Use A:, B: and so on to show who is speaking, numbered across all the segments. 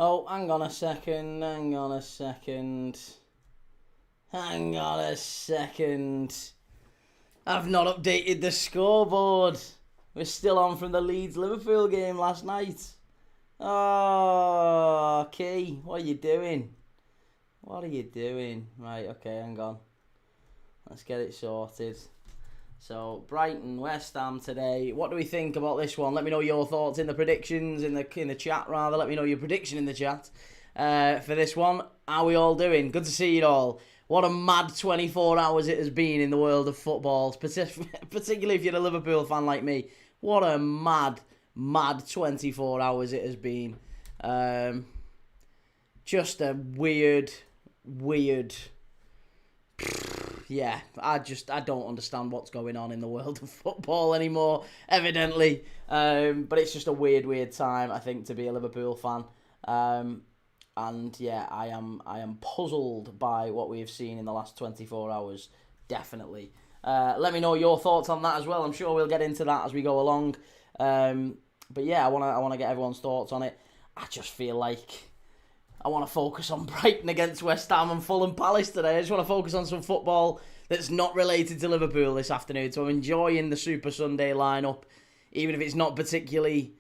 A: Oh, hang on a second. Hang on a second. Hang on a second. I've not updated the scoreboard. We're still on from the Leeds Liverpool game last night. Oh, Key, what are you doing? What are you doing? Right, okay, hang on. Let's get it sorted. So, Brighton, West Ham today. What do we think about this one? Let me know your thoughts in the predictions, in the chat rather. Let me know your prediction in the chat for this one. How are we all doing? Good to see you all. What a mad 24 hours it has been in the world of football, particularly if you're a Liverpool fan like me. What a mad 24 hours it has been. Just a weird... Yeah, I don't understand what's going on in the world of football anymore, evidently. But it's just a weird time, I think, to be a Liverpool fan. And yeah, I am puzzled by what we have seen in the last 24 hours, definitely. Let me know your thoughts on that as well. I'm sure we'll get into that as we go along. But yeah, I wanna get everyone's thoughts on it. I just feel like I want to focus on Brighton against West Ham and Fulham Palace today. I just want to focus on some football that's not related to Liverpool this afternoon. So I'm enjoying the Super Sunday lineup, even if it's not particularly,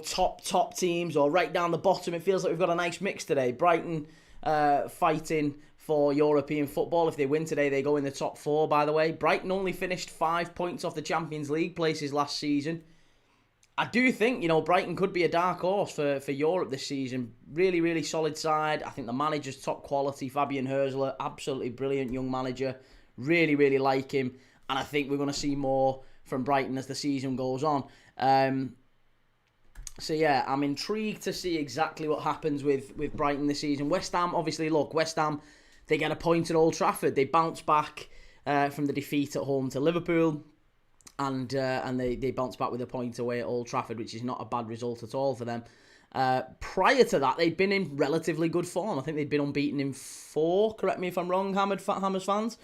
A: top teams or right down the bottom. It feels like we've got a nice mix today. Brighton fighting for European football. If they win today, they go in the top 4, by the way. Brighton only finished 5 points off the Champions League places last season. I do think, Brighton could be a dark horse for Europe this season. Really, really solid side. I think the manager's top quality. Fabian Hürzeler, absolutely brilliant young manager. Really, really like him. And I think we're going to see more from Brighton as the season goes on. So yeah, I'm intrigued to see exactly what happens with Brighton this season. West Ham, obviously, look, West Ham, they get a point at Old Trafford. They bounce back from the defeat at home to Liverpool. And they bounced back with a point away at Old Trafford, which is not a bad result at all for them. Prior to that, they'd been in relatively good form. I think they'd been unbeaten in 4, correct me if I'm wrong, Hammers fans.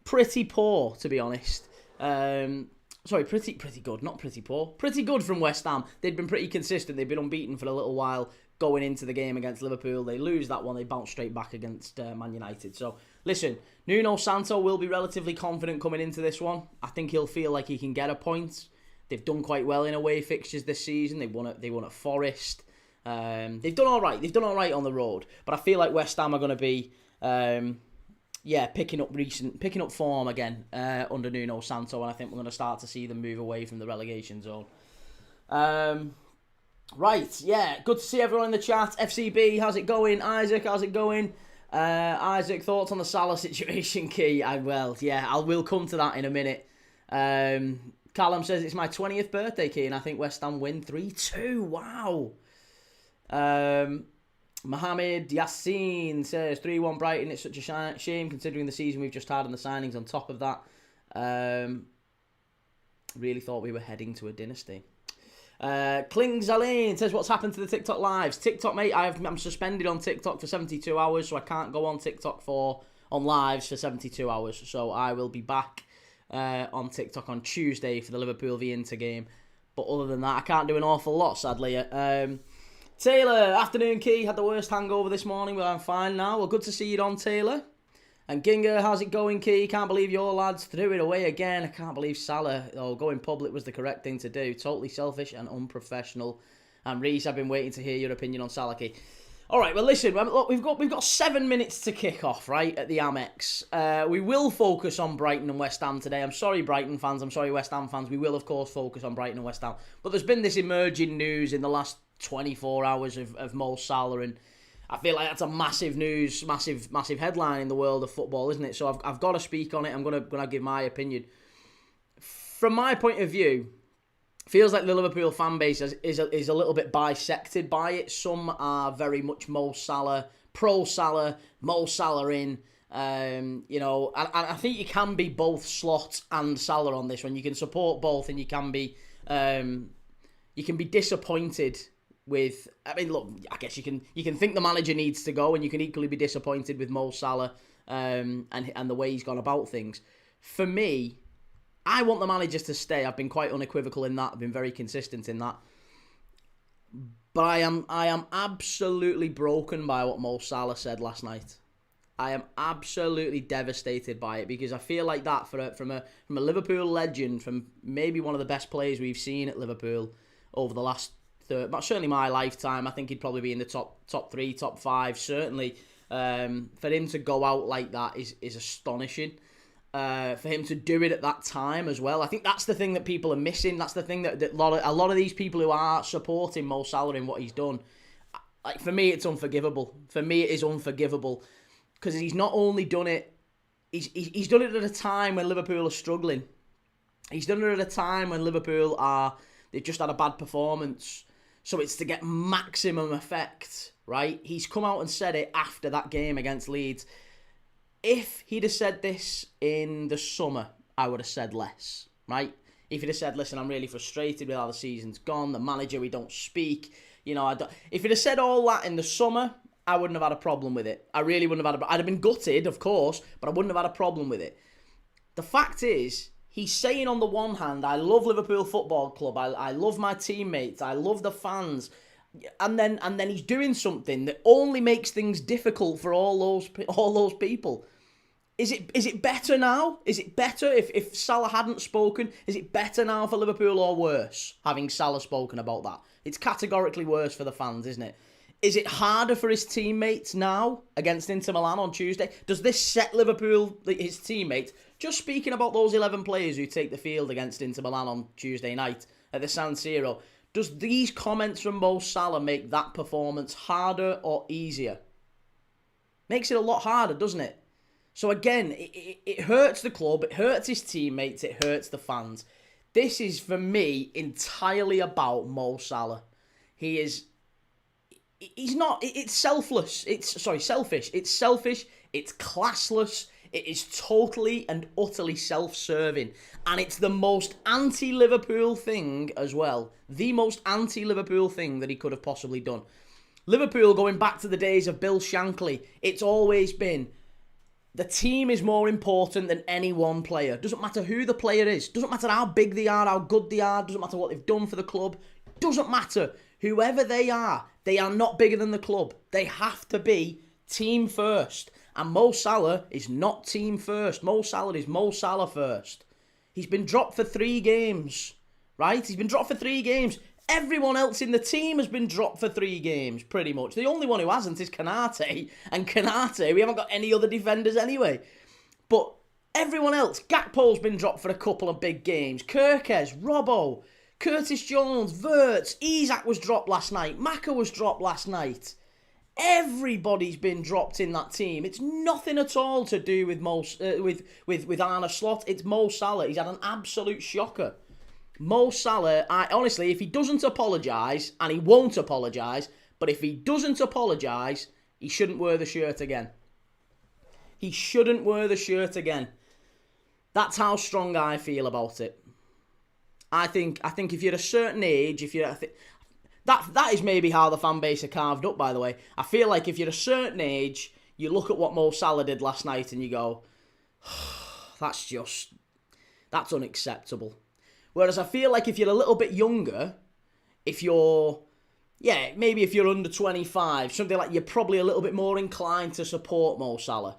A: Pretty poor, to be honest. Sorry, pretty good, not pretty poor. Pretty good from West Ham. They'd been pretty consistent. They'd been unbeaten for a little while going into the game against Liverpool. They lose that one. They bounce straight back against Man United. So, listen, Nuno Santo will be relatively confident coming into this one. I think he'll feel like he can get a point. They've done quite well in away fixtures this season. They won at Forest. They've done all right. They've done all right on the road. But I feel like West Ham are going to be, picking up form again under Nuno Santo. And I think we're going to start to see them move away from the relegation zone. Right, yeah, good to see everyone in the chat. FCB, how's it going? Isaac, how's it going? Isaac, thoughts on the Salah situation, Key? We'll come to that in a minute. Callum says it's my 20th birthday, Key, and I think West Ham win 3-2. Wow. Mohammed Yassin says 3-1 Brighton. It's such a shame considering the season we've just had and the signings on top of that. Really thought we were heading to a dynasty. Kling Zalane says, what's happened to the TikTok lives? TikTok, mate, I'm suspended on TikTok for 72 hours, so I can't go on TikTok on lives for 72 hours. So I will be back on TikTok on Tuesday for the Liverpool v Inter game. But other than that, I can't do an awful lot, sadly. Taylor, afternoon, Key. Had the worst hangover this morning, but I'm fine now. Well, good to see you on, Taylor. And Ginger, how's it going, Key? Can't believe your lads threw it away again. I can't believe Salah. Going public was the correct thing to do. Totally selfish and unprofessional. And Reese, I've been waiting to hear your opinion on Salah, Key. All right, well, listen, look, we've got 7 minutes to kick off, right, at the Amex. We will focus on Brighton and West Ham today. I'm sorry, Brighton fans. I'm sorry, West Ham fans. We will, of course, focus on Brighton and West Ham. But there's been this emerging news in the last 24 hours of Mo Salah, and I feel like that's a massive news, massive headline in the world of football, isn't it? So I've got to speak on it. I'm gonna give my opinion. From my point of view, feels like the Liverpool fan base is a little bit bisected by it. Some are very much Mo Salah, pro Salah, Mo Salah in. And I think you can be both Slot and Salah on this one. You can support both, and you can be disappointed with. I mean, look, I guess you can think the manager needs to go, and you can equally be disappointed with Mo Salah and the way he's gone about things. For me, I want the managers to stay. I've been quite unequivocal in that. I've been very consistent in that. But I am absolutely broken by what Mo Salah said last night. I am absolutely devastated by it, because I feel like that from a Liverpool legend, from maybe one of the best players we've seen at Liverpool over the last certainly my lifetime. I think he'd probably be in the top 3, top 5 certainly. For him to go out like that is astonishing. For him to do it at that time as well, I think that's the thing that people are missing. That's the thing that a lot of these people who are supporting Mo Salah in what he's done, like, for me, it's unforgivable. For me, it is unforgivable, because he's not only done it, he's done it at a time when Liverpool are struggling. He's done it at a time when Liverpool they've just had a bad performance. So it's to get maximum effect, right? He's come out and said it after that game against Leeds. If he'd have said this in the summer, I would have said less, right? If he'd have said, listen, I'm really frustrated with how the season's gone, the manager, we don't speak, if he'd have said all that in the summer, I wouldn't have had a problem with it. I really wouldn't have I'd have been gutted, of course, but I wouldn't have had a problem with it. The fact is, he's saying on the one hand, I love Liverpool Football Club, I love my teammates, I love the fans, and then he's doing something that only makes things difficult for all those people. Is it better now? Is it better if Salah hadn't spoken? Is it better now for Liverpool, or worse, having Salah spoken about that? It's categorically worse for the fans, isn't it? Is it harder for his teammates now against Inter Milan on Tuesday? Does this set Liverpool, his teammates, just speaking about those 11 players who take the field against Inter Milan on Tuesday night at the San Siro, does these comments from Mo Salah make that performance harder or easier? Makes it a lot harder, doesn't it? So again, it hurts the club, it hurts his teammates, it hurts the fans. This is, for me, entirely about Mo Salah. He's not, it's selfish, it's selfish, it's classless, it is totally and utterly self-serving, and it's the most anti-Liverpool thing as well, the most anti-Liverpool thing that he could have possibly done. Liverpool, going back to the days of Bill Shankly, it's always been, the team is more important than any one player. Doesn't matter who the player is. Doesn't matter how big they are, how good they are. Doesn't matter what they've done for the club. Doesn't matter. Whoever they are not bigger than the club. They have to be team first. And Mo Salah is not team first. Mo Salah is Mo Salah first. He's been dropped for 3 games, right? He's been dropped for 3 games. Everyone else in the team has been dropped for 3 games, pretty much. The only one who hasn't is Konate. And Konate, we haven't got any other defenders anyway. But everyone else, Gakpo's been dropped for a couple of big games. Kirkes, Robbo, Curtis Jones, Wirtz, Isak was dropped last night. Maka was dropped last night. Everybody's been dropped in that team. It's nothing at all to do with with Arne Slot. It's Mo Salah. He's had an absolute shocker. Mo Salah, honestly, if he doesn't apologise, and he won't apologise, but if he doesn't apologise, he shouldn't wear the shirt again. He shouldn't wear the shirt again. That's how strong I feel about it. I think if you're a certain age, that is maybe how the fan base are carved up, by the way. I feel like if you're a certain age, you look at what Mo Salah did last night and you go, that's unacceptable. Whereas I feel like if you're a little bit younger, maybe if you're under 25, something like, you're probably a little bit more inclined to support Mo Salah.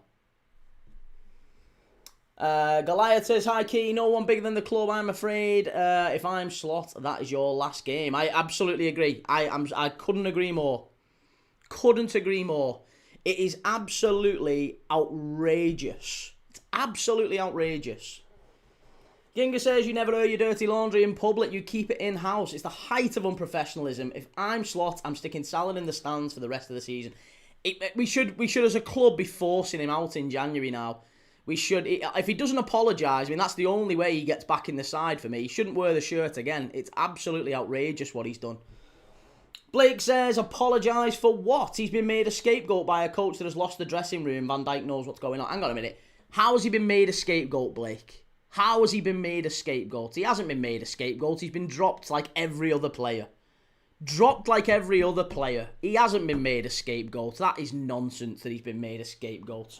A: Goliath says, hi Key, no one bigger than the club, I'm afraid. If I'm Slot, that is your last game. I absolutely agree. I couldn't agree more. Couldn't agree more. It is absolutely outrageous. It's absolutely outrageous. Ginga says, you never air your dirty laundry in public, you keep it in-house. It's the height of unprofessionalism. If I'm Slot, I'm sticking Salah in the stands for the rest of the season. We should as a club be forcing him out in January now. We should, if he doesn't apologise, that's the only way he gets back in the side for me. He shouldn't wear the shirt again. It's absolutely outrageous what he's done. Blake says, apologise for what? He's been made a scapegoat by a coach that has lost the dressing room. Van Dijk knows what's going on. Hang on a minute. How has he been made a scapegoat, Blake? How has he been made a scapegoat? He hasn't been made a scapegoat. He's been dropped like every other player. Dropped like every other player. He hasn't been made a scapegoat. That is nonsense that he's been made a scapegoat.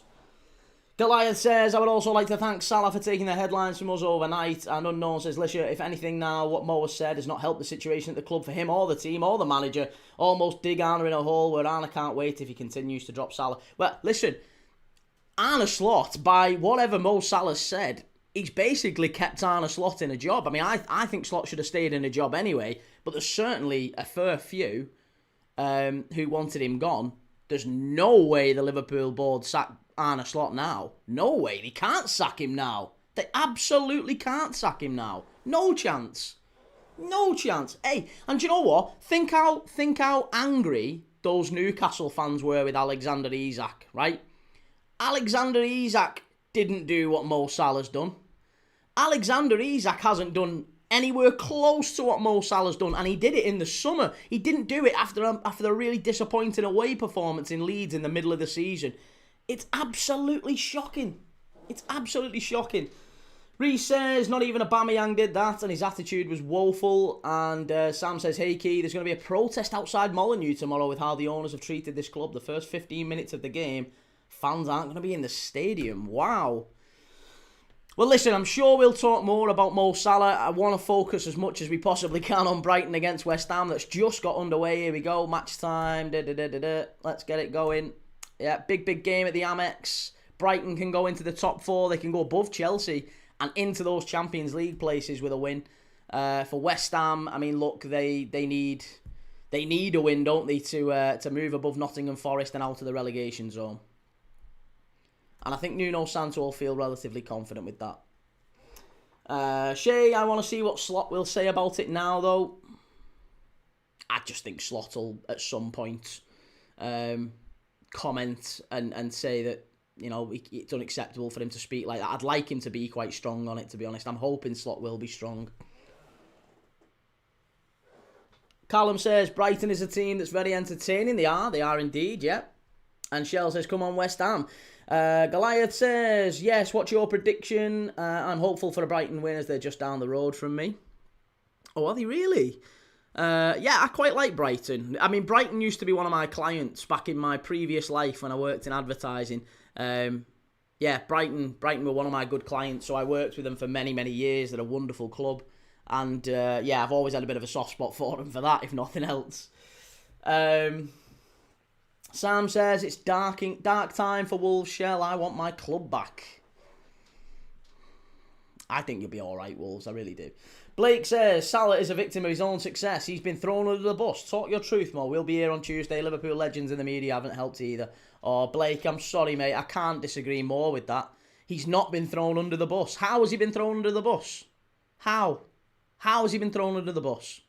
A: Goliath says, I would also like to thank Salah for taking the headlines from us overnight. And Unknown says, Lisha, if anything now, what Mo has said has not helped the situation at the club for him or the team or the manager. Almost dig Arne in a hole where Arne can't wait if he continues to drop Salah. Well, listen, Arne Slot, by whatever Mo Salah said, he's basically kept Arne Slot in a job. I mean, I think Slot should have stayed in a job anyway, but there's certainly a fair few who wanted him gone. There's no way the Liverpool board sacked Arne Slot now. No way. They can't sack him now. They absolutely can't sack him now. No chance. No chance. Hey, and do you know what? Think how angry those Newcastle fans were with Alexander Isak, right? Alexander Isak didn't do what Mo Salah's done. Alexander Isak hasn't done anywhere close to what Mo Salah's done, and he did it in the summer. He didn't do it after a really disappointing away performance in Leeds in the middle of the season. It's absolutely shocking. It's absolutely shocking. Reece says, not even Aubameyang did that, and his attitude was woeful. And Sam says, hey Key, there's going to be a protest outside Molineux tomorrow with how the owners have treated this club. The first 15 minutes of the game, fans aren't going to be in the stadium. Wow. Well, listen, I'm sure we'll talk more about Mo Salah. I want to focus as much as we possibly can on Brighton against West Ham. That's just got underway. Here we go. Match time. Let's get it going. Yeah, big game at the Amex. Brighton can go into the top four. They can go above Chelsea and into those Champions League places with a win. For West Ham, I mean, look, they need a win, don't they, to move above Nottingham Forest and out of the relegation zone. And I think Nuno Santo will feel relatively confident with that. Shay, I want to see what Slot will say about it now, though. I just think Slot will, at some point, comment and say that, you know, it's unacceptable for him to speak like that. I'd like him to be quite strong on it, to be honest. I'm hoping Slot will be strong. Callum says, Brighton is a team that's very entertaining. They are indeed, yeah. And Shell says, come on, West Ham. Goliath says, yes, what's your prediction? I'm hopeful for a Brighton win as they're just down the road from me. Oh, are they really? Yeah, I quite like Brighton. I mean, Brighton used to be one of my clients back in my previous life when I worked in advertising. Yeah, Brighton were one of my good clients, so I worked with them for many, many years. They're a wonderful club. And, yeah, I've always had a bit of a soft spot for them for that, if nothing else. Sam says, it's dark time for Wolves, Shell. I want my club back. I think you'll be all right, Wolves. I really do. Blake says, Salah is a victim of his own success. He's been thrown under the bus. Talk your truth, Mo. We'll be here on Tuesday. Liverpool legends in the media haven't helped either. Oh, Blake, I'm sorry, mate. I can't disagree more with that. He's not been thrown under the bus. How has he been thrown under the bus? How? How has he been thrown under the bus?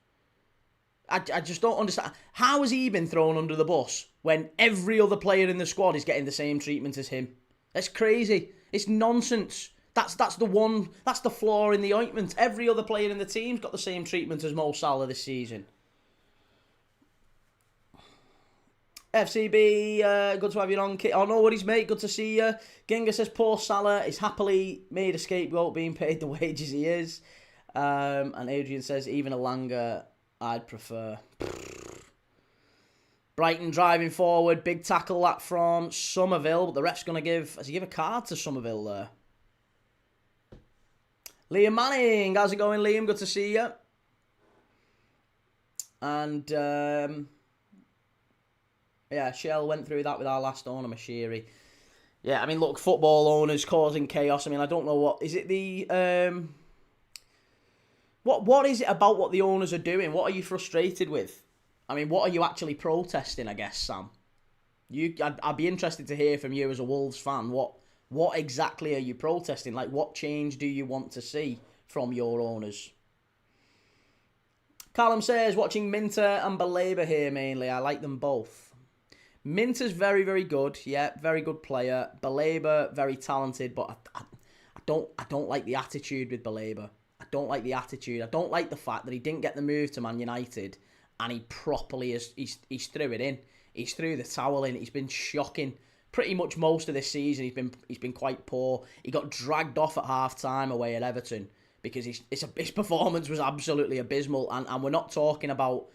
A: I just don't understand. How has he been thrown under the bus when every other player in the squad is getting the same treatment as him? That's crazy. It's nonsense. That's the flaw in the ointment. Every other player in the team's got the same treatment as Mo Salah this season. FCB, good to have you on. Oh, no worries, mate. Good to see you. Ginga says, poor Salah is happily made a scapegoat, being paid the wages he is. And Adrian says, even Elanga, I'd prefer. Brighton driving forward. Big tackle that from Somerville. But the ref's going to give... Has he give a card to Somerville there? Liam Manning. How's it going, Liam? Good to see you. And... yeah, Shell went through that with our last owner, Mashiri. Yeah, I mean, look, football owners causing chaos. I mean, I don't know what... Is it the... What is it about what the owners are doing? What are you frustrated with? I mean, what are you actually protesting, I guess, Sam? I'd be interested to hear from you as a Wolves fan. What exactly are you protesting? Like, what change do you want to see from your owners? Callum says, watching Minter and Baleba here mainly. I like them both. Minter's very, very good. Yeah, very good player. Baleba, very talented, but I don't like the attitude with Baleba. I don't like the attitude. I don't like the fact that he didn't get the move to Man United and he properly he's threw it in. He's threw the towel in. He's been shocking. Pretty much most of this season he's been quite poor. He got dragged off at half-time away at Everton because his performance was absolutely abysmal, and we're not talking about,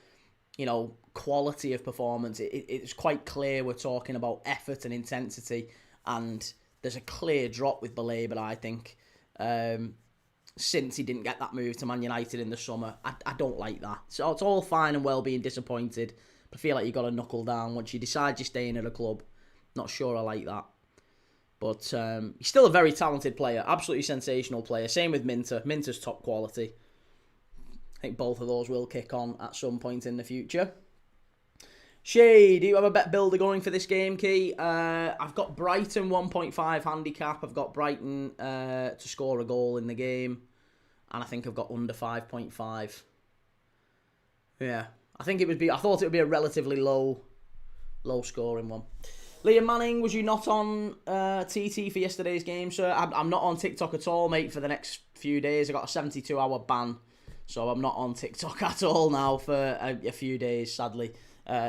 A: you know, quality of performance. It's quite clear we're talking about effort and intensity, and there's a clear drop with Baleba, I think. Since he didn't get that move to Man United in the summer. I don't like that. So it's all fine and well being disappointed, but I feel like you've got to knuckle down once you decide you're staying at a club. Not sure I like that. But he's still a very talented player. Absolutely sensational player. Same with Minter. Minter's top quality. I think both of those will kick on at some point in the future. Shay, do you have a bet builder going for this game, Key? I've got Brighton 1.5 handicap. I've got Brighton to score a goal in the game. And I think I've got under 5.5. Yeah. I thought it would be a relatively low scoring one. Liam Manning, was you not on TT for yesterday's game, sir? I'm not on TikTok at all, mate, for the next few days. I got a 72-hour ban. So I'm not on TikTok at all now for a few days, sadly.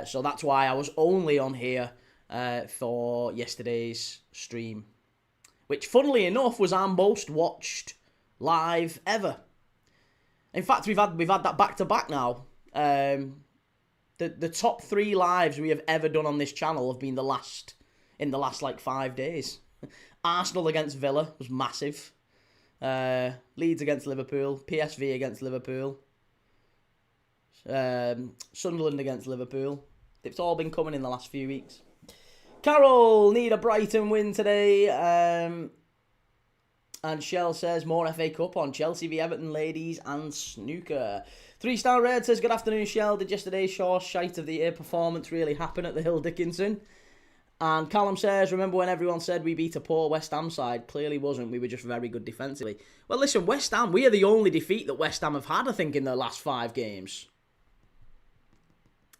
A: So that's why I was only on here for yesterday's stream, which, funnily enough, was our most watched live ever. In fact, we've had that back to back now. The top 3 lives we have ever done on this channel have been in the last like 5 days. Arsenal against Villa was massive. Leeds against Liverpool, PSV against Liverpool. Sunderland against Liverpool. It's all been coming in the last few weeks. Carol, need a Brighton win today. And Shell says more FA Cup on Chelsea v Everton, ladies and snooker. 3-star Red says, good afternoon, Shell. Did yesterday's short shite of the year performance really happen at the Hill Dickinson? And Callum says, remember when everyone said we beat a poor West Ham side? Clearly wasn't. We were just very good defensively. Well, listen, West Ham, we are the only defeat that West Ham have had, I think, in their last 5 games.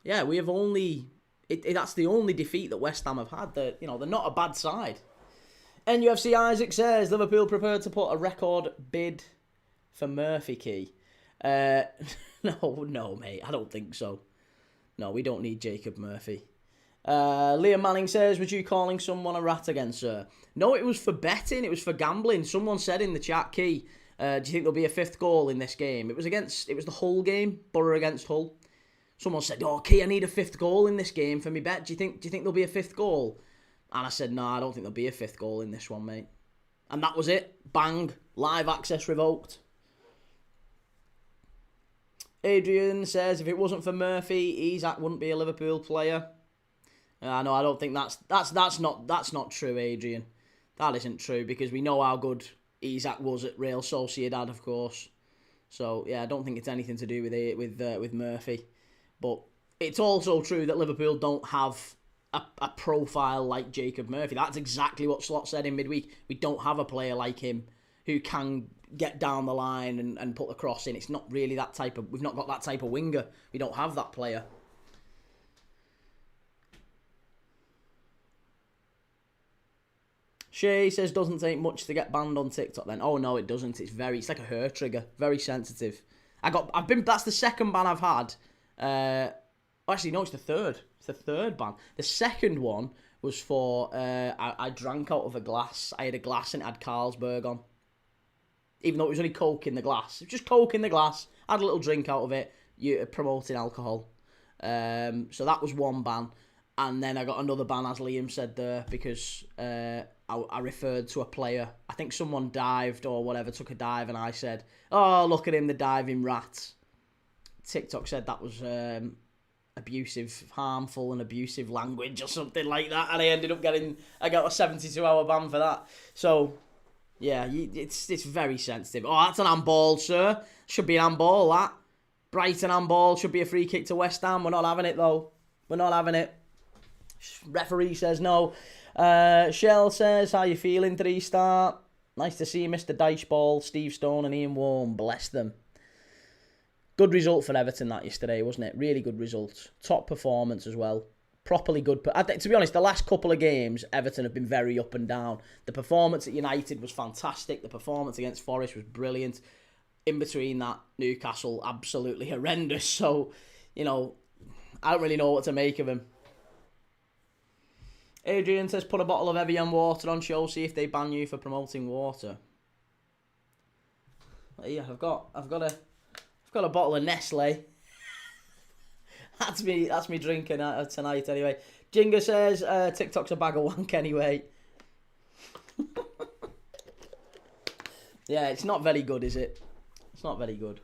A: Yeah, we have only... that's the only defeat that West Ham have had. They're not a bad side. NUFC Isaac says, Liverpool prepared to put a record bid for Murphy, Key. No, mate, I don't think so. No, we don't need Jacob Murphy. Liam Manning says, was you calling someone a rat again, sir? No, it was for betting. It was for gambling. Someone said in the chat, Key, do you think there'll be a 5th goal in this game? It was the Hull game, Borough against Hull. Someone said, oh, Key, I need a 5th goal in this game for me bet. Do you think there'll be a 5th goal? And I said, no, I don't think there'll be a 5th goal in this one, mate. And that was it. Bang. Live access revoked. Adrian says, if it wasn't for Murphy, Isak wouldn't be a Liverpool player. No, I don't think that's not true, Adrian. That isn't true, because we know how good Isak was at Real Sociedad, of course. So yeah, I don't think it's anything to do with Murphy. But it's also true that Liverpool don't have a profile like Jacob Murphy. That's exactly what Slot said in midweek. We don't have a player like him who can get down the line and put the cross in. It's not really that type of... We've not got that type of winger. We don't have that player. Shay says, doesn't take much to get banned on TikTok then. Oh no, it doesn't. It's like a hair trigger. Very sensitive. That's the second ban I've had. Actually, no, it's the third. It's the third ban. The second one was for, I drank out of a glass. I had a glass and it had Carlsberg on. Even though it was only Coke in the glass. It was just Coke in the glass. I had a little drink out of it. You're promoting alcohol. So that was one ban. And then I got another ban, as Liam said there, because I referred to a player. I think someone dived or whatever, took a dive, and I said, oh, look at him, the diving rat. TikTok said that was harmful and abusive language or something like that, and I got a 72-hour ban for that. So, yeah, it's very sensitive. Oh, that's an handball, sir. Should be an handball, that. Brighton handball, should be a free kick to West Ham. We're not having it, though. We're not having it. Referee says no. Shell says, how you feeling, 3-star? Nice to see you, Mr. Diceball, Steve Stone and Ian Warren. Bless them. Good result for Everton that yesterday, wasn't it? Really good result. Top performance as well. Properly good. I think, to be honest, the last couple of games, Everton have been very up and down. The performance at United was fantastic. The performance against Forest was brilliant. In between that, Newcastle, absolutely horrendous. So, I don't really know what to make of him. Adrian says, put a bottle of Evian water on show, see if they ban you for promoting water. Yeah, I've got a bottle of Nestle. That's me drinking tonight anyway. Jinga says, TikTok's a bag of wank anyway. Yeah, it's not very good, is it? It's not very good.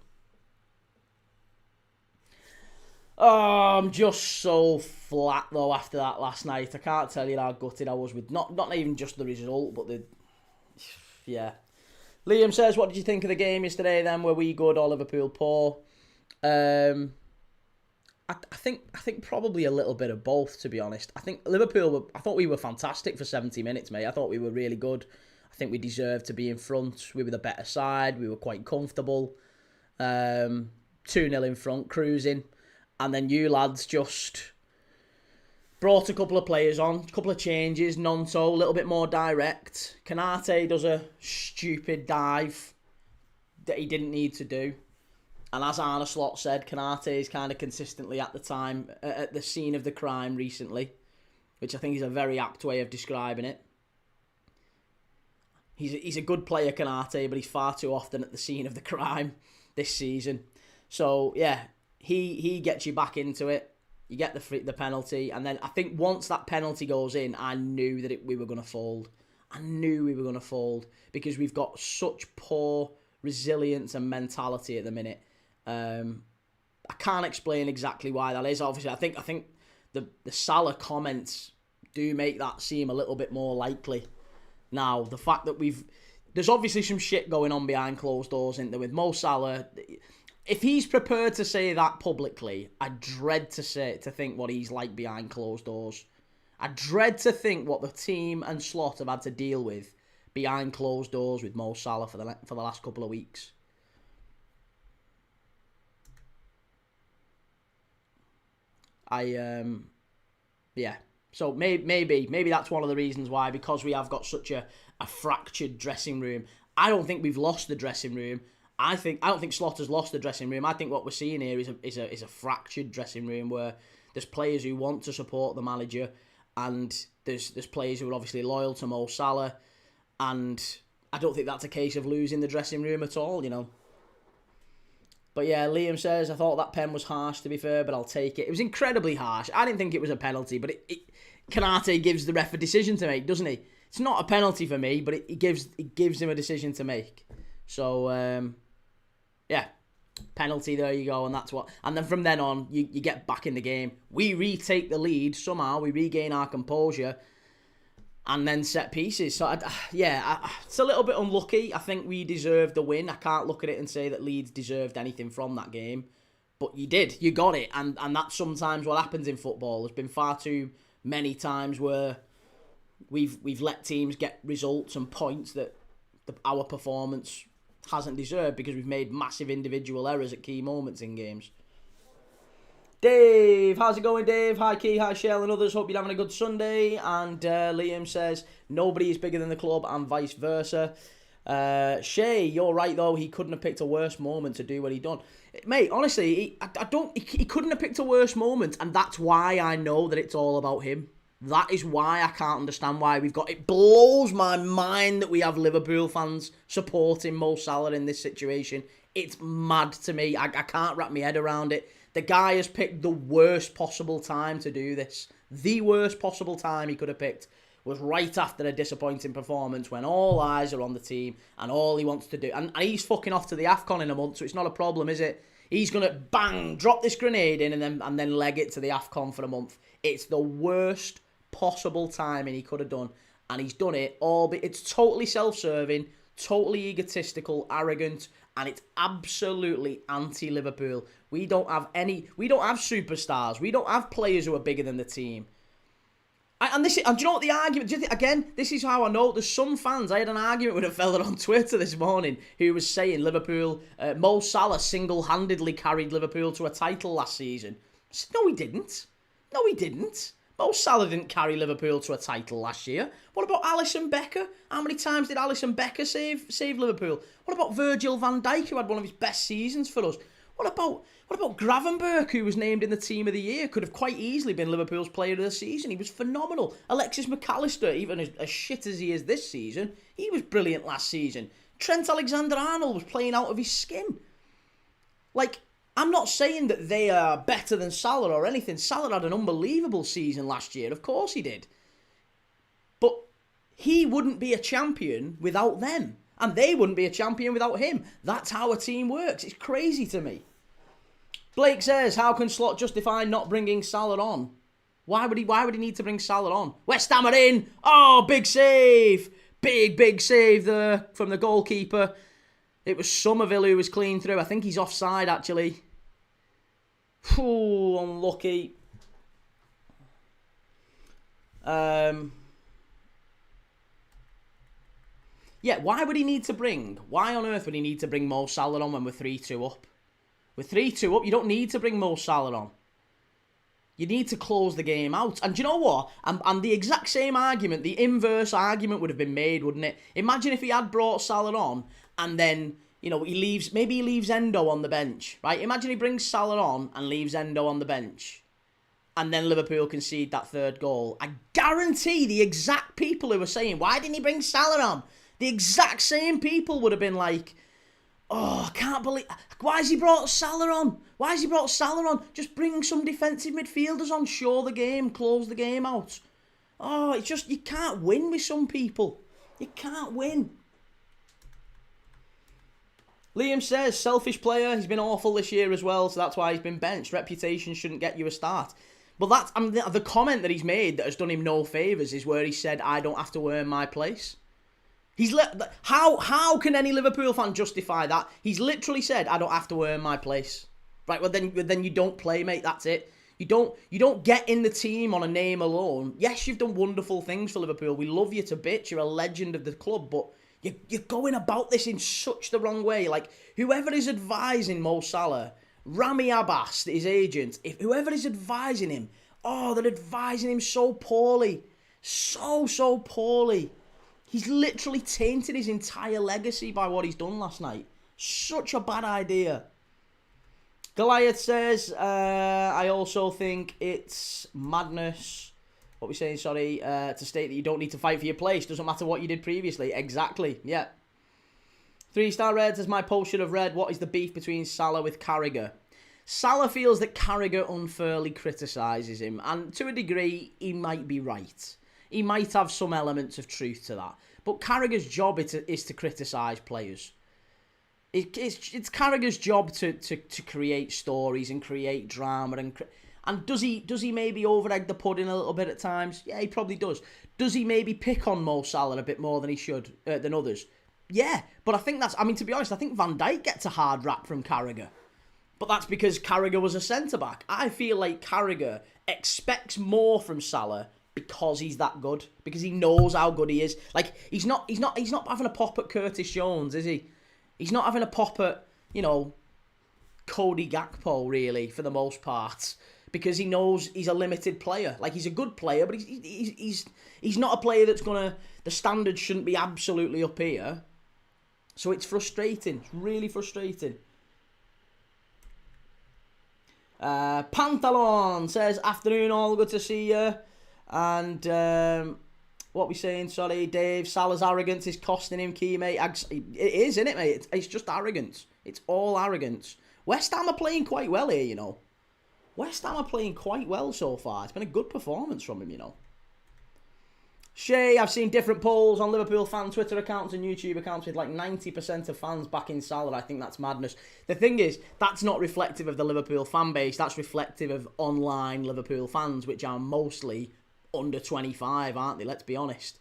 A: Oh, I'm just so flat, though, after that last night. I can't tell you how gutted I was with not even just the result, but the... Yeah. Liam says, what did you think of the game yesterday, then? Were we good or Liverpool poor? I think probably a little bit of both, to be honest. I think Liverpool, I thought we were fantastic for 70 minutes, mate. I thought we were really good. I think we deserved to be in front. We were the better side. We were quite comfortable. 2-0 in front, cruising. And then you lads just brought a couple of players on, a couple of changes. Nonto, a little bit more direct. Kanate does a stupid dive that he didn't need to do. And as Arne Slot said, Kanate is kind of consistently at the scene of the crime recently, which I think is a very apt way of describing it. He's a good player, Kanate, but he's far too often at the scene of the crime this season. So, yeah, he gets you back into it. You get the penalty, and then I think once that penalty goes in, I knew that we were going to fold. I knew we were going to fold because we've got such poor resilience and mentality at the minute. I can't explain exactly why that is. Obviously, I think the Salah comments do make that seem a little bit more likely. Now, the fact that there's obviously some shit going on behind closed doors, isn't there, with Mo Salah. If he's prepared to say that publicly, I dread to think what he's like behind closed doors. I dread to think what the team and Slot have had to deal with behind closed doors with Mo Salah for the last couple of weeks. Yeah. So maybe that's one of the reasons why, because we have got such a fractured dressing room. I don't think we've lost the dressing room. I don't think Slot has lost the dressing room. I think what we're seeing here is a fractured dressing room where there's players who want to support the manager, and there's players who are obviously loyal to Mo Salah, and I don't think that's a case of losing the dressing room at all, you know. But yeah, Liam says, I thought that pen was harsh, to be fair, but I'll take it. It was incredibly harsh. I didn't think it was a penalty, but Kanate gives the ref a decision to make, doesn't he? It's not a penalty for me, but it gives him a decision to make. So, yeah, penalty, there you go, and that's what... And then from then on, you get back in the game. We retake the lead somehow, we regain our composure, and then set pieces. So, it's a little bit unlucky. I think we deserved the win. I can't look at it and say that Leeds deserved anything from that game. But you did. You got it. And that's sometimes what happens in football. There's been far too many times where we've let teams get results and points that our performance hasn't deserved because we've made massive individual errors at key moments in games. Dave, how's it going, Dave? Hi, Key, hi, Shell, and others. Hope you're having a good Sunday. And Liam says, nobody is bigger than the club and vice versa. Shay, you're right, though. He couldn't have picked a worse moment to do what he done. Mate, honestly, he couldn't have picked a worse moment, and that's why I know that it's all about him. That is why I can't understand why it blows my mind that we have Liverpool fans supporting Mo Salah in this situation. It's mad to me. I can't wrap my head around it. The guy has picked the worst possible time to do this. The worst possible time he could have picked was right after a disappointing performance when all eyes are on the team and all he wants to do. And he's fucking off to the AFCON in a month, so it's not a problem, is it? He's going to bang, drop this grenade in and then leg it to the AFCON for a month. It's the worst possible timing he could have done, and he's done it all. But it's totally self-serving, totally egotistical, arrogant, and it's absolutely anti-Liverpool. We don't have superstars. We don't have players who are bigger than the team. And do you know what the argument? Again, this is how I know. There's some fans. I had an argument with a fella on Twitter this morning who was saying Liverpool, Mo Salah single-handedly carried Liverpool to a title last season. I said, no, he didn't. No, he didn't. Mo Salah didn't carry Liverpool to a title last year. What about Alisson Becker? How many times did Alisson Becker save Liverpool? What about Virgil van Dijk, who had one of his best seasons for us? What about Gravenberch, who was named in the team of the year? Could have quite easily been Liverpool's player of the season. He was phenomenal. Alexis McAllister, even as shit as he is this season, he was brilliant last season. Trent Alexander-Arnold was playing out of his skin. Like, I'm not saying that they are better than Salah or anything. Salah had an unbelievable season last year. Of course he did. But he wouldn't be a champion without them. And they wouldn't be a champion without him. That's how a team works. It's crazy to me. Blake says, how can Slot justify not bringing Salah on? Why would he need to bring Salah on? West Ham are in. Oh, big save. Big save there from the goalkeeper. It was Somerville who was clean through. I think he's offside, actually. Ooh, unlucky. Yeah, why on earth would he need to bring Mo Salah on when we're 3-2 up? We're 3-2 up, you don't need to bring Mo Salah on. You need to close the game out. And do you know what? And the exact same argument, the inverse argument would have been made, wouldn't it? Imagine if he had brought Salah on and then, you know, maybe he leaves Endo on the bench, right? Imagine he brings Salah on and leaves Endo on the bench. And then Liverpool concede that third goal. I guarantee the exact people who were saying, why didn't he bring Salah on? The exact same people would have been like, oh, I can't believe... Why has he brought Salah on? Just bring some defensive midfielders on. Show the game. Close the game out. Oh, it's just... You can't win with some people. You can't win. Liam says, selfish player. He's been awful this year as well, so that's why he's been benched. Reputation shouldn't get you a start. But that's... the comment that he's made that has done him no favours is where he said, I don't have to earn my place. How can any Liverpool fan justify that? He's literally said, I don't have to earn my place. Right, well then you don't play, mate, that's it. You don't get in the team on a name alone. Yes, you've done wonderful things for Liverpool. We love you to bits. You're a legend of the club, but you're going about this in such the wrong way. Like, whoever is advising Mo Salah, Rami Abbas, his agent, whoever is advising him, they're advising him so poorly. So poorly. He's literally tainted his entire legacy by what he's done last night. Such a bad idea. Goliath says, I also think it's madness. What we're saying, sorry, to state that you don't need to fight for your place. Doesn't matter what you did previously. Exactly, yeah. 3-star Red says, my post should have read, what is the beef between Salah with Carragher? Salah feels that Carragher unfairly criticises him. And to a degree, he might be right. He might have some elements of truth to that. But Carragher's job is to criticise players. It's Carragher's job to create stories and create drama. And does he maybe over-egg the pudding a little bit at times? Yeah, he probably does. Does he maybe pick on Mo Salah a bit more than he should, than others? Yeah, but I think to be honest, I think Van Dijk gets a hard rap from Carragher. But that's because Carragher was a centre-back. I feel like Carragher expects more from Salah because he's that good, because he knows how good he is. Like, he's not having a pop at Curtis Jones, is he? He's not having a pop at, Cody Gakpo, really, for the most part, because he knows he's a limited player. Like, he's a good player, but he's not a player that's the standards shouldn't be absolutely up here. So it's frustrating. It's really frustrating. Pantalon says, afternoon all, good to see you. And what we saying, sorry, Dave, Salah's arrogance is costing him, key, mate. It is, isn't it, mate? It's just arrogance. It's all arrogance. West Ham are playing quite well here, West Ham are playing quite well so far. It's been a good performance from him, Shay, I've seen different polls on Liverpool fan Twitter accounts and YouTube accounts with like 90% of fans backing Salah. I think that's madness. The thing is, that's not reflective of the Liverpool fan base. That's reflective of online Liverpool fans, which are mostly under 25, aren't they? Let's be honest.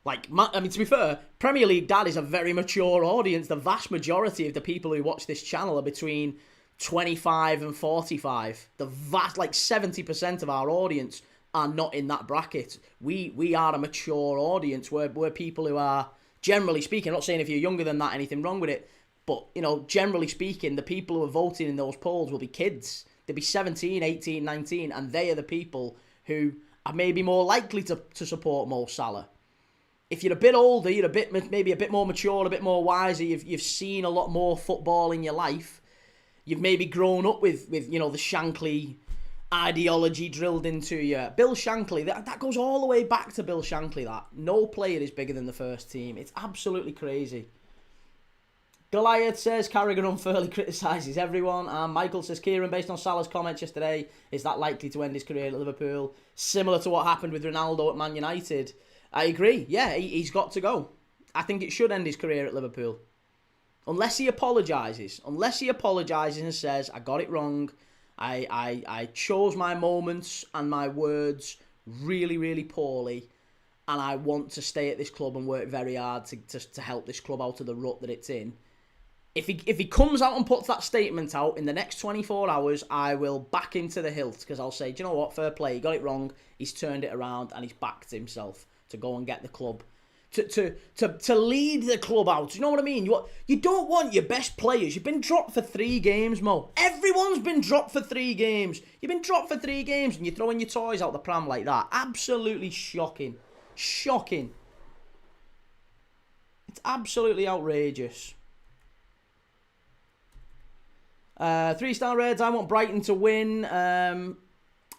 A: Like, to be fair, Premier League Dad is a very mature audience. The vast majority of the people who watch this channel are between 25 and 45. The vast, 70% of our audience are not in that bracket. We are a mature audience. We're people who are, generally speaking, I'm not saying if you're younger than that, anything wrong with it, but, generally speaking, the people who are voting in those polls will be kids. They'll be 17, 18, 19, and they are the people who are maybe more likely to support Mo Salah. If you're a bit older, you're maybe a bit more mature, a bit more wiser, you've seen a lot more football in your life, you've maybe grown up with the Shankly ideology drilled into you. Bill Shankly, that goes all the way back to Bill Shankly, that. No player is bigger than the first team. It's absolutely crazy. Goliath says, Carragher unfairly criticises everyone. And Michael says, Kieran, based on Salah's comments yesterday, is that likely to end his career at Liverpool? Similar to what happened with Ronaldo at Man United. I agree. Yeah, he's got to go. I think it should end his career at Liverpool. Unless he apologises. Unless he apologises and says, I got it wrong. I chose my moments and my words really, really poorly. And I want to stay at this club and work very hard to help this club out of the rut that it's in. If he comes out and puts that statement out in the next 24 hours, I will back him to the hilt. Because I'll say, do you know what? Fair play. He got it wrong. He's turned it around and he's backed himself to go and get the club. To lead the club out. Do you know what I mean? You don't want your best players. You've been dropped for 3 games, Mo. Everyone's been dropped for 3 games. You've been dropped for 3 games and you're throwing your toys out the pram like that. Absolutely shocking. Shocking. It's absolutely outrageous. 3-star Reds, I want Brighton to win. And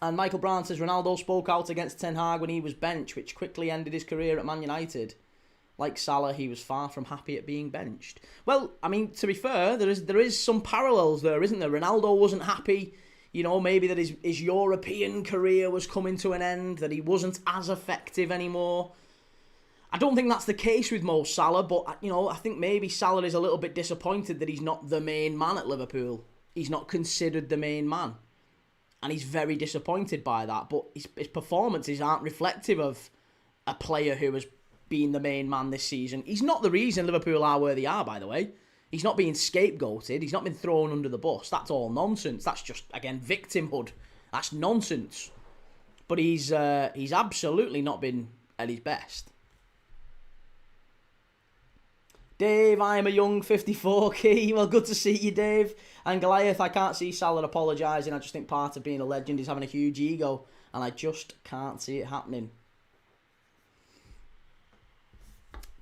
A: Michael Brown says Ronaldo spoke out against Ten Hag when he was benched, which quickly ended his career at Man United. Like Salah, he was far from happy at being benched. Well, I mean, to be fair, there is some parallels there, isn't there? Ronaldo wasn't happy, you know, maybe that his European career was coming to an end, that he wasn't as effective anymore. I don't think that's the case with Mo Salah, but, you know, I think maybe Salah is a little bit disappointed that he's not the main man at Liverpool. He's not considered the main man. And he's very disappointed by that, but his performances aren't reflective of a player who has been the main man this season. He's not the reason Liverpool are where they are, by the way. He's not being scapegoated. He's not been thrown under the bus. That's all nonsense. That's just, again, victimhood. That's nonsense. But he's absolutely not been at his best. Dave, I am a young 54 key. Well, good to see you, Dave. And Goliath, I can't see Salah apologising. I just think part of being a legend is having a huge ego. And I just can't see it happening.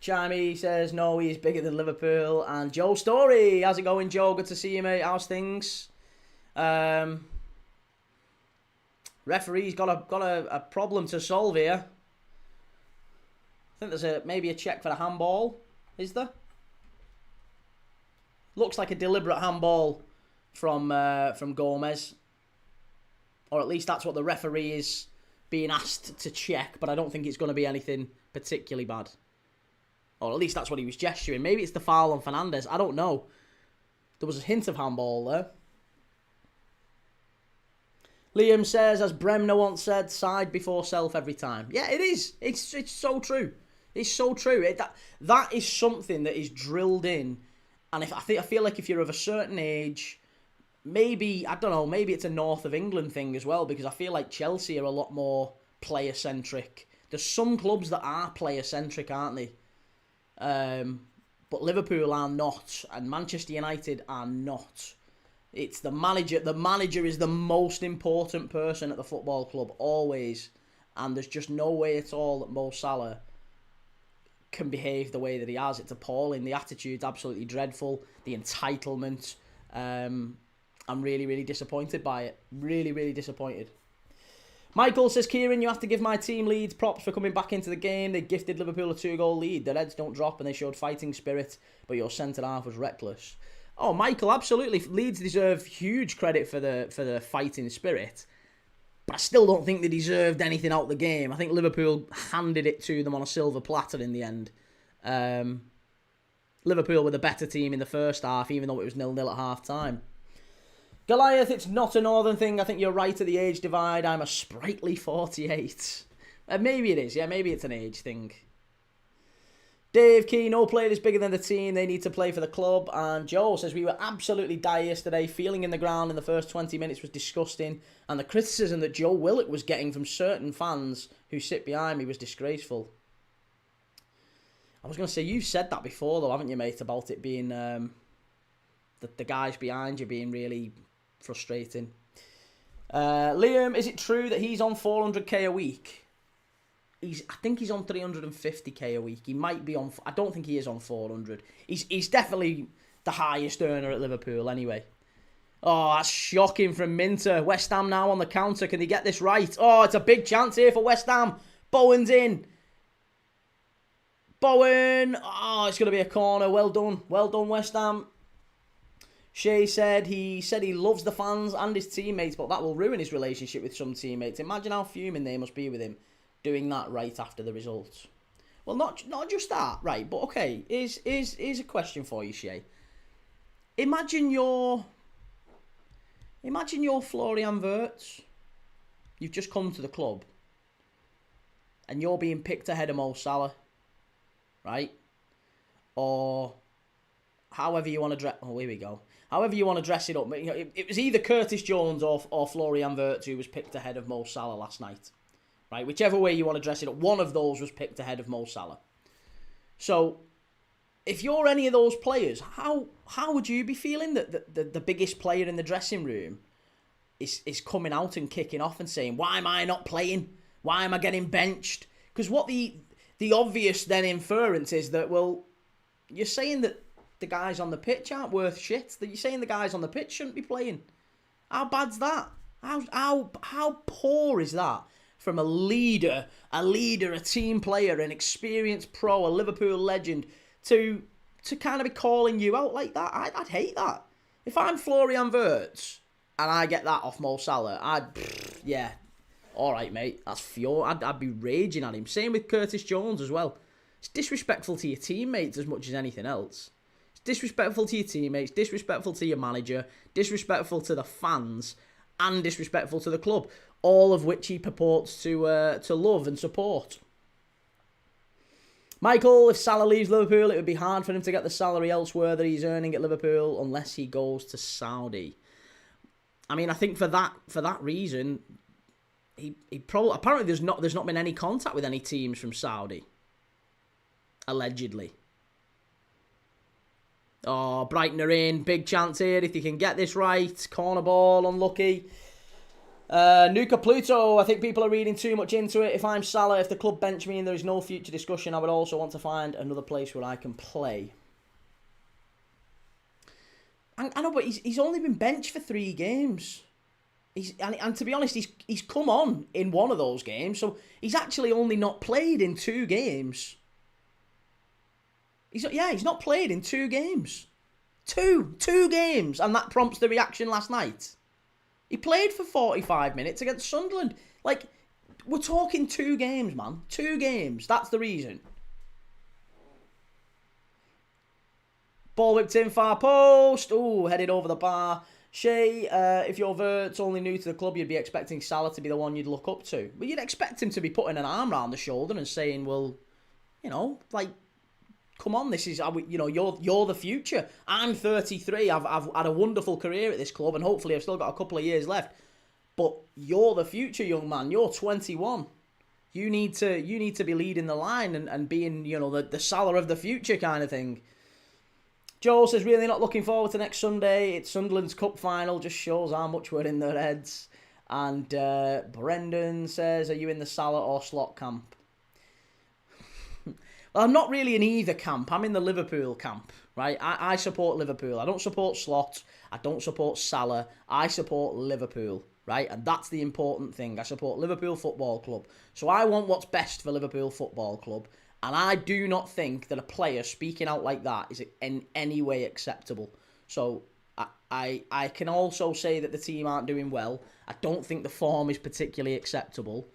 A: Chimey says, no, he is bigger than Liverpool. And Joe Story, how's it going, Joe? Good to see you, mate. How's things? Referee's got a problem to solve here. I think there's maybe a check for a handball. Is there? Looks like a deliberate handball from Gomez. Or at least that's what the referee is being asked to check. But I don't think it's going to be anything particularly bad. Or at least that's what he was gesturing. Maybe it's the foul on Fernandes. I don't know. There was a hint of handball there. Liam says, as Bremner once said, side before self every time. Yeah, it is. It's so true. It's so true. That is something that is drilled in. And I feel like if you're of a certain age, maybe, I don't know, maybe it's a North of England thing as well, because I feel like Chelsea are a lot more player-centric. There's some clubs that are player-centric, aren't they? But Liverpool are not, and Manchester United are not. It's the manager. The manager is the most important person at the football club, always. And there's just no way at all that Mo Salah can behave the way that he has. It's appalling. The attitude's absolutely dreadful. The entitlement. I'm really, really disappointed by it. Really, really disappointed. Michael says, Kieran, you have to give my team Leeds props for coming back into the game. They gifted Liverpool a 2-goal lead. The Reds don't drop and they showed fighting spirit, but your centre-half was reckless. Oh, Michael, absolutely. Leeds deserve huge credit for the fighting spirit, but I still don't think they deserved anything out of the game. I think Liverpool handed it to them on a silver platter in the end. Liverpool were the better team in the first half, even though it was 0-0 at half-time. Goliath, it's not a northern thing. I think you're right at the age divide. I'm a sprightly 48. Maybe it is. Yeah, maybe it's an age thing. Dave Key, no player is bigger than the team. They need to play for the club. And Joe says, we were absolutely dire yesterday. Feeling in the ground in the first 20 minutes was disgusting. And the criticism that Joe Willock was getting from certain fans who sit behind me was disgraceful. I was going to say, you've said that before though, haven't you, mate, about it being the guys behind you being really frustrating. Liam, is it true that he's on 400k a week? I think he's on 350k a week. He might be on. I don't think he is on 400. He's definitely the highest earner at Liverpool anyway. Oh, that's shocking from Minter. West Ham now on the counter. Can they get this right? Oh, it's a big chance here for West Ham. Bowen's in. Bowen. Oh, it's going to be a corner. Well done. Well done, West Ham. Shea said he loves the fans and his teammates, but that will ruin his relationship with some teammates. Imagine how fuming they must be with him doing that right after the results. Well, not just that, right? But okay, here's a question for you, Shay. Imagine you're Florian Wirtz. You've just come to the club, and you're being picked ahead of Mo Salah, right? Or however you want to dress. Oh, here we go. However you want to dress it up. It was either Curtis Jones or Florian Wirtz who was picked ahead of Mo Salah last night. Right, whichever way you want to dress it up, one of those was picked ahead of Mo Salah. So, if you're any of those players, how would you be feeling that the biggest player in the dressing room is coming out and kicking off and saying, why am I not playing? Why am I getting benched? Because what the obvious then inference is that, well, you're saying that the guys on the pitch aren't worth shit. That you're saying the guys on the pitch shouldn't be playing. How bad's that? How poor is that? From a leader, a team player, an experienced pro, a Liverpool legend, to kind of be calling you out like that. I'd hate that. If I'm Florian Wirtz and I get that off Mo Salah, yeah, all right, mate, that's fuel. I'd be raging at him. Same with Curtis Jones as well. It's disrespectful to your teammates as much as anything else. It's disrespectful to your teammates, disrespectful to your manager, disrespectful to the fans, and disrespectful to the club. All of which he purports to love and support. Michael, if Salah leaves Liverpool, it would be hard for him to get the salary elsewhere that he's earning at Liverpool unless he goes to Saudi. I mean, I think for that reason, he probably, apparently there's not been any contact with any teams from Saudi. Allegedly. Oh, Brighton are in. Big chance here if you can get this right. Corner ball, unlucky. Nuka Pluto, I think people are reading too much into it. If I'm Salah, if the club bench me and there is no future discussion, I would also want to find another place where I can play. I know, but he's only been benched for 3 games. And to be honest, he's come on in one of those games, so he's actually only not played in 2 games. He's not played in 2 games. Two games, and that prompts the reaction last night. He played for 45 minutes against Sunderland. Like, we're talking 2 games, man. 2 games. That's the reason. Ball whipped in, far post. Ooh, headed over the bar. Shay, if you're Wirtz only new to the club, you'd be expecting Salah to be the one you'd look up to. But you'd expect him to be putting an arm around the shoulder and saying, well, come on, this is, you're the future. I'm 33. I've had a wonderful career at this club, and hopefully I've still got a couple of years left. But you're the future, young man. You're 21. You need to be leading the line and being, the Salah of the future kind of thing. Joe says, really not looking forward to next Sunday. It's Sunderland's cup final. Just shows how much we're in their heads. And Brendan says, are you in the Salah or Slot camp? Well, I'm not really in either camp. I'm in the Liverpool camp, right? I support Liverpool. I don't support Slot. I don't support Salah. I support Liverpool, right? And that's the important thing. I support Liverpool Football Club. So I want what's best for Liverpool Football Club. And I do not think that a player speaking out like that is in any way acceptable. So I can also say that the team aren't doing well. I don't think the form is particularly acceptable.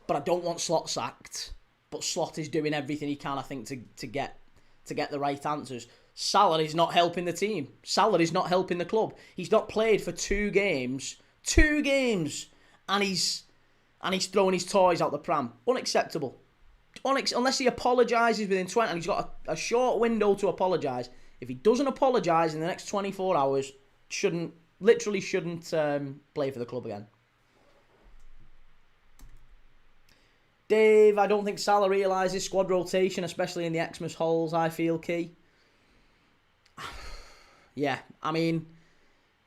A: But I don't want Slot sacked. But Slot is doing everything he can, I think, to get the right answers. Salah is not helping the team. Salah is not helping the club. He's not played for 2 games. 2 games! And he's throwing his toys out the pram. Unacceptable. Unless he apologises within 20... And he's got a short window to apologise. If he doesn't apologise in the next 24 hours, shouldn't play for the club again. Dave, I don't think Salah realises squad rotation, especially in the Xmas holes, I feel key. Yeah, I mean...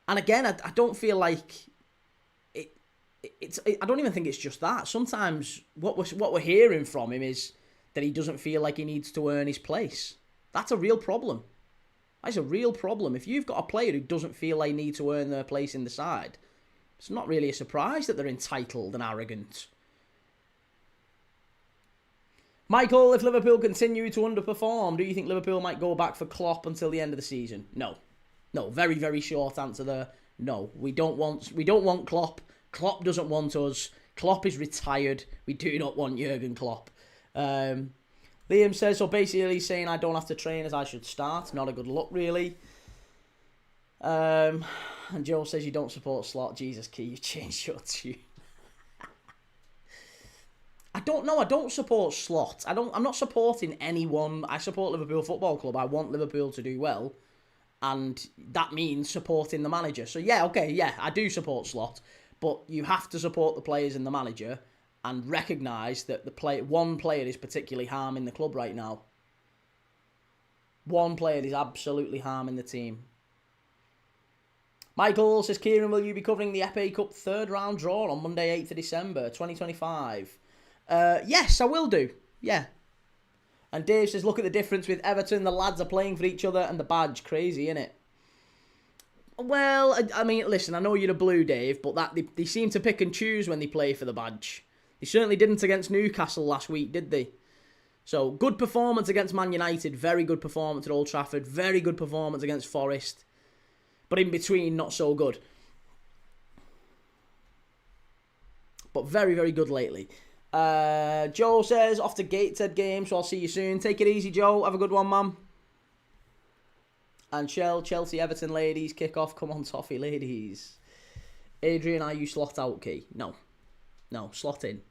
A: And again, I don't feel like... I don't even think it's just that. Sometimes what we're hearing from him is that he doesn't feel like he needs to earn his place. That's a real problem. That's a real problem. If you've got a player who doesn't feel they need to earn their place in the side, it's not really a surprise that they're entitled and arrogant. Michael, if Liverpool continue to underperform, do you think Liverpool might go back for Klopp until the end of the season? No. No, very, very short answer there. No, we don't want Klopp. Klopp doesn't want us. Klopp is retired. We do not want Jurgen Klopp. Liam says, so basically he's saying I don't have to train as I should start. Not a good look, really. And Joe says you don't support Slot. Jesus, Key, you changed your tune. I don't know. I don't support Slot. I'm not supporting anyone. I support Liverpool Football Club. I want Liverpool to do well. And that means supporting the manager. So, yeah, okay, yeah, I do support Slot. But you have to support the players and the manager and recognise that one player is particularly harming the club right now. One player is absolutely harming the team. Michael says, Kieran, will you be covering the FA Cup third round draw on Monday, 8th of December, 2025? Yes, I will do. Yeah. And Dave says, look at the difference with Everton. The lads are playing for each other and the badge. Crazy, innit? Well, I mean, listen, I know you're a Blue, Dave, but they seem to pick and choose when they play for the badge. They certainly didn't against Newcastle last week, did they? So, good performance against Man United. Very good performance at Old Trafford. Very good performance against Forest. But in between, not so good. But very, very good lately. Joe says, off to Gateshead game, so I'll see you soon. Take it easy, Joe. Have a good one, man. And Chelsea, Everton ladies, kick off. Come on, Toffee ladies. Adrian, are you slot out, Key? No, slot in.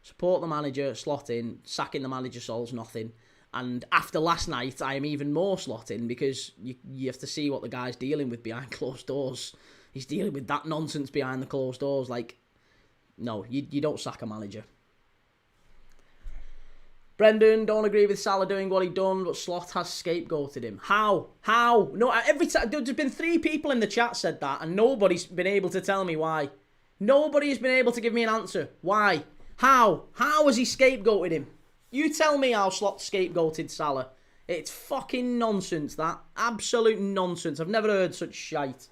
A: Support the manager, slot in. Sacking the manager solves nothing. And after last night, I am even more slot in because you have to see what the guy's dealing with behind closed doors. He's dealing with that nonsense behind the closed doors. Like, no, you don't sack a manager. Brendan, don't agree with Salah doing what he done, but Slot has scapegoated him. How? No, every time there's been 3 people in the chat said that, and nobody's been able to tell me why. Nobody's been able to give me an answer. Why? How? How has he scapegoated him? You tell me how Slot scapegoated Salah. It's fucking nonsense, that. Absolute nonsense. I've never heard such shite.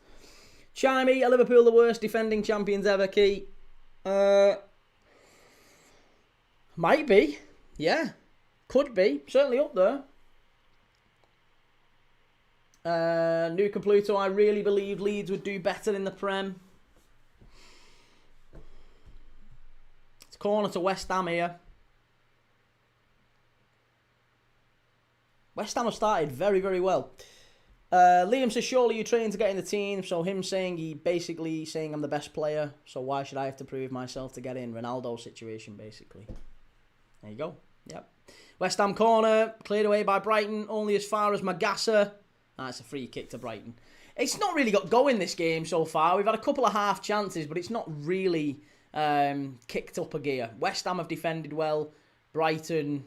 A: Chimey, are Liverpool the worst defending champions ever, Key? Might be. Yeah. Could be. Certainly up there. Nuka Pluto, I really believe Leeds would do better in the Prem. It's corner to West Ham here. West Ham have started very, very well. Liam says, surely you're trained to get in the team. So him saying, basically saying I'm the best player. So why should I have to prove myself to get in? Ronaldo situation, basically. There you go. Yep. West Ham corner, cleared away by Brighton, only as far as Magassa. That's a free kick to Brighton. It's not really got going this game so far. We've had a couple of half chances, but it's not really kicked up a gear. West Ham have defended well. Brighton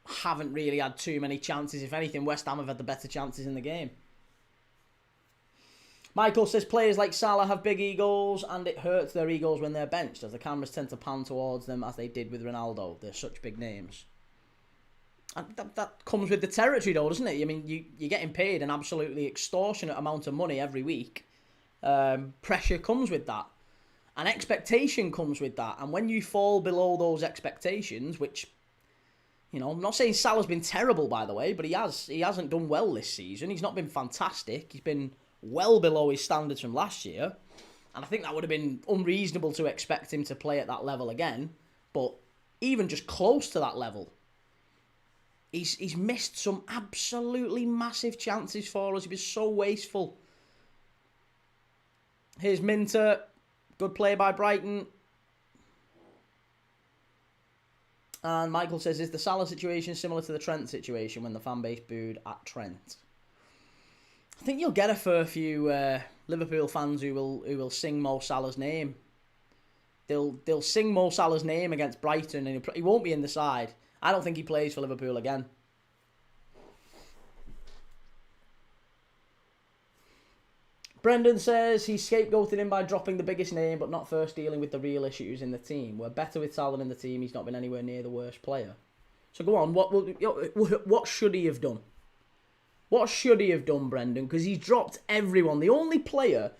A: haven't really had too many chances. If anything, West Ham have had the better chances in the game. Michael says players like Salah have big egos and it hurts their egos when they're benched as the cameras tend to pan towards them as they did with Ronaldo. They're such big names. And that comes with the territory though, doesn't it? I mean, you're getting paid an absolutely extortionate amount of money every week. Pressure comes with that. And expectation comes with that. And when you fall below those expectations, which, you know, I'm not saying Salah's been terrible, by the way, but he hasn't done well this season. He's not been fantastic. He's been well below his standards from last year. And I think that would have been unreasonable to expect him to play at that level again. But even just close to that level, he's missed some absolutely massive chances for us. He was so wasteful. Here's Minter. Good play by Brighton. And Michael says, is the Salah situation similar to the Trent situation when the fan base booed at Trent? I think you'll get a fair few Liverpool fans who will sing Mo Salah's name. They'll sing Mo Salah's name against Brighton and he won't be in the side. I don't think he plays for Liverpool again. Brendan says he's scapegoated him by dropping the biggest name but not first dealing with the real issues in the team. We're better with Salah in the team. He's not been anywhere near the worst player. So go on, what should he have done? What should he have done, Brendan? Because he's dropped everyone. The only player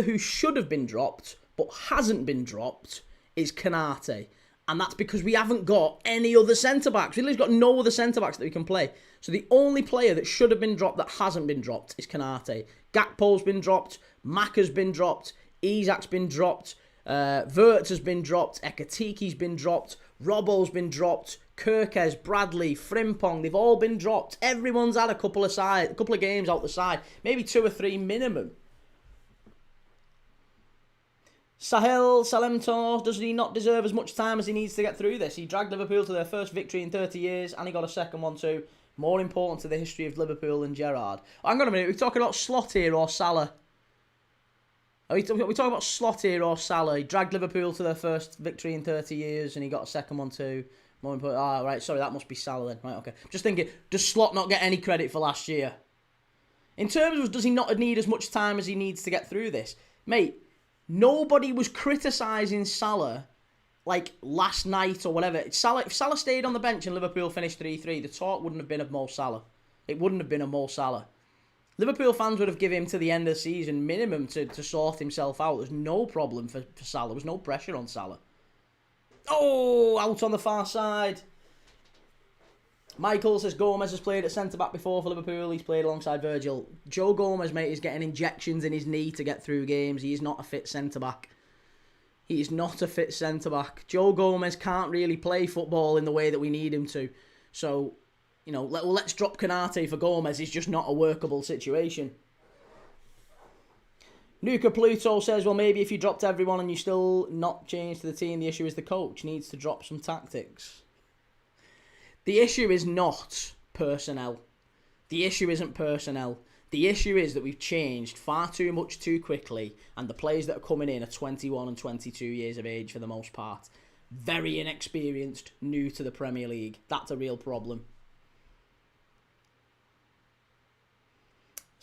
A: who should have been dropped but hasn't been dropped is Konate. And that's because we haven't got any other centre-backs. We've got no other centre-backs that we can play. So the only player that should have been dropped that hasn't been dropped is Konate. Gakpo's been dropped. Maka's been dropped. Isak's been dropped. Wirtz has been dropped. Ekatiki's been dropped. Robbo's been dropped. Kirkes, Bradley, Frimpong, they've all been dropped. Everyone's had a couple of games out the side. Maybe 2 or 3 minimum. Sahel Salemto, does he not deserve as much time as he needs to get through this? He dragged Liverpool to their first victory in 30 years and he got a second one too. More important to the history of Liverpool than Gerrard. Hang on a minute, are we talking about Slot here or Salah? Are we talking about Slot here or Salah? He dragged Liverpool to their first victory in 30 years and he got a second one too. More important. Ah, right, sorry, that must be Salah then. Right, okay. Just thinking, does Slot not get any credit for last year? In terms of does he not need as much time as he needs to get through this? Mate, nobody was criticising Salah like last night or whatever. If Salah stayed on the bench and Liverpool finished 3-3, the talk wouldn't have been of Mo Salah. It wouldn't have been of Mo Salah. Liverpool fans would have given him to the end of the season minimum to sort himself out. There's no problem for Salah. There was no pressure on Salah. Oh, out on the far side. Michael says Gomez has played at centre-back before for Liverpool. He's played alongside Virgil. Joe Gomez, mate, is getting injections in his knee to get through games. He is not a fit centre-back. He is not a fit centre-back. Joe Gomez can't really play football in the way that we need him to. So, you know, let's drop Canate for Gomez. It's just not a workable situation. Nuka Pluto says, well, maybe if you dropped everyone and you still not changed to the team, the issue is the coach needs to drop some tactics. The issue is not personnel. The issue isn't personnel. The issue is that we've changed far too much too quickly, and the players that are coming in are 21 and 22 years of age for the most part. Very inexperienced, new to the Premier League. That's a real problem.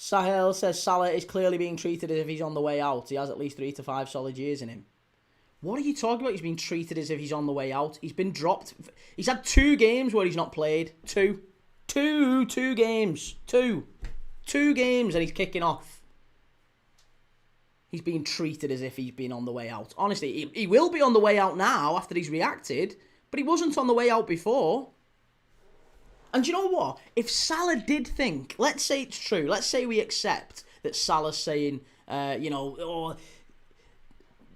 A: Sahel says Salah is clearly being treated as if he's on the way out. He has at least 3 to 5 solid years in him. What are you talking about? He's been treated as if he's on the way out. He's been dropped. He's had 2 games where he's not played. 2 games. 2 games and he's kicking off. He's being treated as if he's been on the way out. Honestly, he will be on the way out now after he's reacted, but he wasn't on the way out before. And you know what? If Salah did think, let's say it's true, let's say we accept that Salah's saying, oh,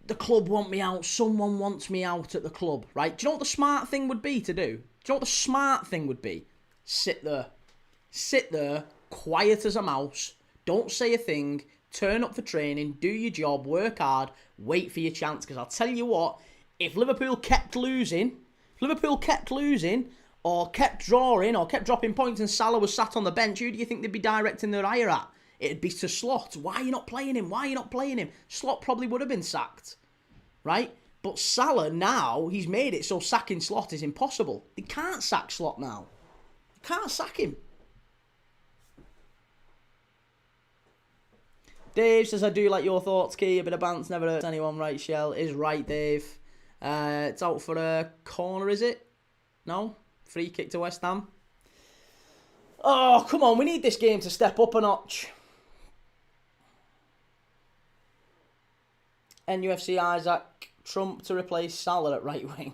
A: the club want me out, someone wants me out at the club, right? Do you know what the smart thing would be to do? Do you know what the smart thing would be? Sit there. Sit there, quiet as a mouse, don't say a thing, turn up for training, do your job, work hard, wait for your chance. Because I'll tell you what, if Liverpool kept losing, or kept drawing, or kept dropping points and Salah was sat on the bench, who do you think they'd be directing their ire at? It'd be to Slot. Why are you not playing him? Why are you not playing him? Slot probably would have been sacked, right? But Salah now, he's made it so sacking Slot is impossible. They can't sack Slot now. They can't sack him. Dave says, I do like your thoughts, Key. A bit of bounce never hurts anyone, right? Shell is right, Dave. It's out for a corner, is it? No? Free kick to West Ham. Oh, come on. We need this game to step up a notch. NUFC Isaac. Trump to replace Salah at right wing.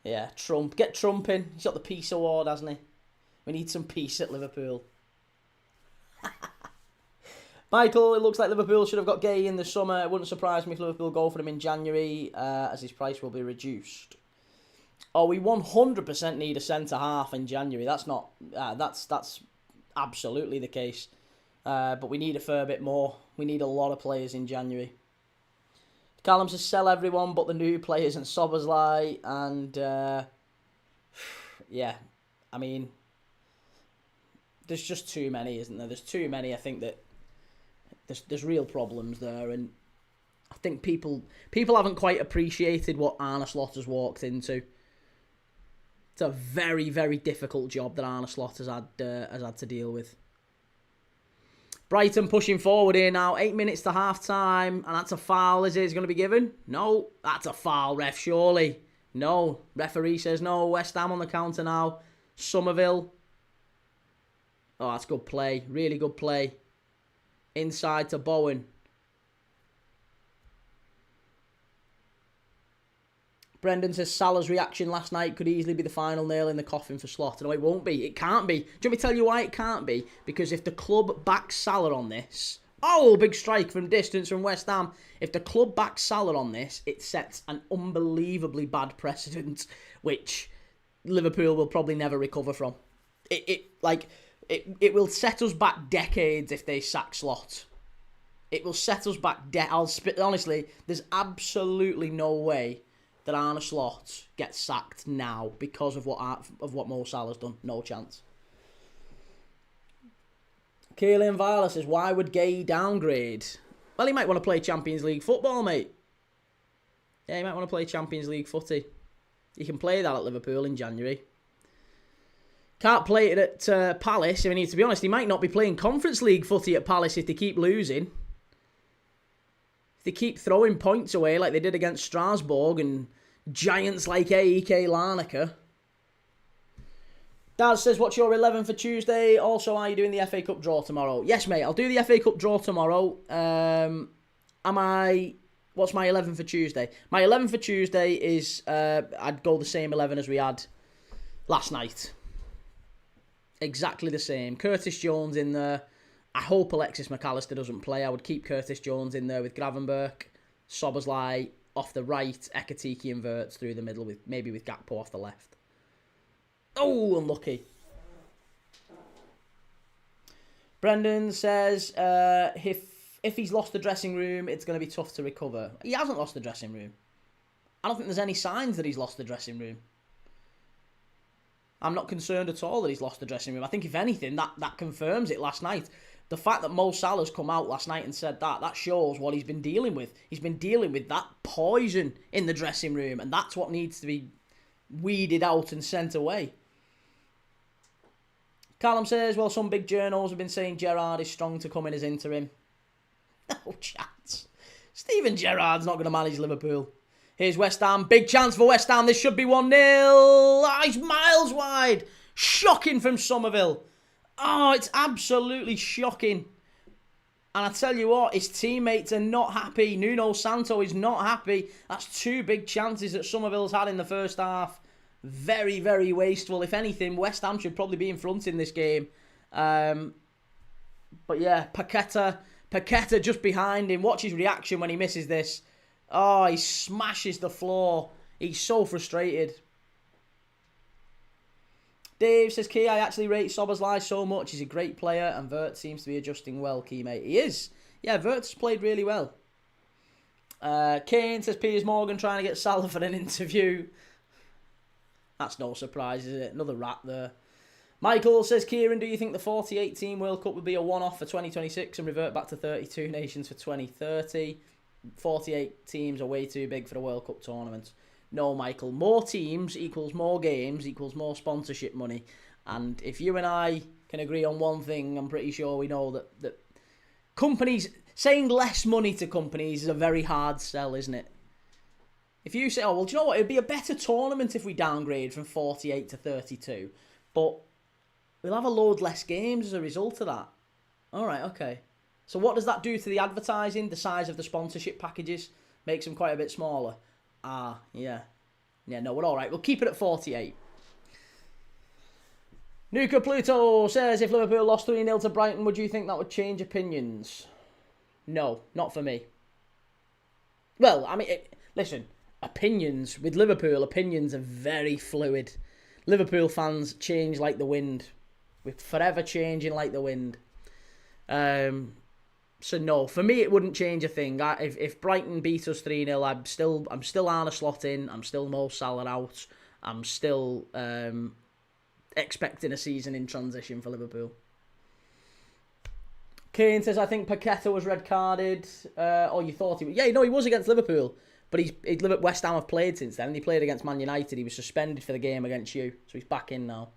A: Yeah, Trump. Get Trump in. He's got the Peace Award, hasn't he? We need some peace at Liverpool. Michael, it looks like Liverpool should have got Gay in the summer. It wouldn't surprise me if Liverpool go for him in January, as his price will be reduced. Oh, we 100% need a centre-half in January. That's not... that's absolutely the case. But we need a fair bit more. We need a lot of players in January. Callum says sell everyone but the new players and Szoboszlai. And, yeah, I mean, there's just too many, isn't there? There's too many. I think that there's real problems there. And I think people haven't quite appreciated what Arne Slot has walked into. It's a very, very difficult job that Arne Slot has had to deal with. Brighton pushing forward here now. 8 minutes to half-time. And that's a foul, is it? It's going to be given? No. That's a foul, ref, surely. No. Referee says no. West Ham on the counter now. Somerville. Oh, that's good play. Really good play. Inside to Bowen. Brendan says Salah's reaction last night could easily be the final nail in the coffin for Slot. No, it won't be. It can't be. Do you want me to tell you why it can't be? Because if the club backs Salah on this, Oh, big strike from distance from West Ham. If the club backs Salah on this, it sets an unbelievably bad precedent, which Liverpool will probably never recover from. It will set us back decades if they sack Slot. It will set us back. Honestly, there's absolutely no way that Arne Slot gets sacked now because of what Mo Salah's done. No chance. Keelan Viola says, why would Gay downgrade? Well, he might want to play Champions League football, mate. Yeah, he might want to play Champions League footy. He can play that at Liverpool in January. Can't play it at Palace. I mean, to be honest, he might not be playing Conference League footy at Palace if they keep losing. If they keep throwing points away like they did against Strasbourg and giants like A.E.K. Larnaca. Dad says, what's your 11 for Tuesday? Also, are you doing the FA Cup draw tomorrow? Yes, mate, I'll do the FA Cup draw tomorrow. What's my 11 for Tuesday? My 11 for Tuesday is, I'd go the same 11 as we had last night. Exactly the same. Curtis Jones in there. I hope Alexis McAllister doesn't play. I would keep Curtis Jones in there with Gravenberch, Szoboszlai off the right, Ekatike and Wirtz through the middle, with Gakpo off the left. Oh, unlucky. Brendan says, if he's lost the dressing room, it's going to be tough to recover. He hasn't lost the dressing room. I don't think there's any signs that he's lost the dressing room. I'm not concerned at all that he's lost the dressing room. I think, if anything, that confirms it last night. The fact that Mo Salah's come out last night and said that shows what he's been dealing with. He's been dealing with that poison in the dressing room, and that's what needs to be weeded out and sent away. Callum says, well, some big journals have been saying Gerrard is strong to come in as interim. No chance. Steven Gerrard's not going to manage Liverpool. Here's West Ham. Big chance for West Ham. This should be 1-0. Oh, he's miles wide. Shocking from Somerville. Oh, it's absolutely shocking. And I tell you what, his teammates are not happy. Nuno Santo is not happy. That's two big chances that Somerville's had in the first half. Very, very wasteful. If anything, West Ham should probably be in front in this game. But yeah, Paqueta just behind him. Watch his reaction when he misses this. Oh, he smashes the floor. He's so frustrated. Dave says, Key, I actually rate Szoboszlai so much. He's a great player, and Wirtz seems to be adjusting well, Key, mate. He is. Yeah, Wirtz has played really well. Kane says, Piers Morgan trying to get Salah for an interview. That's no surprise, is it? Another rat there. Michael says, Kieran, do you think the 48-team World Cup would be a one-off for 2026 and revert back to 32 nations for 2030? 48 teams are way too big for a World Cup tournament. No, Michael. More teams equals more games equals more sponsorship money. And if you and I can agree on one thing, I'm pretty sure we know that companies, saying less money to companies is a very hard sell, isn't it? If you say, oh, well, do you know what? It'd be a better tournament if we downgrade from 48 to 32. But we'll have a load less games as a result of that. All right, okay. So what does that do to the advertising? The size of the sponsorship packages makes them quite a bit smaller. Ah, yeah. Yeah, no, we're all right. We'll keep it at 48. Nuka Pluto says, if Liverpool lost 3-0 to Brighton, would you think that would change opinions? No, not for me. Well, I mean, listen, opinions. With Liverpool, opinions are very fluid. Liverpool fans change like the wind. We're forever changing like the wind. So no, for me it wouldn't change a thing. If Brighton beat us 3-0, I'm still Arne Slot in. I'm still Mo Salah out. I'm still expecting a season in transition for Liverpool. Kane says, I think Paqueta was red carded. You thought he was? Yeah, no, he was against Liverpool. But West Ham have played since then. And he played against Man United. He was suspended for the game against you. So he's back in now.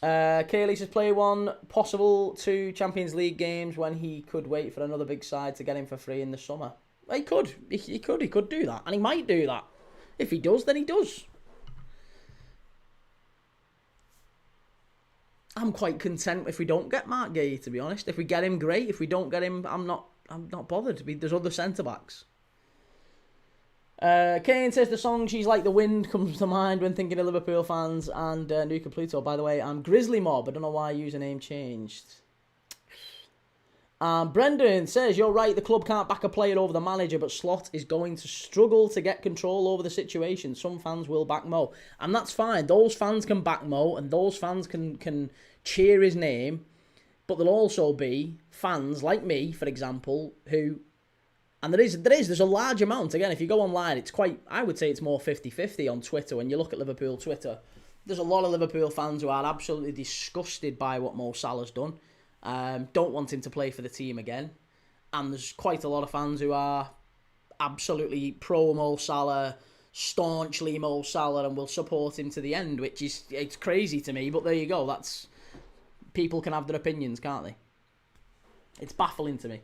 A: Kaylee says, play one, possible 2 Champions League games when he could wait for another big side to get him for free in the summer. He could do that. And he might do that. If he does, then he does. I'm quite content if we don't get Mark Gay, to be honest. If we get him, great. If we don't get him, I'm not bothered. There's other centre-backs. Kane says the song She's Like the Wind comes to mind when thinking of Liverpool fans. And Nuka Pluto, by the way, I'm Grizzly Mob. I don't know why username changed. Brendan says, you're right, the club can't back a player over the manager, but Slot is going to struggle to get control over the situation. Some fans will back Mo. And that's fine. Those fans can back Mo, and those fans can cheer his name. But there'll also be fans like me, for example, who... And there's a large amount. Again, if you go online, it's quite... I would say it's more 50-50 on Twitter. When you look at Liverpool Twitter, there's a lot of Liverpool fans who are absolutely disgusted by what Mo Salah's done. Don't want him to play for the team again. And there's quite a lot of fans who are absolutely pro Mo Salah, staunchly Mo Salah, and will support him to the end, which is, it's crazy to me, but there you go. That's, people can have their opinions, can't they? It's baffling to me.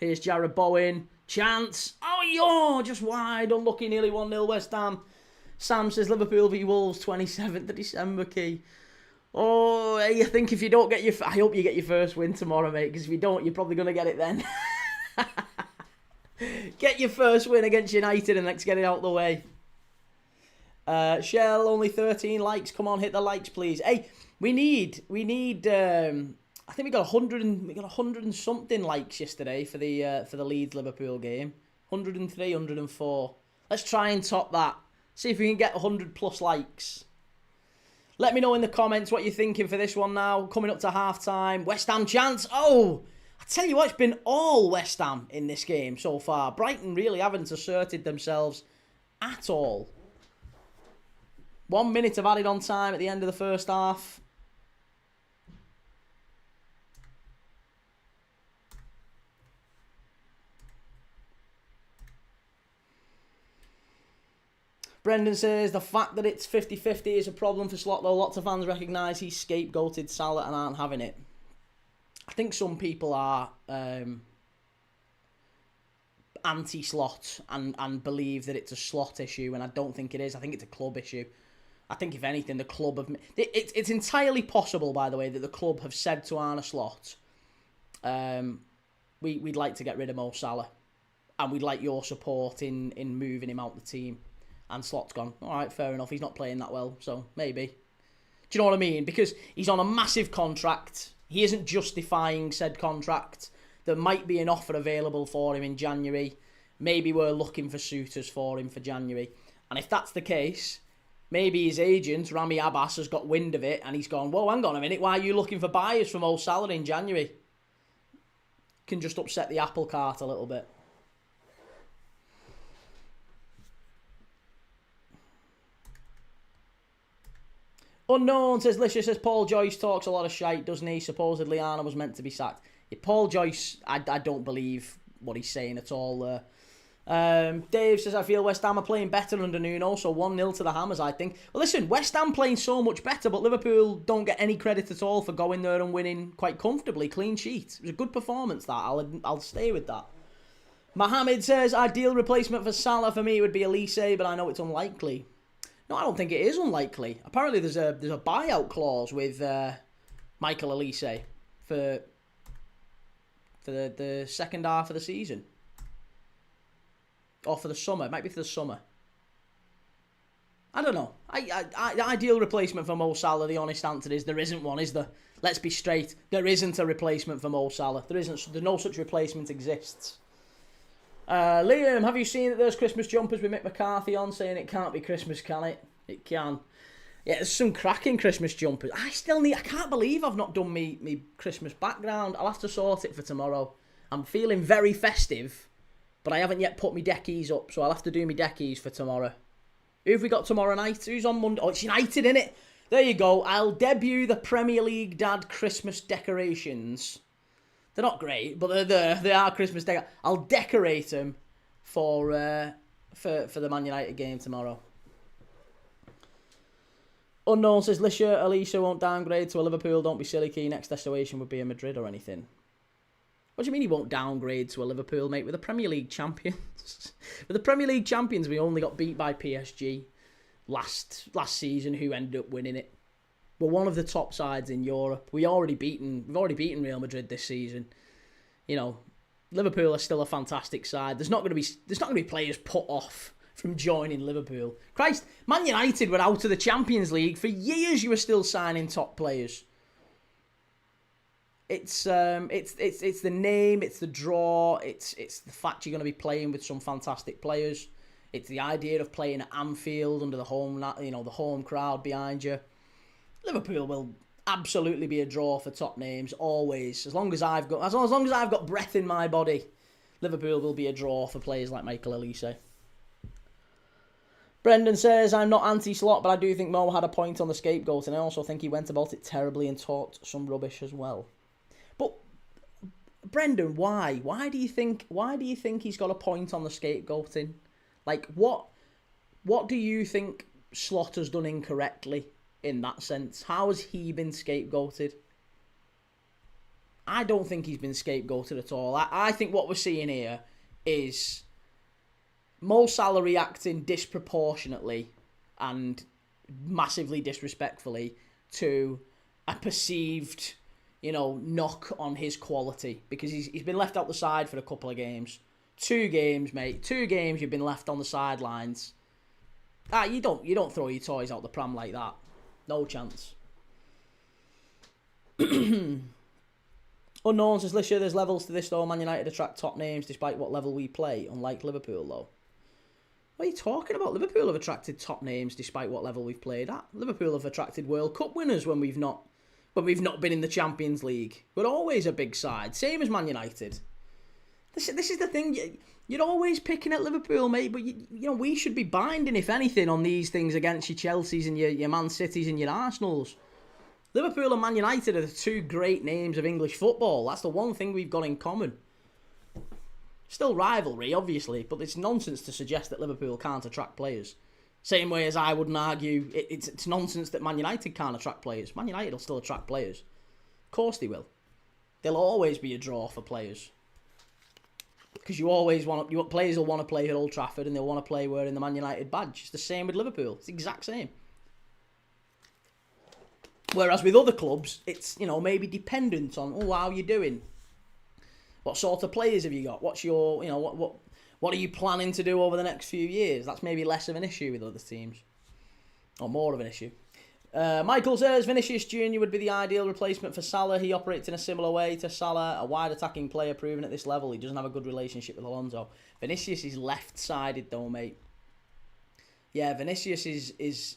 A: Here's Jared Bowen. Chance. Oh, yo, just wide. Unlucky, nearly 1-0 West Ham. Sam says Liverpool v Wolves, 27th of December, key. Oh, I think if you don't get your... I hope you get your first win tomorrow, mate, because if you don't, you're probably going to get it then. Get your first win against United and let's get it out the way. Shell, only 13 likes. Come on, hit the likes, please. Hey, we need... I think we got 100 and something likes yesterday for the Leeds Liverpool game. 103, 104. Let's try and top that. See if we can get 100 plus likes. Let me know in the comments what you're thinking for this one now. Coming up to half time. West Ham chance. Oh, I tell you what, it's been all West Ham in this game so far. Brighton really haven't asserted themselves at all. 1 minute of added on time at the end of the first half. Brendan says, the fact that it's 50-50 is a problem for Slot, though lots of fans recognise he's scapegoated Salah and aren't having it. I think some people are anti-Slot and believe that it's a Slot issue, and I don't think it is. I think it's a club issue. I think, if anything, the club have... It's entirely possible, by the way, that the club have said to Arne Slot, we'd like to get rid of Mo Salah, and we'd like your support in moving him out the team. And Slot's gone, all right, fair enough, he's not playing that well, so maybe. Do you know what I mean? Because he's on a massive contract. He isn't justifying said contract. There might be an offer available for him in January. Maybe we're looking for suitors for him for January. And if that's the case, maybe his agent, Rami Abbas, has got wind of it and he's gone, whoa, hang on a minute, why are you looking for buyers from Mo Salah in January? Can just upset the apple cart a little bit. Unknown says, Licious says, Paul Joyce talks a lot of shite, doesn't he? Supposedly Arne was meant to be sacked. Yeah, Paul Joyce, I don't believe what he's saying at all there. Dave says, I feel West Ham are playing better under Nuno, so 1-0 to the Hammers, I think. Well, listen, West Ham playing so much better, but Liverpool don't get any credit at all for going there and winning quite comfortably. Clean sheet. It was a good performance, that. I'll stay with that. Mohammed says, ideal replacement for Salah for me would be Elise, but I know it's unlikely. No, I don't think it is unlikely. Apparently, there's a buyout clause with Michael Elise for the second half of the season, or for the summer. It might be for the summer. I don't know. Ideal replacement for Mo Salah. The honest answer is there isn't one, is there? Let's be straight. There isn't a replacement for Mo Salah. There's no such replacement exists. Liam, have you seen that there's Christmas jumpers with Mick McCarthy on, saying it can't be Christmas, can it? It can. Yeah, there's some cracking Christmas jumpers. I can't believe I've not done me Christmas background. I'll have to sort it for tomorrow. I'm feeling very festive, but I haven't yet put my deckies up, so I'll have to do my deckies for tomorrow. Who have we got tomorrow night? Who's on Monday? Oh, it's United, innit? There you go. I'll debut the Premier League Dad Christmas decorations. They're not great, but they're there. They are Christmas decorations. I'll decorate them for the Man United game tomorrow. Unknown says, Alicia won't downgrade to a Liverpool. Don't be silly, Key. Next destination would be a Madrid or anything. What do you mean he won't downgrade to a Liverpool, mate? We're the Premier League champions. We're the Premier League champions. We only got beat by PSG last season, who ended up winning it. We're one of the top sides in Europe. We've already beaten Real Madrid this season. You know, Liverpool are still a fantastic side. There's not going to be players put off from joining Liverpool. Christ, Man United were out of the Champions League. For years you were still signing top players. It's the name, it's the draw, it's the fact you're going to be playing with some fantastic players. It's the idea of playing at Anfield under the home, the home crowd behind you. Liverpool will absolutely be a draw for top names always. As long as I've got breath in my body, Liverpool will be a draw for players like Michael Elise. Brendan says, I'm not anti-Slot, but I do think Mo had a point on the scapegoat, and I also think he went about it terribly and talked some rubbish as well. But Brendan, why? Why do you think he's got a point on the scapegoating? Like, what do you think Slot has done incorrectly in that sense? How has he been scapegoated? I don't think he's been scapegoated at all. I think what we're seeing here is Mo Salah reacting disproportionately and massively disrespectfully to a perceived, knock on his quality, because he's been left out the side for a couple of games. 2 games, mate. 2 games you've been left on the sidelines. You don't throw your toys out the pram like that. No chance. Unknown says, Lisha, there's levels to this though. Man United attract top names despite what level we play, unlike Liverpool though. What are you talking about? Liverpool have attracted top names despite what level we've played at. Liverpool have attracted World Cup winners when we've not been in the Champions League. We're always a big side, same as Man United. This is the thing. You're always picking at Liverpool, mate, but we should be binding, if anything, on these things against your Chelseas and your Man Cities and your Arsenals. Liverpool and Man United are the 2 great names of English football. That's the one thing we've got in common. Still rivalry, obviously, but it's nonsense to suggest that Liverpool can't attract players. Same way as I wouldn't argue it's nonsense that Man United can't attract players. Man United will still attract players. Of course they will. There'll always be a draw for players. Because players will want to play at Old Trafford and they'll want to play wearing the Man United badge. It's the same with Liverpool. It's the exact same. Whereas with other clubs, it's, maybe dependent on, how you doing? What sort of players have you got? What's your, what are you planning to do over the next few years? That's maybe less of an issue with other teams. Or more of an issue. Michael says, Vinicius Jr. would be the ideal replacement for Salah. He operates in a similar way to Salah, a wide attacking player proven at this level. He doesn't have a good relationship with Alonso. Vinicius is left-sided though, mate. Yeah, Vinicius is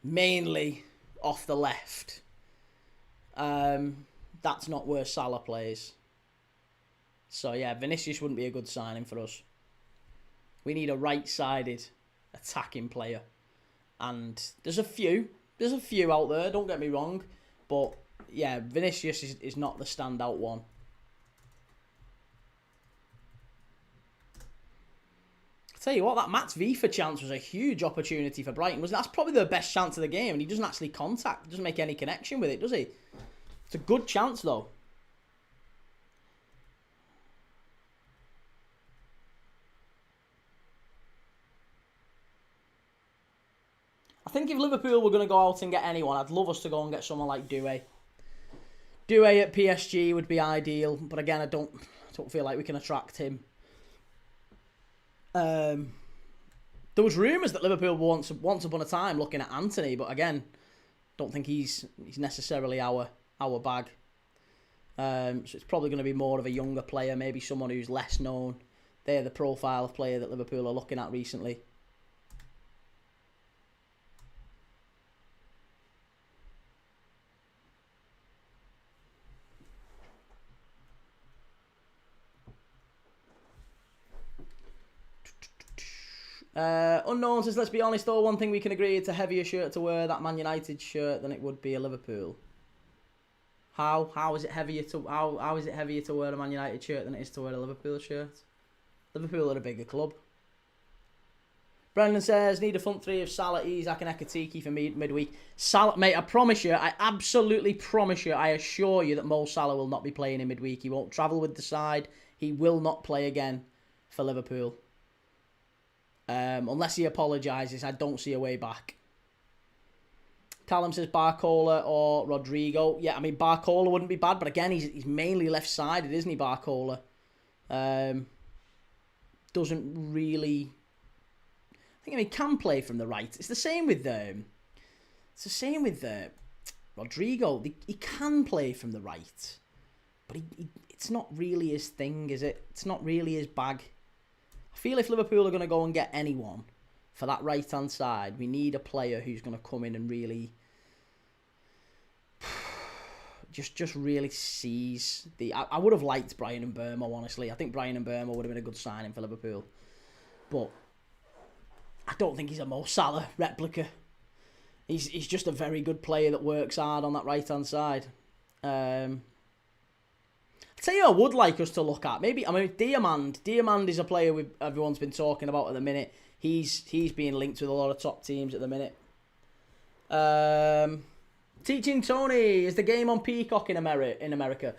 A: mainly off the left. That's not where Salah plays. So yeah, Vinicius wouldn't be a good signing for us. We need a right-sided attacking player. And there's a few out there, don't get me wrong. But yeah, Vinicius is not the standout one. I'll tell you what, that Mats Vifa chance was a huge opportunity for Brighton. That's probably the best chance of the game, and he doesn't actually doesn't make any connection with it, does he? It's a good chance though. I think if Liverpool were going to go out and get anyone, I'd love us to go and get someone like Doué. Doué at PSG would be ideal, but again, I don't feel like we can attract him. There was rumours that Liverpool once upon a time looking at Anthony, but again, don't think he's necessarily our bag. So it's probably going to be more of a younger player, maybe someone who's less known. They're the profile of player that Liverpool are looking at recently. Unknown says, let's be honest though, one thing we can agree, it's a heavier shirt to wear, that Man United shirt, than it would be a Liverpool. How is it heavier to wear a Man United shirt than it is to wear a Liverpool shirt? Liverpool are a bigger club. Brendan says, need a front three of Salah, Isak and Ekatike for midweek. Salah, mate, I absolutely promise you, I assure you that Mo Salah will not be playing in midweek. He won't travel with the side. He will not play again for Liverpool. Unless he apologises, I don't see a way back. Callum says Barcola or Rodrigo. Yeah, I mean, Barcola wouldn't be bad, but again, he's mainly left-sided, isn't he, Barcola? Doesn't really think he can play from the right. It's the same with Rodrigo. He can play from the right, but it's not really his thing, is it? It's not really his bag. I feel if Liverpool are going to go and get anyone for that right-hand side, we need a player who's going to come in and really just really seize the... I would have liked Brian Mbeumo, honestly. I think Brian Mbeumo would have been a good signing for Liverpool. But I don't think he's a Mo Salah replica. He's just a very good player that works hard on that right-hand side. I'll tell you, I would like us to look at Diamand. Diamand is a player everyone's been talking about at the minute. He's being linked with a lot of top teams at the minute. Teaching Tony, is the game on Peacock in America?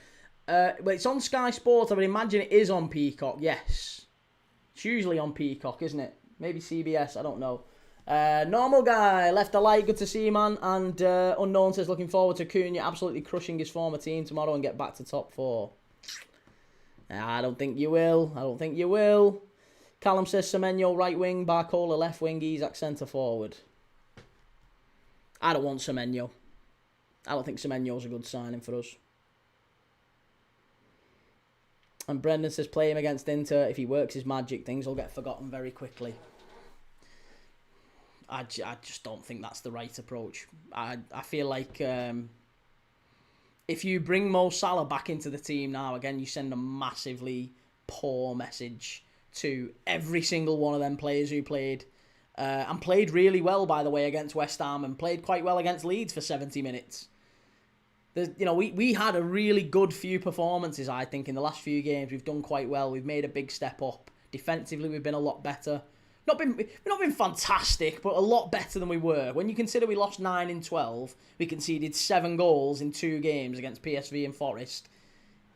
A: Well, it's on Sky Sports. I would imagine it is on Peacock. Yes, it's usually on Peacock, isn't it? Maybe CBS. I don't know. Normal guy left a like. Good to see you, man. And Unknown says looking forward to Cunha absolutely crushing his former team tomorrow and get back to top 4. I don't think you will. Callum says Semenyo right wing, Barcola left wing, Isak centre forward. I don't want Semenyo. I don't think Semenyo's a good signing for us. And Brendan says play him against Inter. If he works his magic, things will get forgotten very quickly. I just don't think that's the right approach. I feel like if you bring Mo Salah back into the team now, again, you send a massively poor message to every single one of them players who played. And played really well, by the way, against West Ham, and played quite well against Leeds for 70 minutes. We had a really good few performances, I think, in the last few games. We've done quite well. We've made a big step up. Defensively, we've been a lot better. We've not been fantastic, but a lot better than we were. When you consider we lost 9 in 12, we conceded 7 goals in 2 games against PSV and Forest.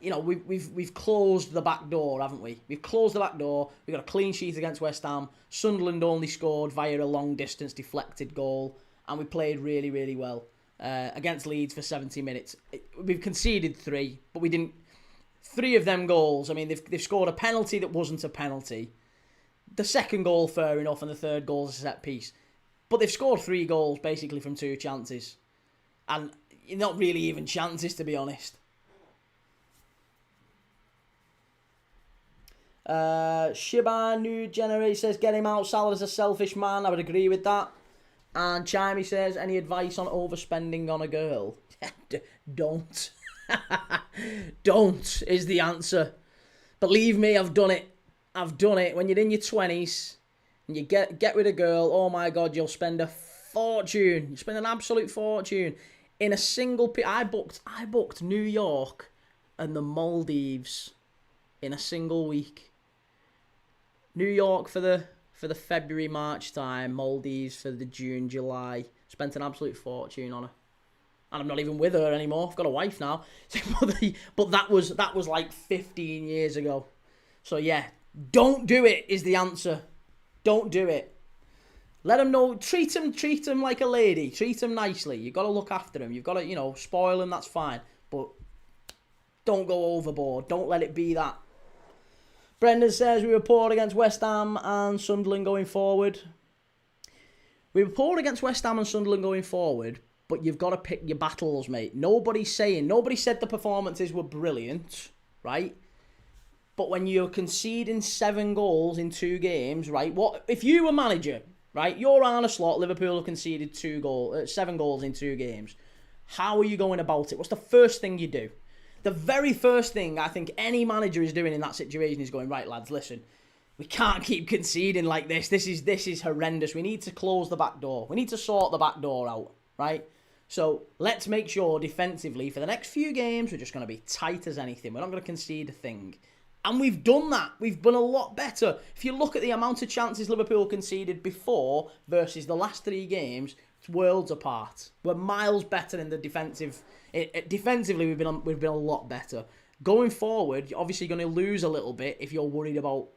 A: We've closed the back door, haven't we? We've closed the back door. We got a clean sheet against West Ham. Sunderland only scored via a long distance deflected goal, and we played really, really well against Leeds for 70 minutes. We've conceded 3, but we didn't. 3 of them goals. I mean, they've scored a penalty that wasn't a penalty. The second goal, fair enough, and the third goal is a set piece. But they've scored 3 goals basically from 2 chances, and not really even chances, to be honest. Shiba New Generate says get him out. Salah's a selfish man. I would agree with that. And Chimey says any advice on overspending on a girl? Don't. Don't is the answer. Believe me, I've done it. When you're in your 20s and you get with a girl, oh my God, you'll spend a fortune. You spend an absolute fortune in a single. I booked New York and the Maldives in a single week. New York for the February, March time, Maldives for the June, July. Spent an absolute fortune on her. And I'm not even with her anymore. I've got a wife now. But that was like 15 years ago. So yeah, don't do it is the answer. Don't do it. Let them know. Treat them like a lady. Treat them nicely. You've got to look after them. You've got to, spoil them. That's fine. But don't go overboard. Don't let it be that. Brendan says we were poor against West Ham and Sunderland going forward. We were poor against West Ham and Sunderland going forward, but you've got to pick your battles, mate. Nobody said the performances were brilliant, right? But when you're conceding 7 goals in 2 games, right? What if you were manager, right? You're Arne Slot. Liverpool have conceded 7 goals in 2 games. How are you going about it? What's the first thing you do? The very first thing I think any manager is doing in that situation is going, right, lads, listen, we can't keep conceding like this. This is horrendous. We need to close the back door. We need to sort the back door out, right? So let's make sure defensively for the next few games we're just going to be tight as anything. We're not going to concede a thing. And we've done that. We've done a lot better. If you look at the amount of chances Liverpool conceded before versus the last 3 games, it's worlds apart. We're miles better in the defensive. Defensively, we've been a lot better. Going forward, you're obviously going to lose a little bit if you're worried about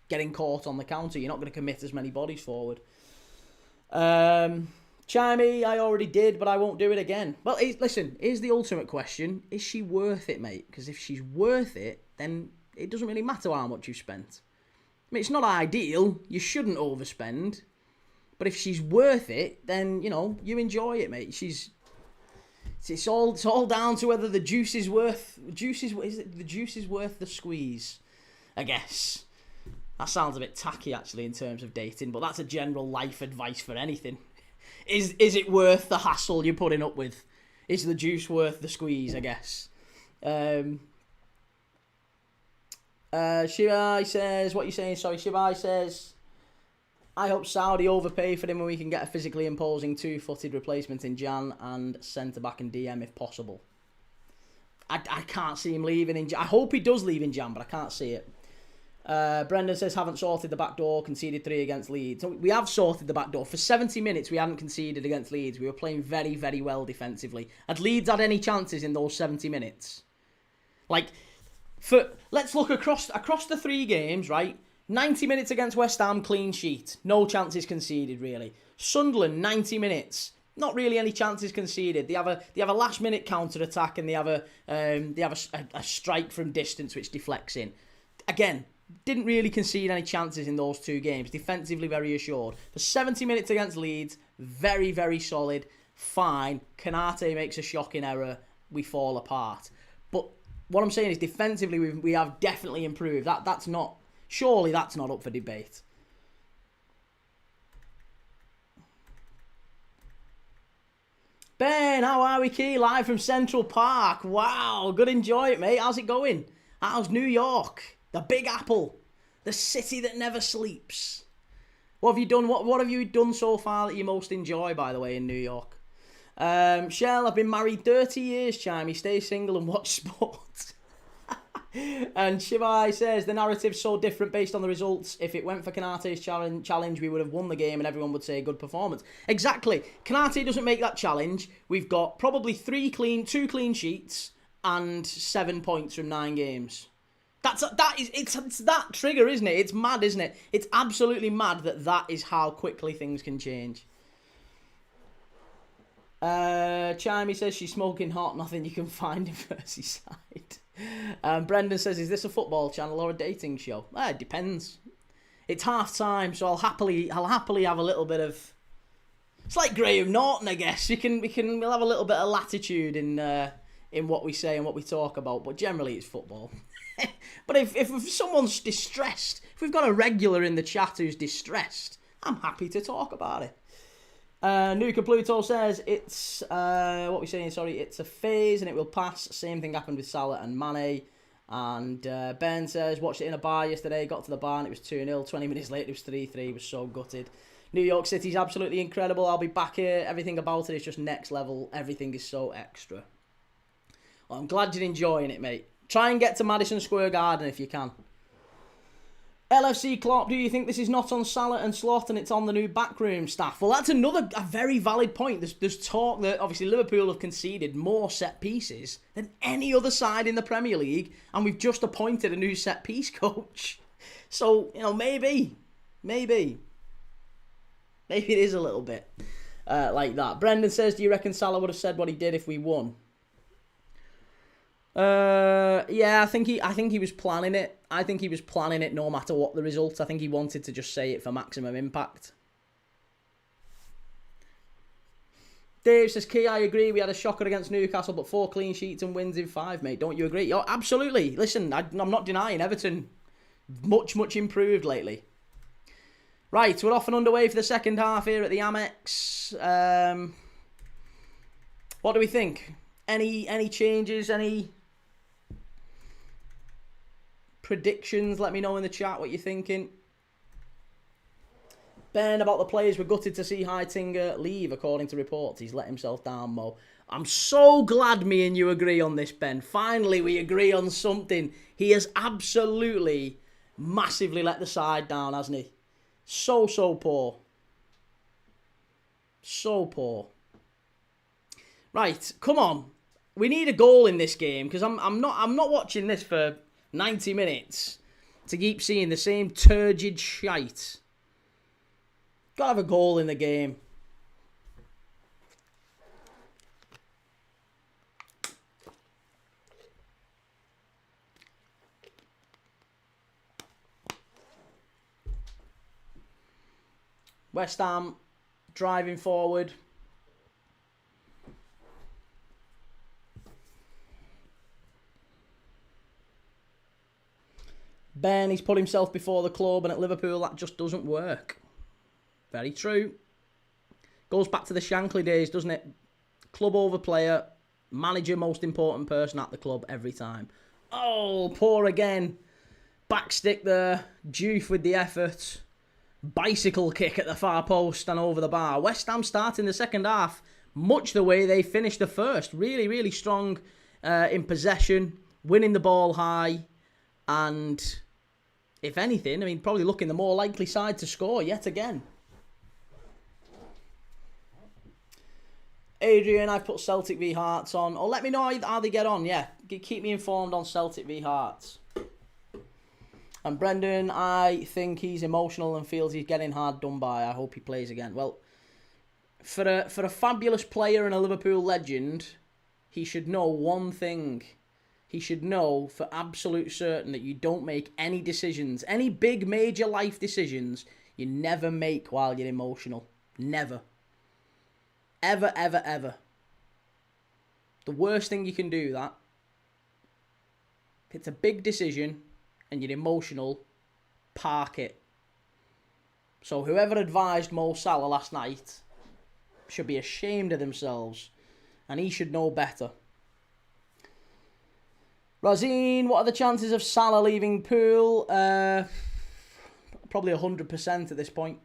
A: getting caught on the counter. You're not going to commit as many bodies forward. Chimey, I already did, but I won't do it again. Well, listen, here's the ultimate question. Is she worth it, mate? Because if she's worth it, then it doesn't really matter how much you spent. I mean, it's not ideal. You shouldn't overspend. But if she's worth it, then, you know, you enjoy it, mate. It's all down to whether the juice is worth the squeeze, I guess. That sounds a bit tacky, actually, in terms of dating, but that's a general life advice for anything. Is it worth the hassle you're putting up with? Is the juice worth the squeeze, I guess? Shibai says, what are you saying? Sorry, Shibai says, I hope Saudi overpay for him and we can get a physically imposing two-footed replacement in Jan and centre-back and DM if possible. I can't see him leaving in Jan. I hope he does leave in Jan, but I can't see it. Brendan says, haven't sorted the back door, conceded 3 against Leeds. So we have sorted the back door. For 70 minutes, we hadn't conceded against Leeds. We were playing very, very well defensively. Had Leeds had any chances in those 70 minutes? Like, let's look across the 3 games, right? 90 minutes against West Ham, clean sheet. No chances conceded, really. Sunderland, 90 minutes. Not really any chances conceded. They have a last minute counter attack and they have a strike from distance which deflects in. Again, didn't really concede any chances in those 2 games. Defensively very assured. For 70 minutes against Leeds, very, very solid. Fine. Kanate makes a shocking error. We fall apart. But what I'm saying is defensively we have definitely improved. Surely that's not up for debate. Ben, how are we, Key? Live from Central Park. Wow, good enjoy it, mate. How's it going? How's New York? The Big Apple. The city that never sleeps. What have you done? What have you done so far that you most enjoy, by the way, in New York? Shell, I've been married 30 years, Chimey. Stay single and watch sport. And Shivai says, the narrative's so different based on the results. If it went for Kanate's challenge, we would have won the game and everyone would say good performance. Exactly. Kanate doesn't make that challenge. We've got probably 2 clean sheets and 7 points from 9 games. It's that trigger, isn't it? It's mad, isn't it? It's absolutely mad that is how quickly things can change. Chimey says she's smoking hot. Nothing you can find in Merseyside. Brendan says, is this a football channel or a dating show? It depends. It's half time, so I'll happily have a little bit of. It's like Graham Norton, I guess. We'll have a little bit of latitude in what we say and what we talk about, but generally it's football. But if someone's distressed, if we've got a regular in the chat who's distressed, I'm happy to talk about it. Nuka Pluto says it's it's a phase and it will pass. Same thing happened with Salah and Mane. And Ben says, watched it in a bar yesterday, got to the bar and it was 2-0. 20 minutes later it was 3-3. Was so gutted. New York City's absolutely incredible. I'll be back here. Everything about it is just next level. Everything is so extra. Well, I'm glad you're enjoying it, mate. Try and get to Madison Square Garden if you can. LFC Klopp, do you think this is not on Salah and Slot and it's on the new backroom staff? Well, that's a very valid point. There's talk that obviously Liverpool have conceded more set pieces than any other side in the Premier League, and we've just appointed a new set piece coach. So, maybe it is a little bit like that. Brendan says, do you reckon Salah would have said what he did if we won? Yeah, I think he was planning it. I think he was planning it no matter what the result. I think he wanted to just say it for maximum impact. Dave says, Key, I agree. We had a shocker against Newcastle, but 4 clean sheets and wins in 5, mate. Don't you agree? Oh, absolutely. Listen, I'm not denying Everton much improved lately. Right, we're off and underway for the second half here at the Amex. What do we think? Any changes? Any predictions? Let me know in the chat what you're thinking. Ben, about the players, we're gutted to see Heitinga leave, according to reports. He's let himself down, Mo. I'm so glad me and you agree on this, Ben. Finally, we agree on something. He has absolutely, massively let the side down, hasn't he? So poor. So poor. Right, come on. We need a goal in this game because I'm not watching this for 90 minutes to keep seeing the same turgid shite. Gotta have a goal in the game. West Ham driving forward. Ben, he's put himself before the club, and at Liverpool that just doesn't work. Very true. Goes back to the Shankly days, doesn't it? Club over player, manager most important person at the club every time. Oh, poor again. Backstick there. Juve with the effort. Bicycle kick at the far post and over the bar. West Ham starting the second half much the way they finished the first. Really, really strong in possession, winning the ball high, and if anything, I mean, probably looking the more likely side to score yet again. Adrian, I've put Celtic v Hearts on. Or let me know how they get on. Yeah, keep me informed on Celtic v Hearts. And Brendan, I think he's emotional and feels he's getting hard done by. I hope he plays again. Well, for a fabulous player and a Liverpool legend, he should know one thing. He should know for absolute certain that you don't make any decisions, any big major life decisions, you never make while you're emotional. Never. Ever, ever, ever. The worst thing you can do that. If it's a big decision and you're emotional, park it. So whoever advised Mo Salah last night should be ashamed of themselves, and he should know better. Razine, what are the chances of Salah leaving Pool? Probably 100% at this point.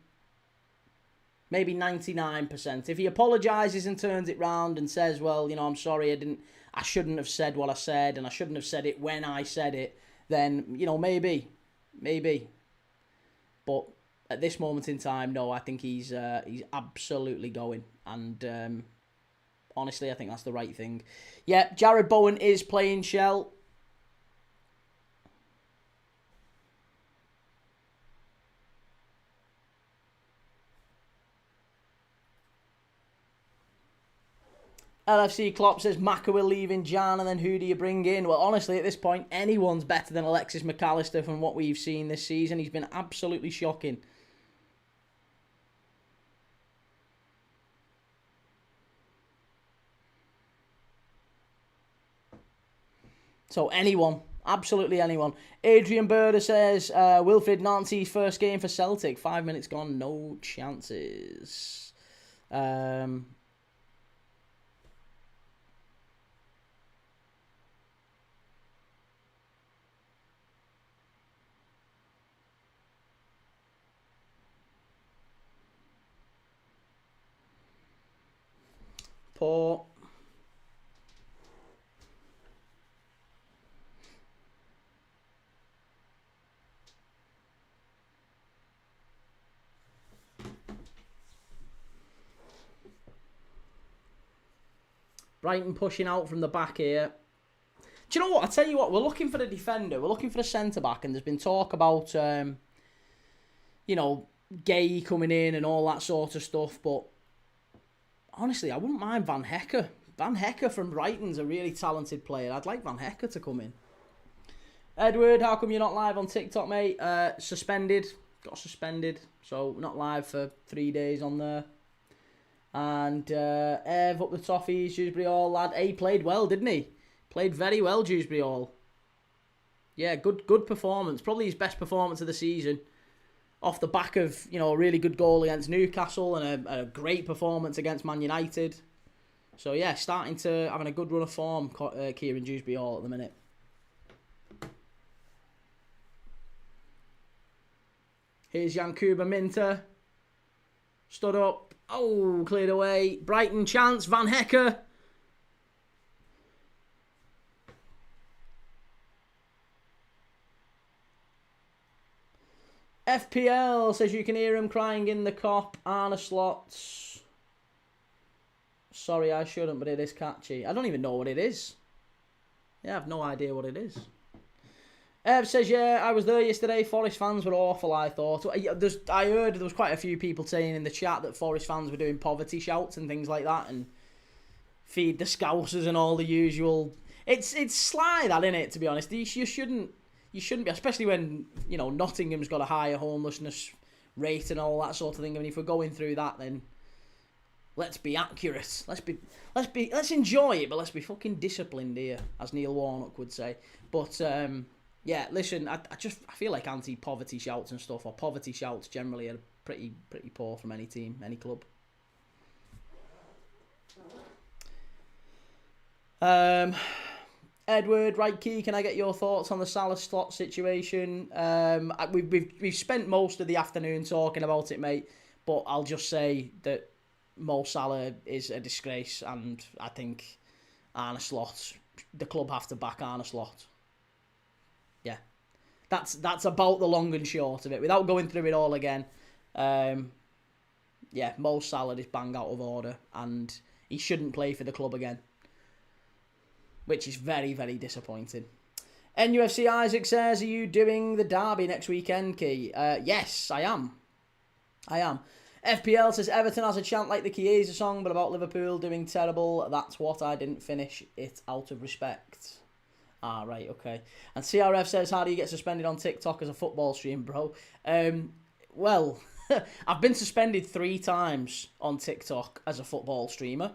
A: Maybe 99%. If he apologises and turns it round and says, well, you know, I'm sorry, I shouldn't have said what I said, and I shouldn't have said it when I said it, then, you know, maybe. But at this moment in time, no, I think he's absolutely going. And honestly, I think that's the right thing. Yeah, Jared Bowen is playing Shell. LFC Klopp says Maka will leave in Jan, and then who do you bring in? Well, honestly, at this point, anyone's better than Alexis McAllister from what we've seen this season. He's been absolutely shocking. So anyone, absolutely anyone. Adrian Berder says Wilfried Nancy's first game for Celtic. 5 minutes gone, no chances. Poor. Brighton pushing out from the back here. Do you know what? I'll tell you what, we're looking for the defender. We're looking for the centre-back, and there's been talk about, you know, Gay coming in and all that sort of stuff, but honestly, I wouldn't mind Van Hecker. Van Hecker from Brighton's a really talented player. I'd like Van Hecker to come in. Edward, how come you're not live on TikTok, mate? Suspended. Got suspended. So, not live for 3 days on there. And Ev up the toffees, Dewsbury Hall lad. He played well, didn't he? Played very well, Dewsbury Hall. Yeah, good performance. Probably his best performance of the season. Off the back of, you know, a really good goal against Newcastle and a great performance against Man United. So, yeah, having a good run of form, Kieran Dewsbury Hall at the minute. Here's Yankuba Minter. Stood up. Oh, cleared away. Brighton chance. Van Hecker. FPL says you can hear him crying in the cop. Arne Slots. Sorry, I shouldn't, but it is catchy. I don't even know what it is. Yeah, I have no idea what it is. Ev says, yeah, I was there yesterday. Forest fans were awful, I thought. I heard there was quite a few people saying in the chat that Forest fans were doing poverty shouts and things like that, and feed the Scousers and all the usual. It's sly, that, isn't it, to be honest? You shouldn't be, especially when, you know, Nottingham's got a higher homelessness rate and all that sort of thing. I mean, if we're going through that, then let's be accurate. Let's enjoy it, but let's be fucking disciplined here, as Neil Warnock would say. But yeah, listen, I feel like anti-poverty shouts and stuff, or poverty shouts generally, are pretty poor from any team, any club. Edward, right, Key, can I get your thoughts on the Salah slot situation? We've spent most of the afternoon talking about it, mate, but I'll just say that Mo Salah is a disgrace, and I think Arne Slot, the club have to back Arne Slot. Yeah, that's about the long and short of it. Without going through it all again, yeah, Mo Salah is bang out of order, and he shouldn't play for the club again, which is very, very disappointing. NUFC Isaac says, are you doing the derby next weekend, Key? Yes, I am. FPL says, Everton has a chant like the Chiesa song, but about Liverpool doing terrible. That's what I didn't finish it out of respect. Ah, right, okay. And CRF says, how do you get suspended on TikTok as a football stream, bro? Well, I've been suspended 3 times on TikTok as a football streamer.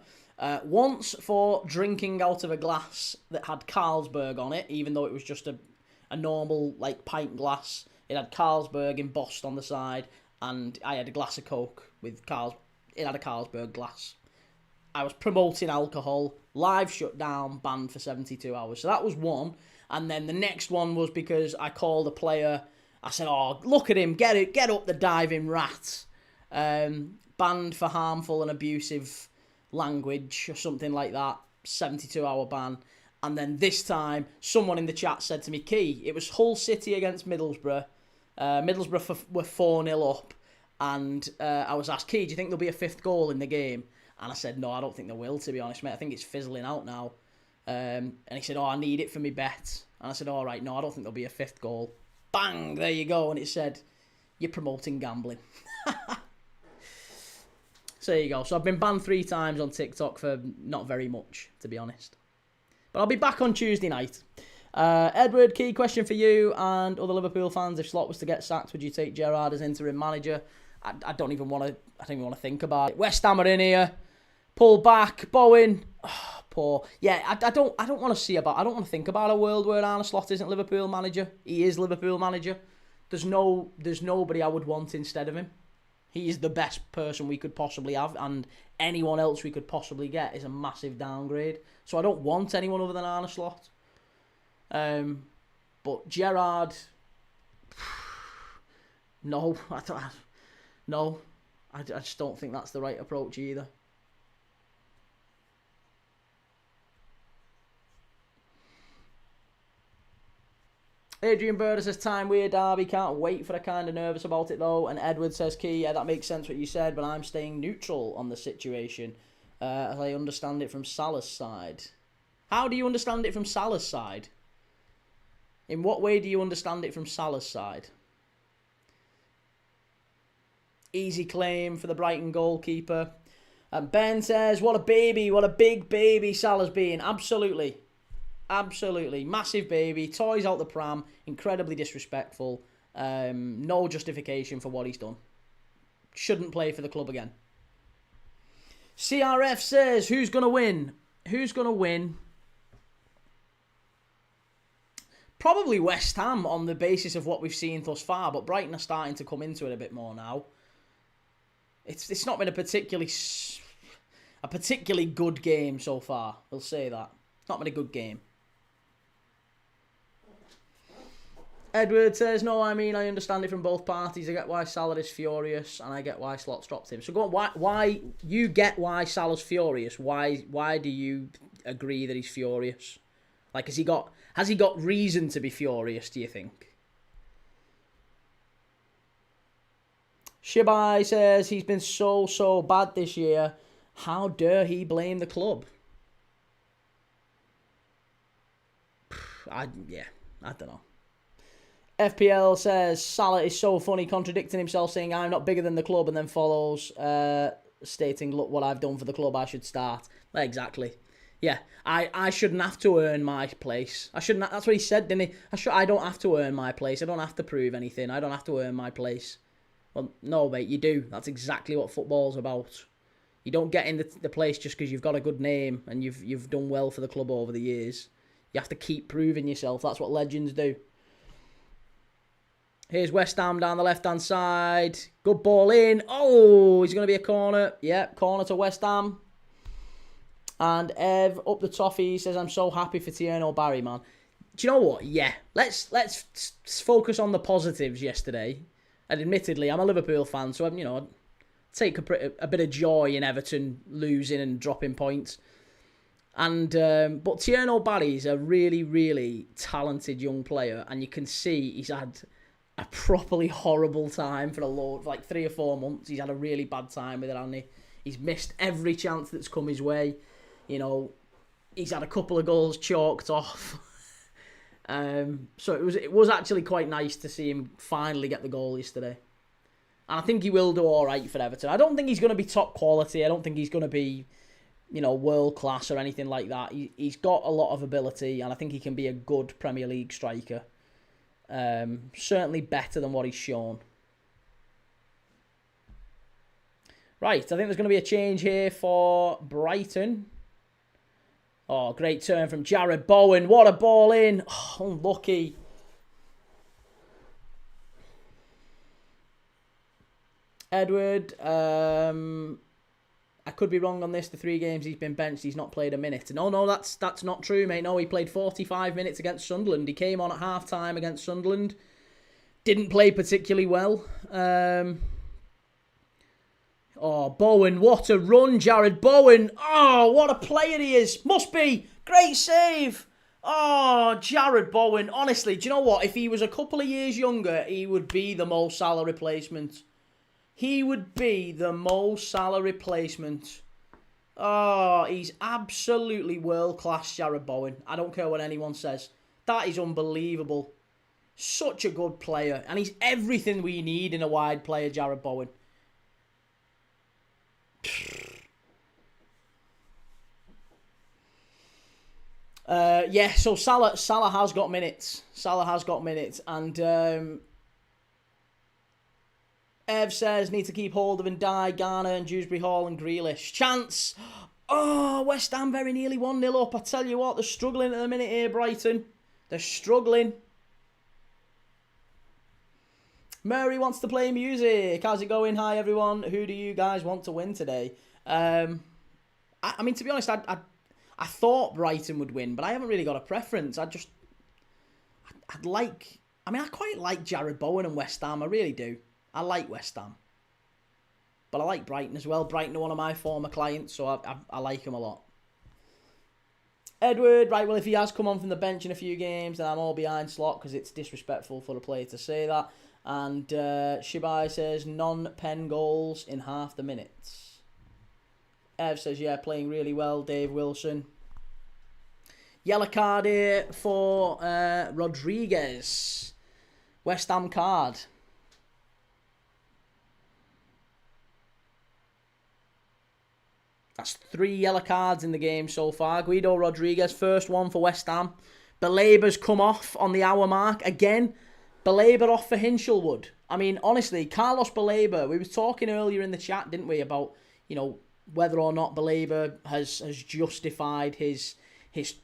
A: Once for drinking out of a glass that had Carlsberg on it, even though it was just a normal, like, pint glass. It had Carlsberg embossed on the side, and I had a glass of Coke with it had a Carlsberg glass. I was promoting alcohol, live shut down, banned for 72 hours. So that was one. And then the next one was because I called a player. I said, oh, look at him, get up the diving rat. Banned for harmful and abusive language or something like that. 72-hour ban. And then this time, someone in the chat said to me, Key, it was Hull City against Middlesbrough. Middlesbrough were 4-0 up. And I was asked, Key, do you think there'll be a 5th goal in the game? And I said, no, I don't think there will, to be honest, mate. I think it's fizzling out now. And he said, oh, I need it for me bet. And I said, all right, no, I don't think there'll be a 5th goal. Bang, there you go. And it said, you're promoting gambling. So there you go. So I've been banned 3 times on TikTok for not very much, to be honest. But I'll be back on Tuesday night. Edward, Key, question for you and other Liverpool fans. If Slot was to get sacked, would you take Gerrard as interim manager? I don't even want to think about it. West Ham are in here. Pull back. Bowen. Oh, poor. Yeah, I don't want to think about a world where Arne Slot isn't Liverpool manager. He is Liverpool manager. There's nobody I would want instead of him. He is the best person we could possibly have, and anyone else we could possibly get is a massive downgrade. So I don't want anyone other than Arne Slot. But Gerrard, no, I just don't think that's the right approach either. Adrian Birder says, time weird derby, can't wait for it, kind of nervous about it though. And Edward says, Key, yeah, that makes sense what you said, but I'm staying neutral on the situation, as I understand it from Salah's side. How do you understand it from Salah's side? In what way do you understand it from Salah's side? Easy claim for the Brighton goalkeeper. And Ben says, what a big baby Salah's being. Absolutely. Massive baby. Toys out the pram. Incredibly disrespectful. No justification for what he's done. Shouldn't play for the club again. CRF says, who's going to win? Probably West Ham on the basis of what we've seen thus far, but Brighton are starting to come into it a bit more now. It's not been a particularly good game so far. We'll say that. It's not been a good game. Edward says, no, I understand it from both parties. I get why Salah is furious, and I get why Slot's dropped him. So go on, why you get why Salah's furious? Why do you agree that he's furious? Like, has he got reason to be furious, do you think? Shibai says, he's been so bad this year. How dare he blame the club? I don't know. FPL says, Salah is so funny, contradicting himself, saying, I'm not bigger than the club, and then follows, stating, look what I've done for the club, I should start. Exactly. Yeah, I shouldn't have to earn my place. I shouldn't. That's what he said, didn't he? I don't have to earn my place. I don't have to prove anything. I don't have to earn my place. Well, no, mate, you do. That's exactly what football's about. You don't get in the place just because you've got a good name and you've done well for the club over the years. You have to keep proving yourself. That's what legends do. Here's West Ham down the left-hand side. Good ball in. Oh, he's going to be a corner. Yep, corner to West Ham. And Ev up the toffee says, I'm so happy for Tierno Barry, man. Do you know what? Yeah, let's focus on the positives yesterday. And admittedly, I'm a Liverpool fan, so I take a bit of joy in Everton losing and dropping points. And but Tierno Barry is a really, really talented young player, and you can see he's had a properly horrible time for like 3 or 4 months. He's had a really bad time with it, hasn't he? He's missed every chance that's come his way. You know, he's had a couple of goals chalked off. So it was actually quite nice to see him finally get the goal yesterday. And I think he will do all right for Everton. I don't think he's going to be top quality. I don't think he's going to be, world class or anything like that. He's got a lot of ability, and I think he can be a good Premier League striker. Certainly better than what he's shown. Right, I think there's going to be a change here for Brighton. Oh, great turn from Jared Bowen. What a ball in. Oh, unlucky. Edward, I could be wrong on this. The 3 games he's been benched, he's not played a minute. No, that's not true, mate. No, he played 45 minutes against Sunderland. He came on at half-time against Sunderland. Didn't play particularly well. Bowen, what a run, Jared Bowen. Oh, what a player he is. Must be. Great save. Oh, Jared Bowen. Honestly, do you know what? If he was a couple of years younger, he would be the Mo Salah replacement. He would be the Mo Salah replacement. Oh, he's absolutely world-class, Jared Bowen. I don't care what anyone says. That is unbelievable. Such a good player. And he's everything we need in a wide player, Jared Bowen. So Salah has got minutes. And Ev says, need to keep hold of and die. Garner and Dewsbury Hall and Grealish. Chance. Oh, West Ham very nearly 1-0 up. I tell you what, they're struggling at the minute here, Brighton. They're struggling. Murray wants to play music. How's it going? Hi, everyone. Who do you guys want to win today? I mean, to be honest, I thought Brighton would win, but I haven't really got a preference. I quite like Jared Bowen and West Ham. I really do. I like West Ham. But I like Brighton as well. Brighton are one of my former clients, so I like him a lot. Edward, right, well, if he has come on from the bench in a few games, then I'm all behind Slot because it's disrespectful for a player to say that. And Shibai says, non-pen goals in half the minutes. Ev says, yeah, playing really well, Dave Wilson. Yellow card here for Rodriguez. West Ham card. That's 3 yellow cards in the game so far. Guido Rodriguez, first one for West Ham. Belaber's come off on the hour mark. Again, Belaber off for Hinchelwood. I mean, honestly, Carlos Belaber, we were talking earlier in the chat, didn't we, about, whether or not Belaber has justified his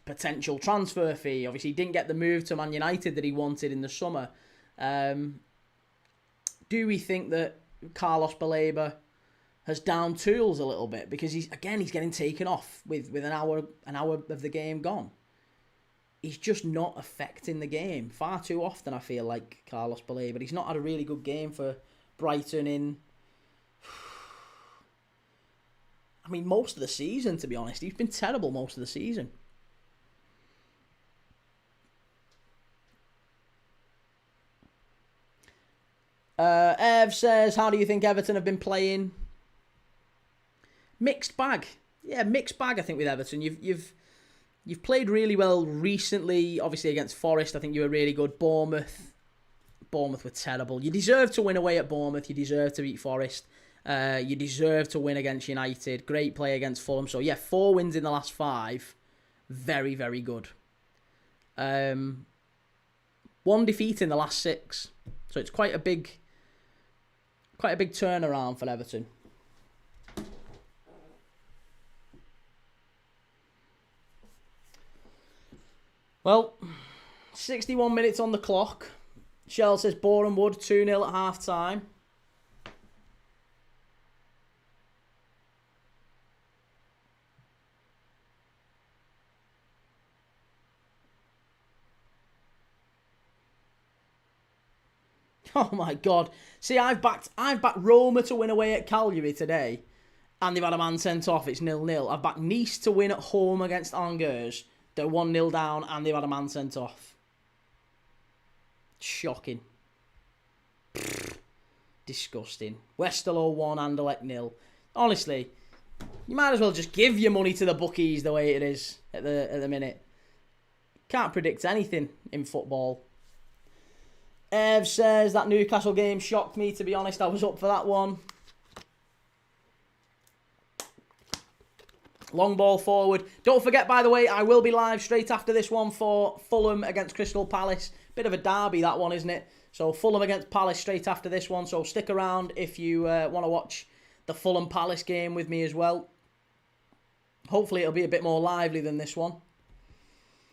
A: potential transfer fee. Obviously, he didn't get the move to Man United that he wanted in the summer. Do we think that Carlos Belaber has down tools a little bit? Because he's getting taken off with an hour of the game gone. He's just not affecting the game far too often, I feel like, Carlos Belaber. He's not had a really good game for Brighton in, most of the season, to be honest. He's been terrible most of the season. Ev says, how do you think Everton have been playing? Mixed bag. Yeah, mixed bag, I think, with Everton. You've played really well recently, obviously against Forest. I think you were really good. Bournemouth were terrible. You deserve to win away at Bournemouth. You deserve to beat Forest. You deserve to win against United. Great play against Fulham. So, yeah, 4 wins in the last 5. Very, very good. 1 defeat in the last 6. So it's quite a big turnaround for Everton. Well, 61 minutes on the clock. Shell says Boreham Wood 2-0 at half time. Oh my God. See, I've backed Roma to win away at Cagliari today, and they've had a man sent off. It's 0-0. I've backed Nice to win at home against Angers. They're 1-0 down, and they've had a man sent off. Shocking. Disgusting. Westerlo 1, Anderlecht 0. Honestly, you might as well just give your money to the bookies the way it is at the minute. Can't predict anything in football. Ev says that Newcastle game shocked me, to be honest. I was up for that one. Long ball forward. Don't forget, by the way, I will be live straight after this one for Fulham against Crystal Palace. Bit of a derby, that one, isn't it? So Fulham against Palace straight after this one. So stick around if you want to watch the Fulham Palace game with me as well. Hopefully it'll be a bit more lively than this one.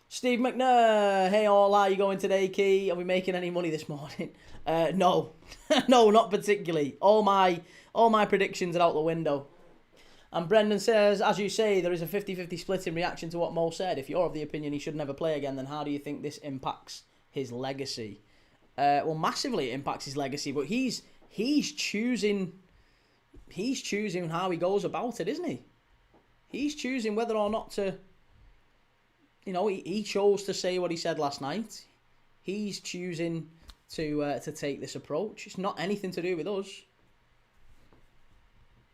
A: Steve McNair, hey all, how are you going today, Key? Are we making any money this morning? No, no, not particularly. All my predictions are out the window. And Brendan says, as you say, there is a 50-50 split in reaction to what Mo said. If you're of the opinion he should never play again, then how do you think this impacts his legacy? Well, massively it impacts his legacy, but he's choosing how he goes about it, isn't he? He's choosing whether or not to. You know, he chose to say what he said last night. He's choosing to take this approach. It's not anything to do with us.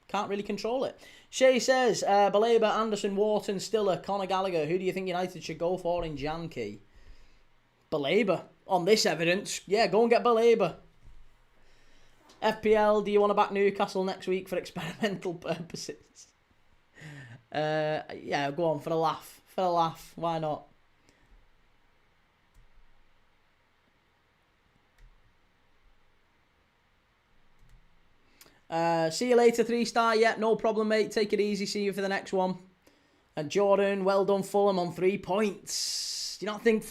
A: Can't really control it. Shay says, Baleba, Anderson, Wharton, Stiller, Conor Gallagher. Who do you think United should go for in Jan-Key? Baleba. On this evidence, yeah, go and get Baleba. FPL, do you want to back Newcastle next week for experimental purposes? Yeah, go on, for a laugh. For a laugh, why not? See you later, 3-star. Yeah, no problem, mate. Take it easy. See you for the next one. And Jordan, well done, Fulham on 3 points. Do you not think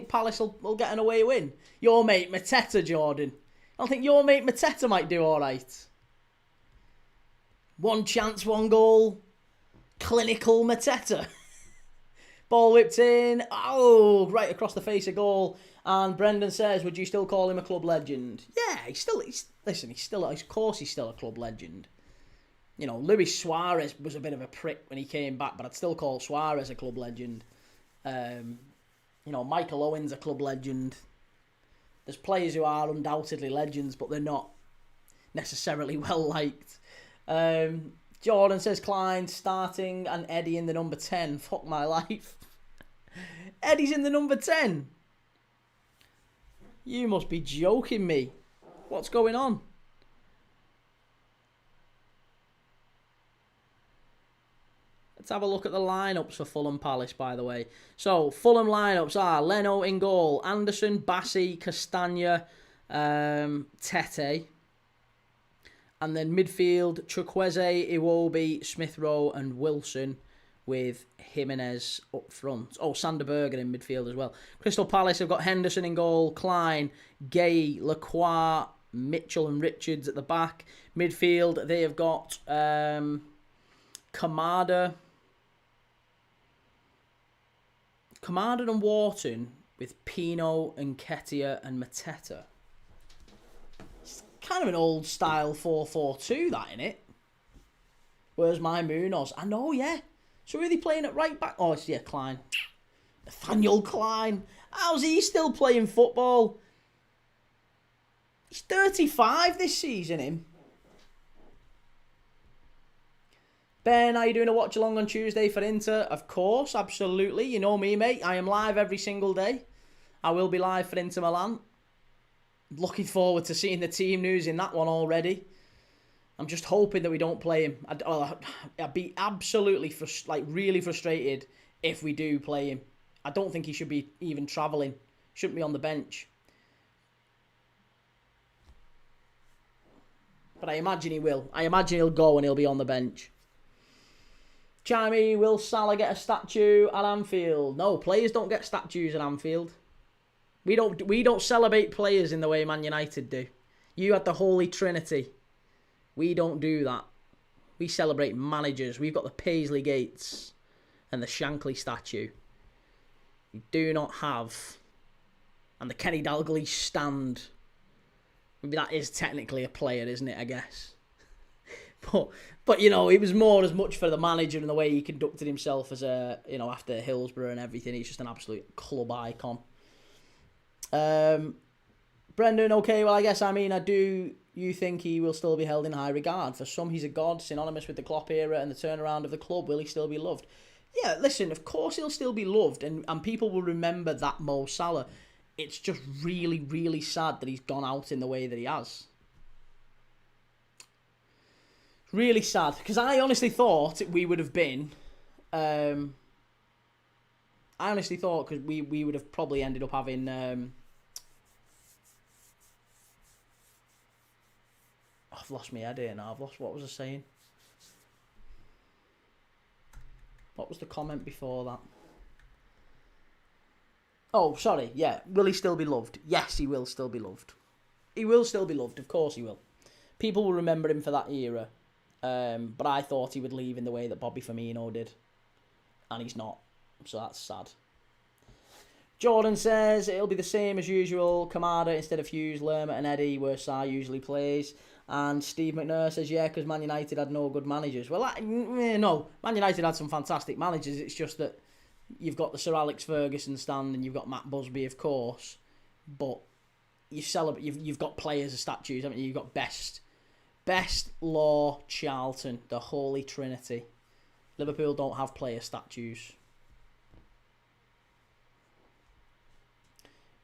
A: Palace will get an away win? Your mate Mateta, Jordan. I don't think your mate Mateta might do all right. One chance, one goal. Clinical Mateta. Ball whipped in. Oh, right across the face of goal. And Brendan says, would you still call him a club legend? Yeah, he's still, of course he's still a club legend. You know, Luis Suarez was a bit of a prick when he came back, but I'd still call Suarez a club legend. You know, Michael Owen's a club legend. There's players who are undoubtedly legends, but they're not necessarily well liked. Jordan says Klein starting and Eddie in the number 10. Fuck my life. Eddie's in the number 10. You must be joking me. What's going on? Let's have a look at the lineups for Fulham Palace, by the way. So, Fulham lineups are Leno in goal, Anderson, Bassi, Castagna, Tete. And then midfield, Chukwueze, Iwobi, Smith Rowe and Wilson with Jimenez up front. Oh, Sander Bergen in midfield as well. Crystal Palace have got Henderson in goal, Klein, Gay, Lacroix, Mitchell and Richards at the back. Midfield, they have got Kamada and Wharton with Pino and Ketia and Mateta. Kind of an old style 4-4-2, that, innit? Where's my Munoz? I know, yeah. So are they playing at right back? Oh, it's, yeah, Klein. Nathaniel Klein. How's he still playing football? He's 35 this season, him. Ben, are you doing a watch-along on Tuesday for Inter? Of course, absolutely. You know me, mate. I am live every single day. I will be live for Inter Milan. Looking forward to seeing the team news in that one already. I'm just hoping that we don't play him. I'd be absolutely really frustrated if we do play him. I don't think he should be even travelling. Shouldn't be on the bench. But I imagine he will. I imagine he'll go and he'll be on the bench. Chimey, will Salah get a statue at Anfield? No, players don't get statues at Anfield. We don't celebrate players in the way Man United do. You had the Holy Trinity. We don't do that. We celebrate managers. We've got the Paisley Gates and the Shankly statue. We do not have... And the Kenny Dalglish stand. Maybe that is technically a player, isn't it, I guess? But you know, it was more as much for the manager and the way he conducted himself as a, you know, after Hillsborough and everything. He's just an absolute club icon. Brendan, okay, well, I guess, I mean, you think he will still be held in high regard? For some, he's a god, synonymous with the Klopp era and the turnaround of the club. Will he still be loved? Yeah, listen, of course he'll still be loved, and people will remember that Mo Salah. It's just really, really sad that he's gone out in the way that he has. Really sad, because I honestly thought we would have been... I honestly thought because we would have probably ended up having... I've lost my head here now. I've lost... What was I saying? What was the comment before that? Oh, sorry. Yeah. Will he still be loved? Yes, he will still be loved. He will still be loved. Of course he will. People will remember him for that era. But I thought he would leave in the way that Bobby Firmino did. And he's not. So that's sad. Jordan says it'll be the same as usual. Kamada instead of Hughes, Lerma and Eddie, where Sarr usually plays. And Steve McNair says, yeah, because Man United had no good managers. Well, no. Man United had some fantastic managers. It's just that you've got the Sir Alex Ferguson stand and you've got Matt Busby, of course. But you've got players as statues, haven't you? You've got Best, Law, Charlton, the Holy Trinity. Liverpool don't have player statues.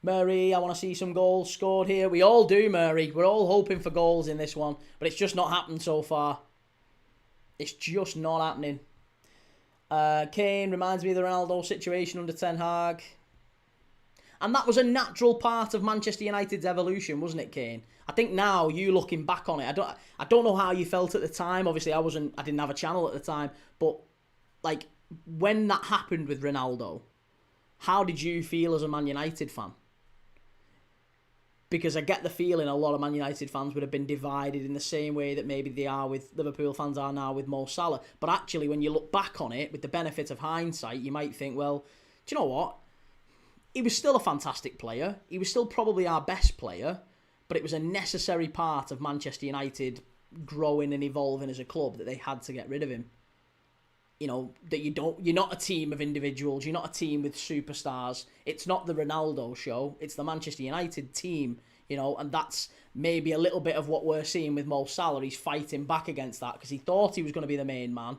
A: Murray, I want to see some goals scored here. We all do, Murray. We're all hoping for goals in this one. But it's just not happened so far. It's just not happening. Kane reminds me of the Ronaldo situation under Ten Hag. And that was a natural part of Manchester United's evolution, wasn't it, Kane? I think now, you looking back on it, I don't know how you felt at the time. Obviously, I didn't have a channel at the time. But, like, when that happened with Ronaldo, how did you feel as a Man United fan? Because I get the feeling a lot of Man United fans would have been divided in the same way that maybe they are with Liverpool fans are now with Mo Salah. But actually, when you look back on it, with the benefit of hindsight, you might think, well, do you know what? He was still a fantastic player. He was still probably our best player. But it was a necessary part of Manchester United growing and evolving as a club that they had to get rid of him. You know, that you're not a team of individuals. You're not a team with superstars. It's not the Ronaldo show. It's the Manchester United team, you know, and that's maybe a little bit of what we're seeing with Mo Salah. He's fighting back against that because he thought he was going to be the main man.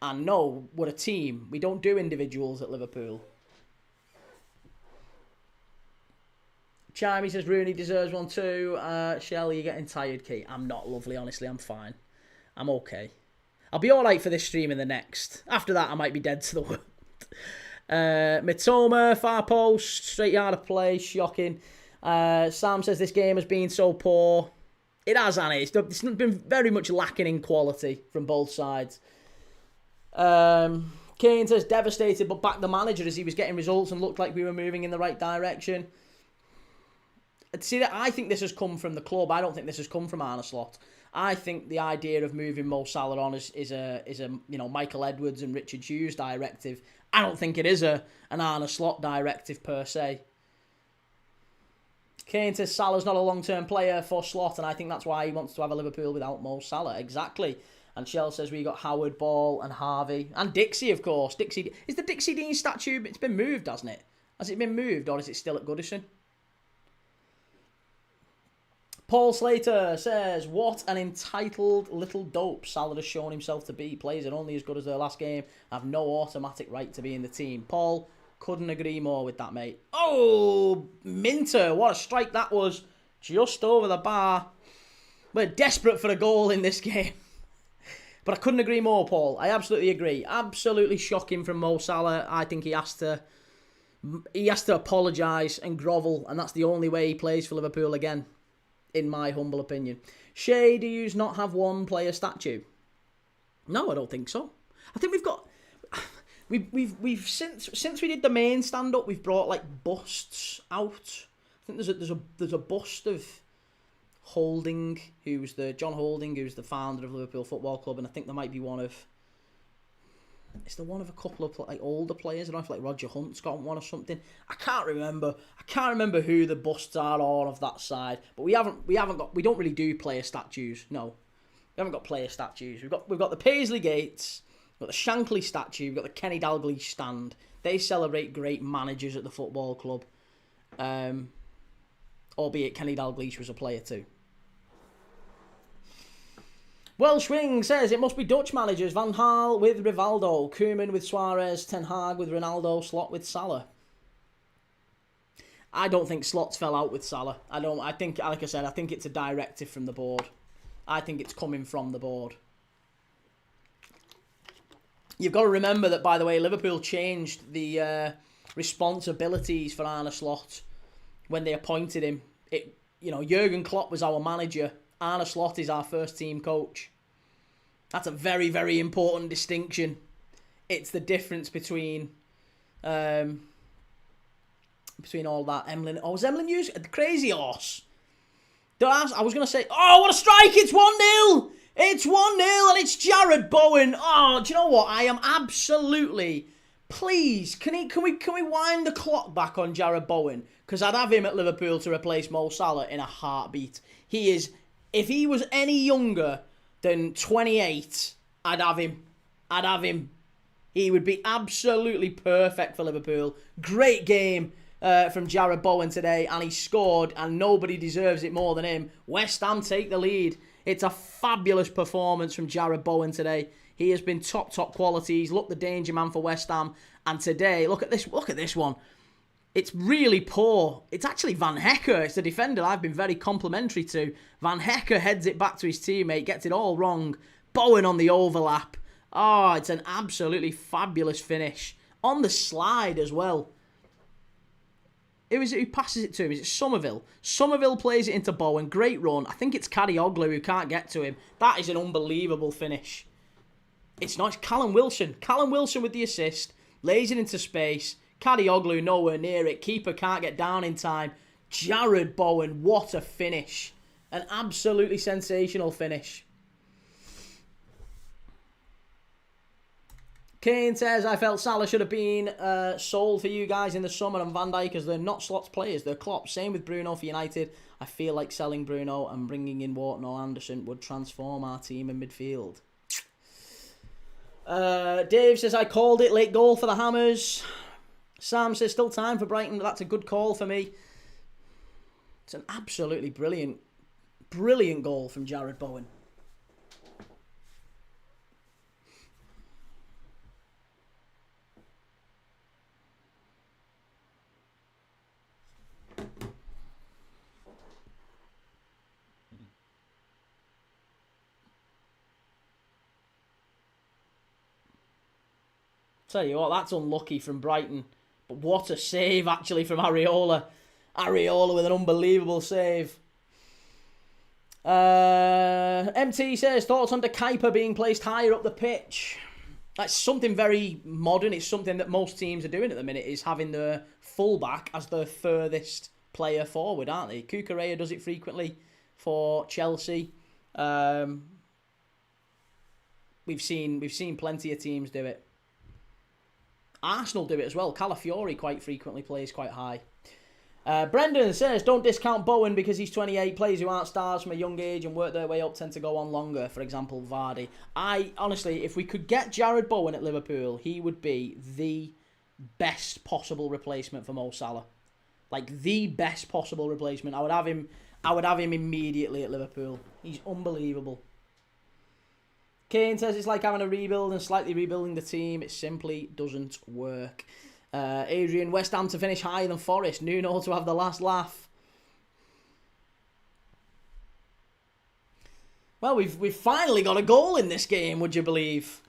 A: And no, we're a team. We don't do individuals at Liverpool. Chimey says Rooney deserves one too. Shell, you're getting tired, Kate. I'm not, lovely, honestly. I'm fine. I'm okay. I'll be alright for this stream and the next. After that, I might be dead to the world. Mitoma, far post, straight yard of play, shocking. Sam says this game has been so poor. It has, Annie. It's been very much lacking in quality from both sides. Kane says devastated, but back the manager as he was getting results and looked like we were moving in the right direction. See, I think this has come from the club. I don't think this has come from Arne Slot. I think the idea of moving Mo Salah on is a you know, Michael Edwards and Richard Hughes directive. I don't think it is an Arne Slot directive per se. Kane says Salah's not a long-term player for Slot, and I think that's why he wants to have a Liverpool without Mo Salah. Exactly. And Shell says we got Howard, Ball, and Harvey, and Dixie, of course. Dixie is the Dixie Dean statue. It's been moved, hasn't it? Has it been moved, or is it still at Goodison? Paul Slater says, what an entitled little dope Salah has shown himself to be. Players are only as good as their last game. Have no automatic right to be in the team. Paul, couldn't agree more with that, mate. Oh, Minter, what a strike that was. Just over the bar. We're desperate for a goal in this game. But I couldn't agree more, Paul. I absolutely agree. Absolutely shocking from Mo Salah. I think he has to apologise and grovel, and that's the only way he plays for Liverpool again, in my humble opinion. Shay, do you not have one player statue? No, I don't think so. I think we've got... We've since we did the main stand-up, we've brought, like, busts out. I think there's a bust of Holding, John Holding, who's the founder of Liverpool Football Club, and I think there might be one of... Is there one of a couple of like older players? I don't know if like Roger Hunt's got one or something. I can't remember who the busts are on of that side. But we don't really do player statues. No, we haven't got player statues. We've got the Paisley Gates, we've got the Shankly statue, we've got the Kenny Dalglish stand. They celebrate great managers at the football club. Albeit Kenny Dalglish was a player too. Welsh Wing says it must be Dutch managers. Van Gaal with Rivaldo, Koeman with Suarez, Ten Hag with Ronaldo, Slot with Salah. I don't think Slot's fell out with Salah. I think, like I said, I think it's a directive from the board. I think it's coming from the board. You've got to remember that, by the way, Liverpool changed the responsibilities for Arne Slot when they appointed him. Jurgen Klopp was our manager. Arne Slot is our first team coach. That's a very, very important distinction. It's the difference between all that. Was Emlyn used the crazy horse? I was going to say, oh, what a strike! It's 1-0! It's 1-0 and it's Jared Bowen. Oh, do you know what? I am absolutely... Please, can we wind the clock back on Jared Bowen? Because I'd have him at Liverpool to replace Mo Salah in a heartbeat. He is... If he was any younger than 28, I'd have him. He would be absolutely perfect for Liverpool. Great game from Jared Bowen today, and he scored, and nobody deserves it more than him. West Ham take the lead. It's a fabulous performance from Jared Bowen today. He has been top quality. He's looked the danger man for West Ham, and today, look at this one. It's really poor. It's actually Van Hecker. It's the defender I've been very complimentary to. Van Hecker heads it back to his teammate, gets it all wrong. Bowen on the overlap. Oh, it's an absolutely fabulous finish. On the slide as well. Who passes it to him? Is it Somerville? Somerville plays it into Bowen. Great run. I think it's Kadioglu who can't get to him. That is an unbelievable finish. It's not. It's Callum Wilson. Callum Wilson with the assist. Lays it into space. Kadioglu nowhere near it. Keeper can't get down in time. Jared Bowen, what a finish. An absolutely sensational finish. Kane says, I felt Salah should have been sold for you guys in the summer and Van Dijk, as they're not Slot's players, they're Klopp. Same with Bruno for United. I feel like selling Bruno and bringing in Wharton or Anderson would transform our team in midfield. Dave says, I called it. Late goal for the Hammers. Sam says, still time for Brighton, but that's a good call for me. It's an absolutely brilliant goal from Jared Bowen. Tell you what, that's unlucky from Brighton. But what a save, actually, from Areola. Areola with an unbelievable save. MT says, thoughts on De Kuiper being placed higher up the pitch? That's something very modern. It's something that most teams are doing at the minute, is having the fullback as the furthest player forward, aren't they? Cucurella does it frequently for Chelsea. We've seen plenty of teams do it. Arsenal do it as well. Calafiori quite frequently plays quite high. Brendan says, don't discount Bowen because he's 28. Players who aren't stars from a young age and work their way up tend to go on longer. For example, Vardy. Honestly, if we could get Jared Bowen at Liverpool, he would be the best possible replacement for Mo Salah. Like, the best possible replacement. I would have him immediately at Liverpool. He's unbelievable. Kane says it's like having a rebuild and slightly rebuilding the team. It simply doesn't work. Adrian, West Ham to finish higher than Forest. Nuno to have the last laugh. Well, we've finally got a goal in this game, would you believe?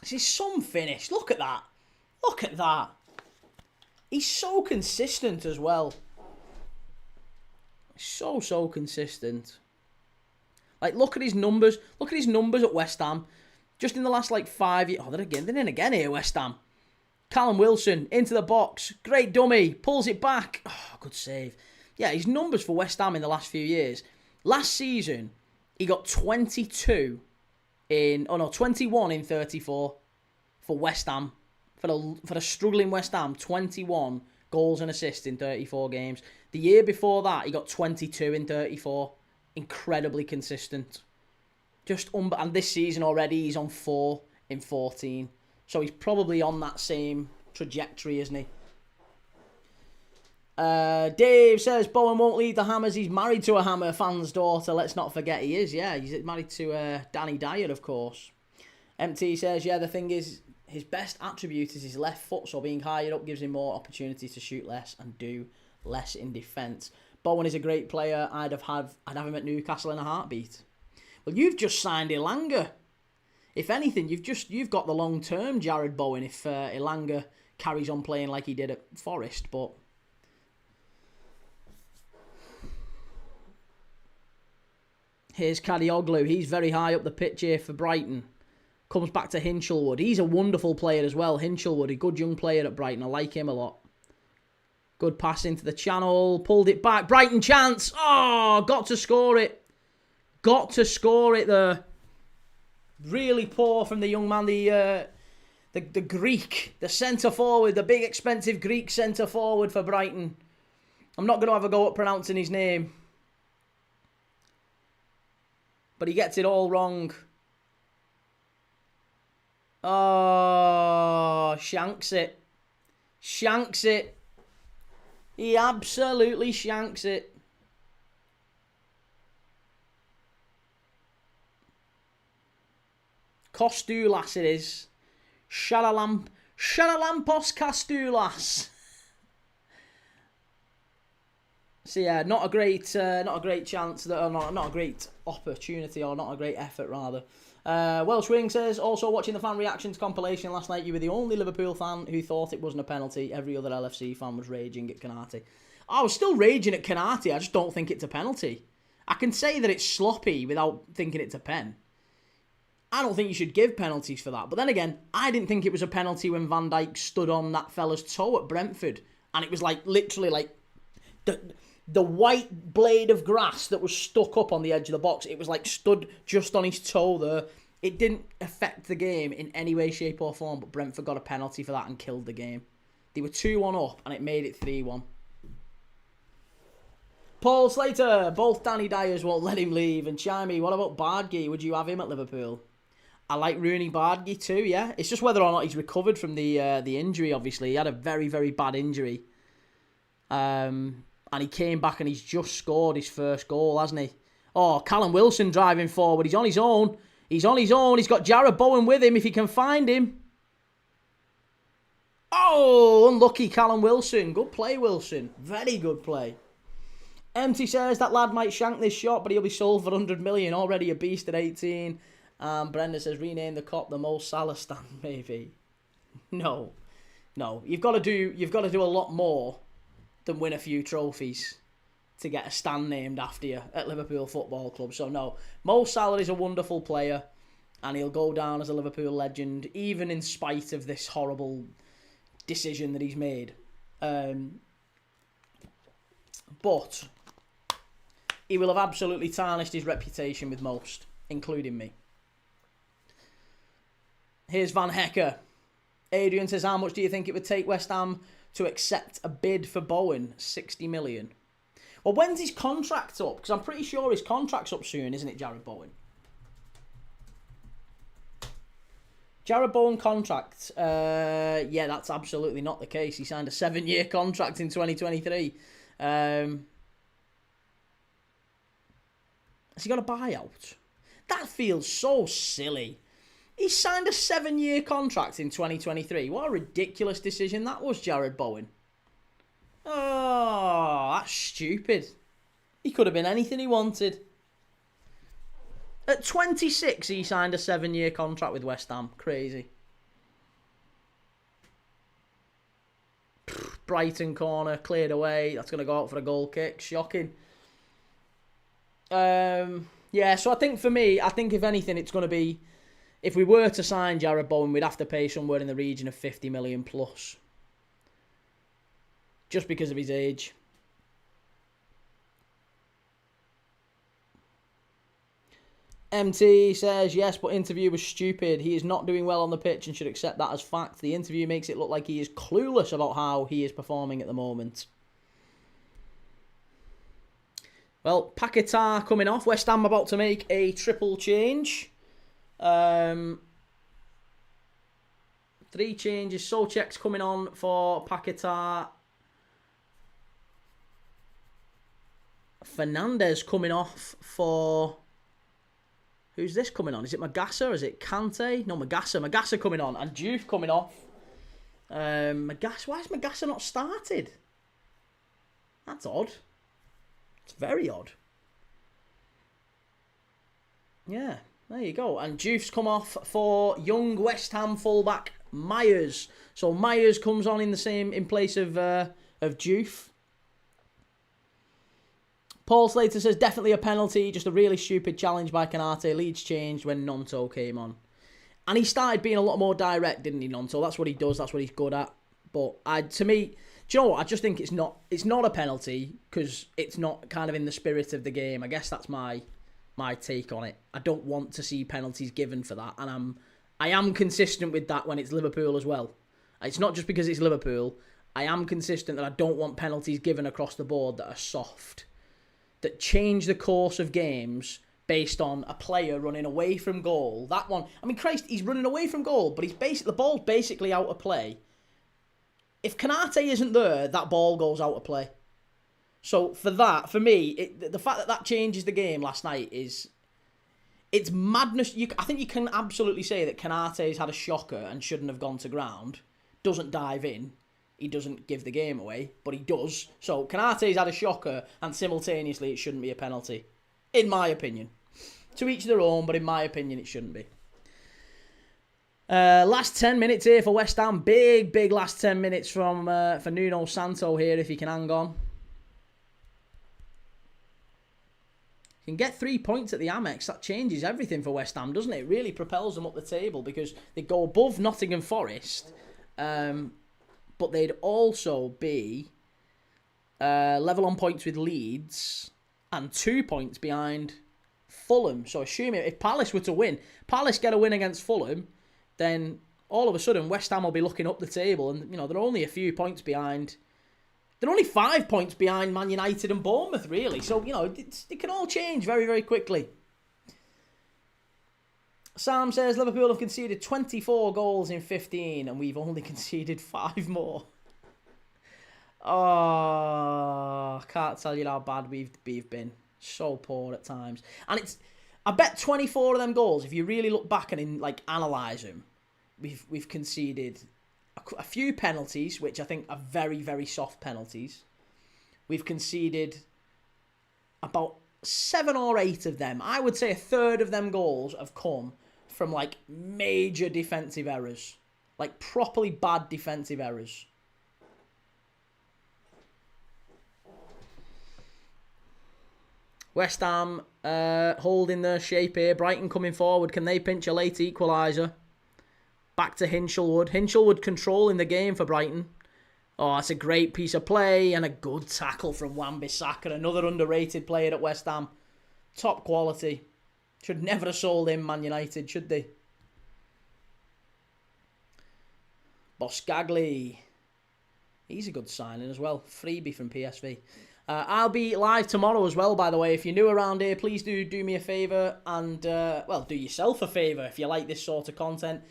A: This is some finish. Look at that. Look at that. He's so consistent as well. So consistent. Like, look at his numbers. Look at his numbers at West Ham. Just in the last, 5 years. Oh, they're in again here, West Ham. Callum Wilson, into the box. Great dummy. Pulls it back. Oh, good save. Yeah, his numbers for West Ham in the last few years. Last season, he got 21 in 34 for West Ham. For the struggling West Ham, 21 goals and assists in 34 games. The year before that, he got 22 in 34. Incredibly consistent. And this season already, he's on 4 in 14. So he's probably on that same trajectory, isn't he? Dave says, Bowen won't lead the Hammers. He's married to a Hammer fan's daughter. Let's not forget he is, yeah. He's married to Danny Dyer, of course. MT says, yeah, the thing is, his best attribute is his left foot, so being higher up gives him more opportunity to shoot less and do less in defence. Bowen is a great player. I'd have him at Newcastle in a heartbeat. Well, you've just signed Elanga. If anything, you've got the long-term Jared Bowen if Elanga carries on playing like he did at Forest, but... Here's Kadioglu. He's very high up the pitch here for Brighton. Comes back to Hinchelwood. He's a wonderful player as well. Hinchelwood, a good young player at Brighton. I like him a lot. Good pass into the channel. Pulled it back. Brighton chance. Oh, got to score it. Got to score it there. Really poor from the young man. The Greek. The centre-forward. The big expensive Greek centre-forward for Brighton. I'm not going to have a go at pronouncing his name. But he gets it all wrong. Oh, shanks it. Shanks it. He absolutely shanks it. Kostoulas it is. Shalalampos Kostoulas. So yeah, not a great chance, not a great opportunity, or not a great effort rather. Welsh Wing says, also watching the fan reactions compilation last night, you were the only Liverpool fan who thought it wasn't a penalty. Every other LFC fan was raging at Konate. I was still raging at Konate, I just don't think it's a penalty. I can say that it's sloppy without thinking it's a pen. I don't think you should give penalties for that. But then again, I didn't think it was a penalty when Van Dijk stood on that fella's toe at Brentford. And it was literally the white blade of grass that was stuck up on the edge of the box. It was stood just on his toe there. It didn't affect the game in any way, shape or form, but Brentford got a penalty for that and killed the game. They were 2-1 up and it made it 3-1. Paul Slater, both Danny Dyers won't let him leave. And Chimey, what about Bardghey? Would you have him at Liverpool? I like Rooney Bardghey too, yeah. It's just whether or not he's recovered from the injury, obviously. He had a very, very bad injury. And he came back and he's just scored his first goal, hasn't he? Oh, Callum Wilson driving forward. He's on his own. He's on his own. He's got Jared Bowen with him if he can find him. Oh, unlucky Callum Wilson. Good play, Wilson. Very good play. Empty says that lad might shank this shot, but he'll be sold for 100 million. Already a beast at 18. Brenda says rename the cop the Mo Salah stand, maybe. No. You've got to do a lot more than win a few trophies to get a stand named after you at Liverpool Football Club. So no, Mo Salah is a wonderful player and he'll go down as a Liverpool legend, even in spite of this horrible decision that he's made. But he will have absolutely tarnished his reputation with most, including me. Here's Van Hecker. Adrian says, how much do you think it would take West Ham to accept a bid for Bowen? 60 million. Well, when's his contract up? Because I'm pretty sure his contract's up soon, isn't it, Jared Bowen? Jared Bowen contract. Yeah, that's absolutely not the case. He signed a 7-year contract in 2023. Has he got a buyout? That feels so silly. He signed a 7-year contract in 2023. What a ridiculous decision that was, Jared Bowen. Oh, that's stupid. He could have been anything he wanted. At 26, he signed a 7-year contract with West Ham. Crazy. Brighton corner, cleared away. That's going to go out for a goal kick. Shocking. Yeah, so I think for me, if anything, it's going to be, if we were to sign Jarrod Bowen, we'd have to pay somewhere in the region of 50 million plus. Just because of his age. MT says, yes, but interview was stupid. He is not doing well on the pitch and should accept that as fact. The interview makes it look like he is clueless about how he is performing at the moment. Well, Paquetá coming off. West Ham about to make a triple change. 3 changes. Souček's coming on for Paquetá. Fernandes coming off for... Who's this coming on? Is it Magassa or is it Kante? No, Magassa. Magassa coming on. And Diouf coming off. Magassa. Why has Magassa not started? That's odd. It's very odd. Yeah, there you go. And Diouf's come off for young West Ham fullback Myers. So Myers comes on in place of Diouf. Paul Slater says, definitely a penalty, just a really stupid challenge by Konate. Leeds changed when Nonto came on. And he started being a lot more direct, didn't he, Nonto? That's what he does, that's what he's good at. But to me, do you know what? I just think it's not a penalty because it's not kind of in the spirit of the game. I guess that's my take on it. I don't want to see penalties given for that. And I am consistent with that when it's Liverpool as well. It's not just because it's Liverpool. I am consistent that I don't want penalties given across the board that are soft, that change the course of games based on a player running away from goal. That one, I mean, Christ, he's running away from goal, but the ball's basically out of play. If Konate isn't there, that ball goes out of play. So for me, the fact that changes the game last night it's madness. I think you can absolutely say that Konate's had a shocker and shouldn't have gone to ground. Doesn't dive in. He doesn't give the game away, but he does. So Konate's had a shocker, and simultaneously it shouldn't be a penalty, in my opinion. To each their own, but in my opinion it shouldn't be. Last 10 minutes here for West Ham. Big last 10 minutes for Nuno Santo here, if he can hang on. He can get 3 points at the Amex. That changes everything for West Ham, doesn't it? It really propels them up the table because they go above Nottingham Forest. But they'd also be level on points with Leeds and 2 points behind Fulham. So assuming if Palace were to win, Palace get a win against Fulham, then all of a sudden West Ham will be looking up the table, and they're only a few points behind. They're only 5 points behind Man United and Bournemouth, really. So it can all change very, very quickly. Sam says, Liverpool have conceded 24 goals in 15 and we've only conceded 5 more. Oh, I can't tell you how bad we've been. So poor at times. And I bet 24 of them goals, if you really look back and analyse them, we've conceded a few penalties, which I think are very, very soft penalties. We've conceded about 7 or 8 of them. I would say a third of them goals have come from major defensive errors, properly bad defensive errors. West Ham holding their shape here. Brighton coming forward. Can they pinch a late equaliser? Back to Hinchelwood. Hinchelwood controlling the game for Brighton. Oh, that's a great piece of play and a good tackle from Wan-Bissaka, another underrated player at West Ham. Top quality. Should never have sold him, Man United, should they? Boscagli. He's a good signing as well. Freebie from PSV. I'll be live tomorrow as well, by the way. If you're new around here, please do me a favour and, do yourself a favour if you like this sort of content.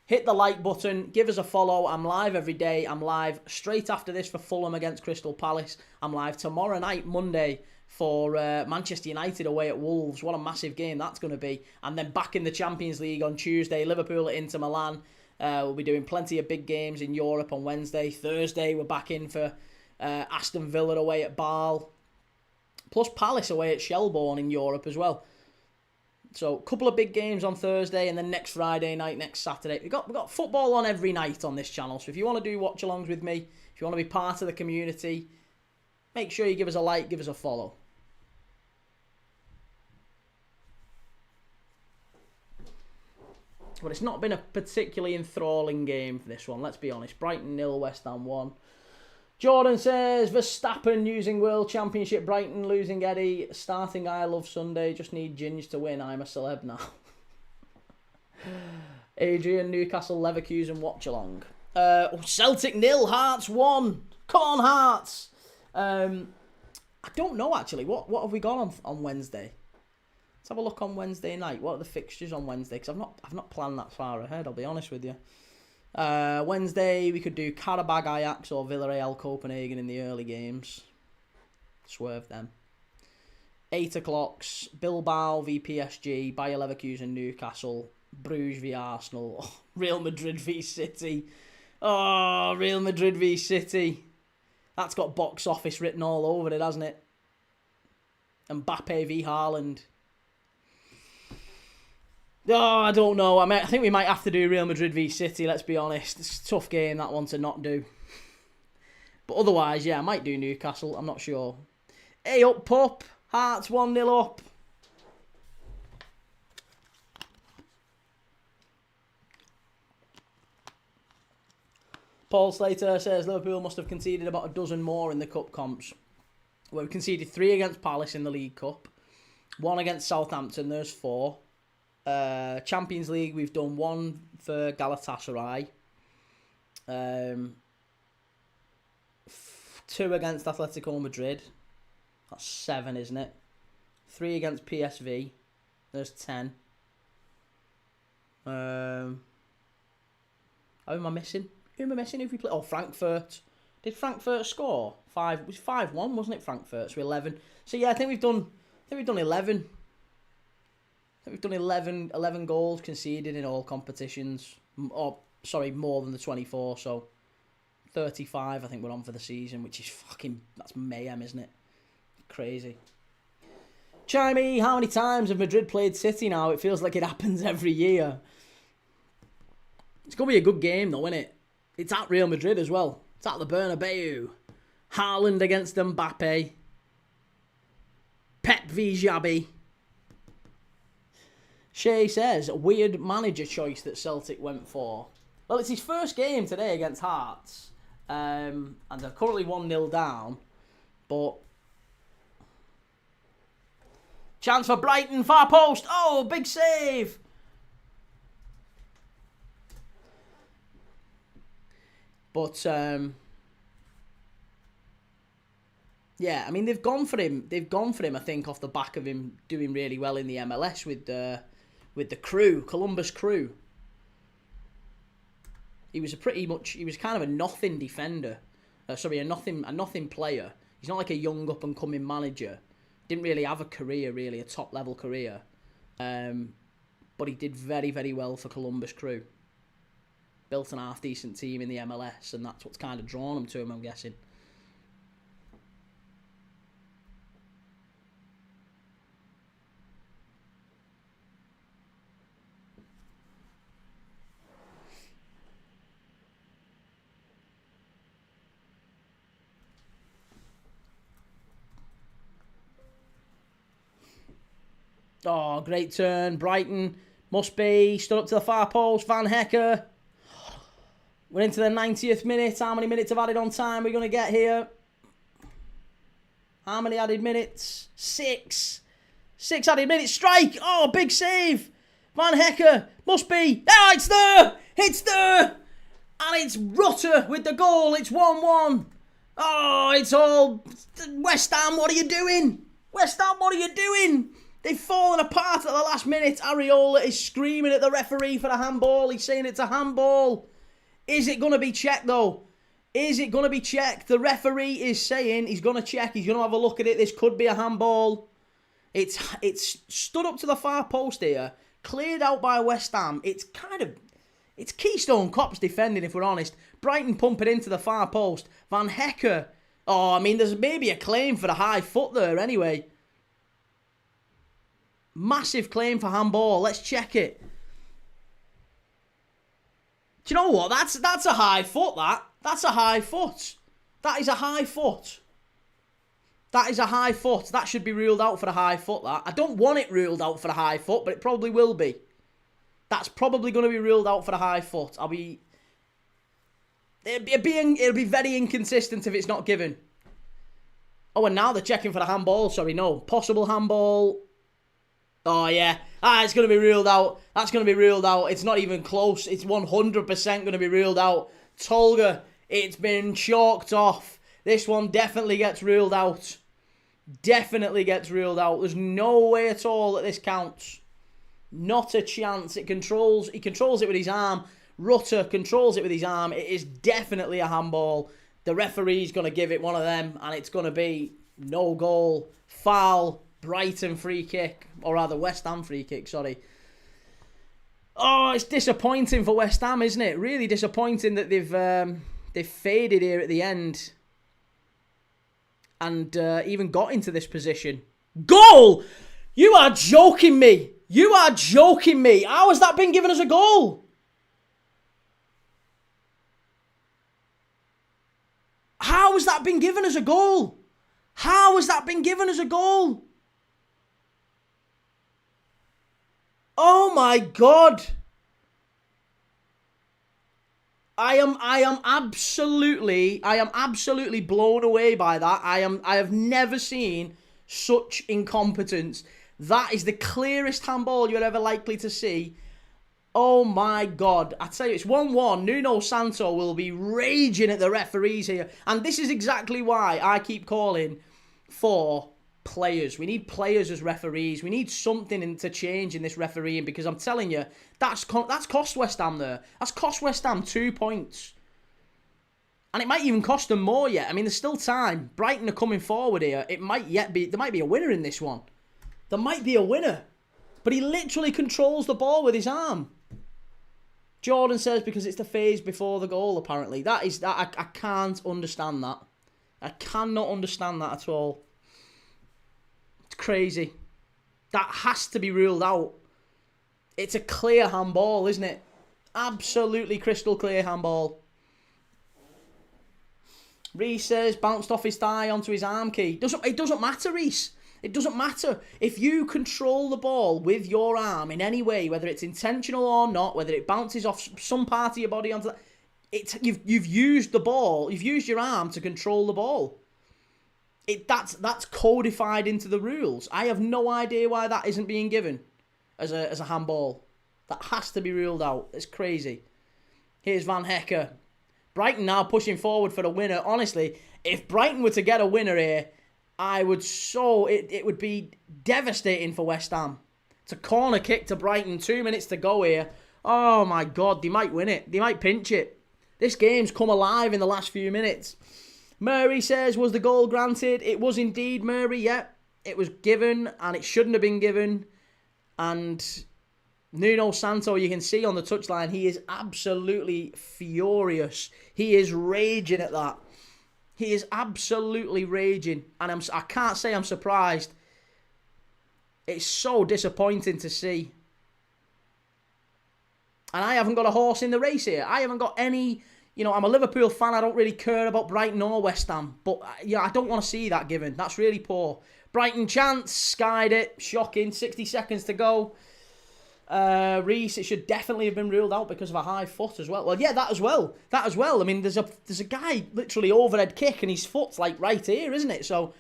A: Hit the like button, give us a follow. I'm live every day. I'm live straight after this for Fulham against Crystal Palace. I'm live tomorrow night, Monday, for Manchester United away at Wolves. What a massive game that's going to be. And then back in the Champions League on Tuesday, Liverpool at Inter Milan. We'll be doing plenty of big games in Europe on Wednesday. Thursday, we're back in for Aston Villa away at Bâle. Plus Palace away at Shelbourne in Europe as well. So a couple of big games on Thursday, and then next Friday night, next Saturday. We've got football on every night on this channel. So if you want to do watch-alongs with me, if you want to be part of the community, make sure you give us a like, give us a follow. But it's not been a particularly enthralling game for this one, let's be honest. Brighton 0, West Ham 1. Jordan says, Verstappen using World Championship, Brighton losing Eddie, starting I Love Sunday, just need Ginge to win, I'm a celeb now. Adrian, Newcastle, Leverkusen, Watchalong. Celtic 0, Hearts 1. Come on, Hearts. I don't know, actually. What have we got on Wednesday? Let's have a look on Wednesday night. What are the fixtures on Wednesday? Because I've not planned that far ahead, I'll be honest with you. Wednesday, we could do Karabag Ajax or Villarreal Copenhagen in the early games. Swerve them. 8 o'clock, Bilbao v PSG, Bayer Leverkusen, Newcastle, Bruges v Arsenal, Real Madrid v City. Oh, Real Madrid v City. That's got box office written all over it, hasn't it? Mbappe v Haaland. Oh, I don't know. I think we might have to do Real Madrid v City, let's be honest. It's a tough game, that one, to not do. But otherwise, yeah, I might do Newcastle. I'm not sure. Hey, up, pup. Hearts 1-0 up. Paul Slater says Liverpool must have conceded about a dozen more in the cup comps. Well, we conceded 3 against Palace in the League Cup. 1 against Southampton, there's 4. Champions League, we've done 1 for Galatasaray. 2 against Atletico Madrid. That's 7, isn't it? 3 against PSV. There's 10. Who am I missing? Who am I missing if we play? Oh, Frankfurt. Did Frankfurt score? 5. It was 5-1, wasn't it, Frankfurt? So 11. So yeah, I think we've done 11. I think we've done 11 goals conceded in all competitions. Or, sorry, more than the 24, so 35 I think we're on for the season, which is that's mayhem, isn't it? Crazy. Chimey, how many times have Madrid played City now? It feels like it happens every year. It's going to be a good game though, isn't it? It's at Real Madrid as well. It's at the Bernabeu. Haaland against Mbappe. Pep v Xabi. Shay says, a weird manager choice that Celtic went for. Well, it's his first game today against Hearts. And they're currently 1-0 down. But chance for Brighton, far post. Oh, big save. But, yeah, I mean, they've gone for him, I think, off the back of him doing really well in the MLS with the Crew, Columbus Crew. He was kind of a nothing defender. A nothing player. He's not like a young up-and-coming manager. Didn't really have a career, really, a top-level career. But he did very, very well for Columbus Crew. Built an half-decent team in the MLS, and that's what's kind of drawn him to him, I'm guessing. Oh, great turn. Brighton must be. Stood up to the far post. Van Hecker. We're into the 90th minute. How many minutes of added on time are we going to get here? How many added minutes? 6. 6 added minutes. Strike. Oh, big save. Van Hecker must be. Oh, it's there. It's there. And it's Rutter with the goal. It's 1-1. Oh, it's all. West Ham, what are you doing? West Ham, what are you doing? They've fallen apart at the last minute. Areola is screaming at the referee for a handball. He's saying it's a handball. Is it going to be checked, though? Is it going to be checked? The referee is saying he's going to check. He's going to have a look at it. This could be a handball. It's stood up to the far post here. Cleared out by West Ham. It's Keystone Cops defending, if we're honest. Brighton pump it into the far post. Van Hecker. Oh, I mean, there's maybe a claim for a high foot there anyway. Massive claim for handball. Let's check it. Do you know what? That's a high foot, that. That's a high foot. That is a high foot. That is a high foot. That should be ruled out for a high foot, that. I don't want it ruled out for a high foot, but it probably will be. That's probably going to be ruled out for the high foot. It'll be very inconsistent if it's not given. Oh, and now they're checking for the handball. Sorry, no. Possible handball. Oh, yeah. It's going to be ruled out. That's going to be ruled out. It's not even close. It's 100% going to be ruled out. Tolga, it's been chalked off. This one definitely gets ruled out. Definitely gets ruled out. There's no way at all that this counts. Not a chance. He controls it with his arm. Rutter controls it with his arm. It is definitely a handball. The referee's going to give it one of them, and it's going to be no goal, foul, Brighton free kick, or rather West Ham free kick, sorry. Oh, it's disappointing for West Ham, isn't it? Really disappointing that they've faded here at the end and even got into this position. Goal! You are joking me. You are joking me. How has that been given as a goal? How has that been given as a goal? How has that been given as a goal? Oh my God. I am absolutely blown away by that. I have never seen such incompetence. That is the clearest handball you're ever likely to see. Oh my God. I tell you, it's 1-1. Nuno Santo will be raging at the referees here. And this is exactly why I keep calling for players. We need players as referees. We need something to change in this refereeing, because I'm telling you, that's cost West Ham there. That's cost West Ham 2 points. And it might even cost them more yet. I mean, there's still time. Brighton are coming forward here. There might be a winner in this one. There might be a winner. But he literally controls the ball with his arm. Jordan says because it's the phase before the goal, apparently. I can't understand that. I cannot understand that at all. It's crazy. That has to be ruled out. It's a clear handball, isn't it? Absolutely crystal clear handball. Reese says bounced off his thigh onto his arm key. It doesn't matter, Reese. It doesn't matter. If you control the ball with your arm in any way, whether it's intentional or not, whether it bounces off some part of your body onto that, you've used the ball. You've used your arm to control the ball. That's codified into the rules. I have no idea why that isn't being given as a handball. That has to be ruled out. It's crazy. Here's Van Hecker. Brighton now pushing forward for the winner. Honestly, if Brighton were to get a winner here, it would be devastating for West Ham. It's a corner kick to Brighton. 2 minutes to go here. Oh my God, they might win it. They might pinch it. This game's come alive in the last few minutes. Murray says, was the goal granted? It was indeed, Murray, yeah. It was given, and it shouldn't have been given. And Nuno Santo, you can see on the touchline, he is absolutely furious. He is raging at that. He is absolutely raging. And I can't say I'm surprised. It's so disappointing to see. And I haven't got a horse in the race here. I haven't got any... I'm a Liverpool fan. I don't really care about Brighton or West Ham. But, I don't want to see that given. That's really poor. Brighton chance. Skied it. Shocking. 60 seconds to go. Reese, it should definitely have been ruled out because of a high foot as well. Well, yeah, that as well. I mean, there's a guy literally overhead kick and his foot's like right here, isn't it? So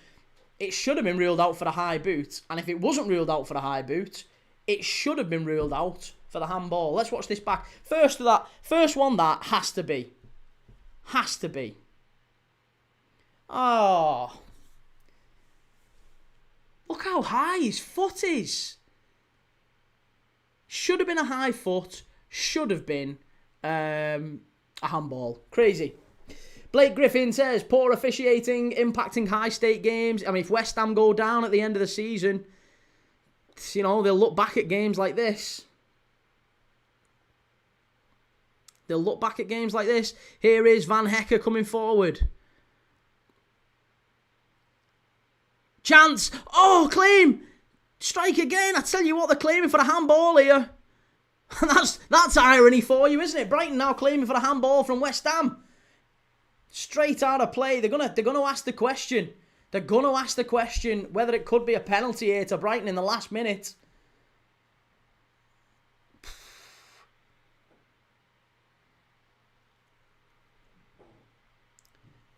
A: it should have been ruled out for the high boot. And if it wasn't ruled out for the high boot, it should have been ruled out for the handball. Let's watch this back. First one that has to be. Has to be. Oh. Look how high his foot is. Should have been a high foot. Should have been a handball. Crazy. Blake Griffin says, poor officiating, impacting high-stake games. I mean, if West Ham go down at the end of the season, they'll look back at games like this. They'll look back at games like this. Here is Van Hecker coming forward. Chance. Oh, claim. Strike again. I tell you what, they're claiming for a handball here. That's irony for you, isn't it? Brighton now claiming for a handball from West Ham. Straight out of play. They're gonna ask the question. They're gonna ask the question whether it could be a penalty here to Brighton in the last minute.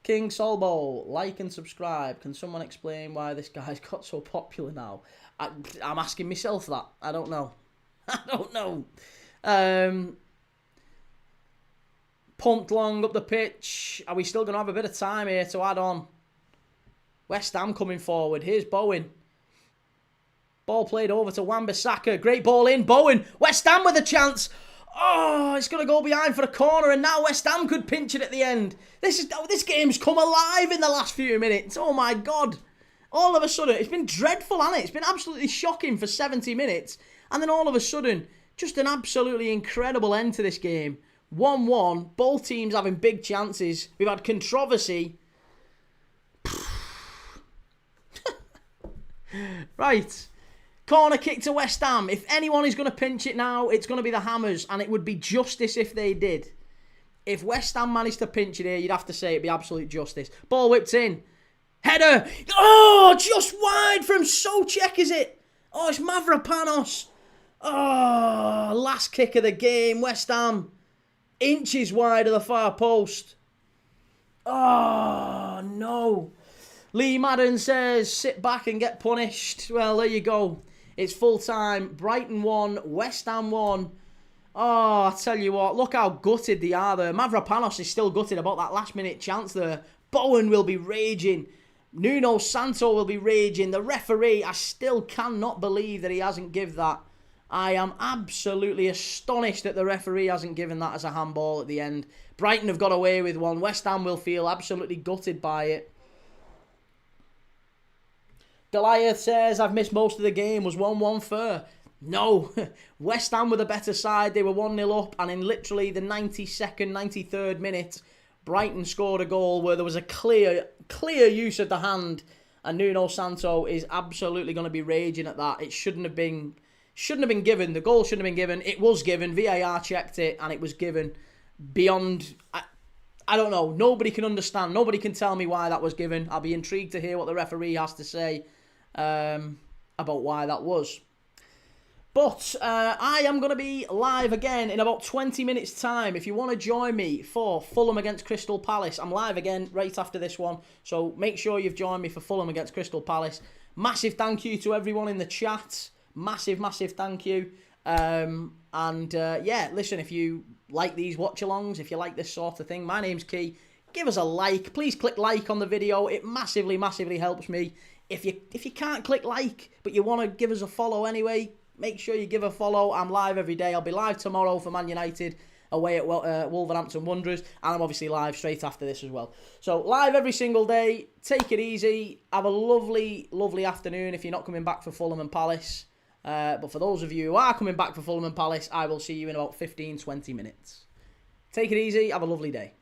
A: King Solbo, like and subscribe. Can someone explain why this guy's got so popular now? I'm asking myself that. I don't know. I don't know. Pumped long up the pitch. Are we still going to have a bit of time here to add on? West Ham coming forward. Here's Bowen. Ball played over to Wan-Bissaka. Great ball in. Bowen. West Ham with a chance. Oh, it's going to go behind for a corner, and now West Ham could pinch it at the end. This game's come alive in the last few minutes. Oh my God. All of a sudden, it's been dreadful, hasn't it? It's been absolutely shocking for 70 minutes. And then all of a sudden, just an absolutely incredible end to this game. 1-1, both teams having big chances. We've had controversy. Right. Corner kick to West Ham. If anyone is going to pinch it now, it's going to be the Hammers, and it would be justice if they did. If West Ham managed to pinch it here, you'd have to say it'd be absolute justice. Ball whipped in. Header. Oh, just wide from Souček, is it? Oh, it's Mavropanos. Oh, last kick of the game. West Ham. Inches wide of the far post. Oh, no. Lee Madden says, sit back and get punished. Well, there you go. It's full time. Brighton 1, West Ham 1. Oh, I tell you what, look how gutted they are there. Mavropanos is still gutted about that last minute chance there. Bowen will be raging. Nuno Santo will be raging. The referee, I still cannot believe that he hasn't given that. I am absolutely astonished that the referee hasn't given that as a handball at the end. Brighton have got away with one. West Ham will feel absolutely gutted by it. Goliath says, I've missed most of the game. Was 1-1 fair? No. West Ham were the better side. They were 1-0 up. And in literally the 92nd, 93rd minute, Brighton scored a goal where there was a clear use of the hand. And Nuno Santo is absolutely going to be raging at that. It shouldn't have been given. The goal shouldn't have been given. It was given. VAR checked it and it was given beyond... I don't know. Nobody can understand. Nobody can tell me why that was given. I'll be intrigued to hear what the referee has to say about why that was. But I am going to be live again in about 20 minutes' time. If you want to join me for Fulham against Crystal Palace, I'm live again right after this one. So make sure you've joined me for Fulham against Crystal Palace. Massive thank you to everyone in the chat. Massive, massive thank you. Yeah, listen, if you like these watch-alongs, if you like this sort of thing, my name's Key. Give us a like. Please click like on the video. It massively, massively helps me. If you can't click like, but you want to give us a follow anyway, make sure you give a follow. I'm live every day. I'll be live tomorrow for Man United away at Wolverhampton Wanderers. And I'm obviously live straight after this as well. So live every single day. Take it easy. Have a lovely, lovely afternoon if you're not coming back for Fulham and Palace. But for those of you who are coming back for Fulham and Palace, I will see you in about 15-20 minutes. Take it easy. Have a lovely day.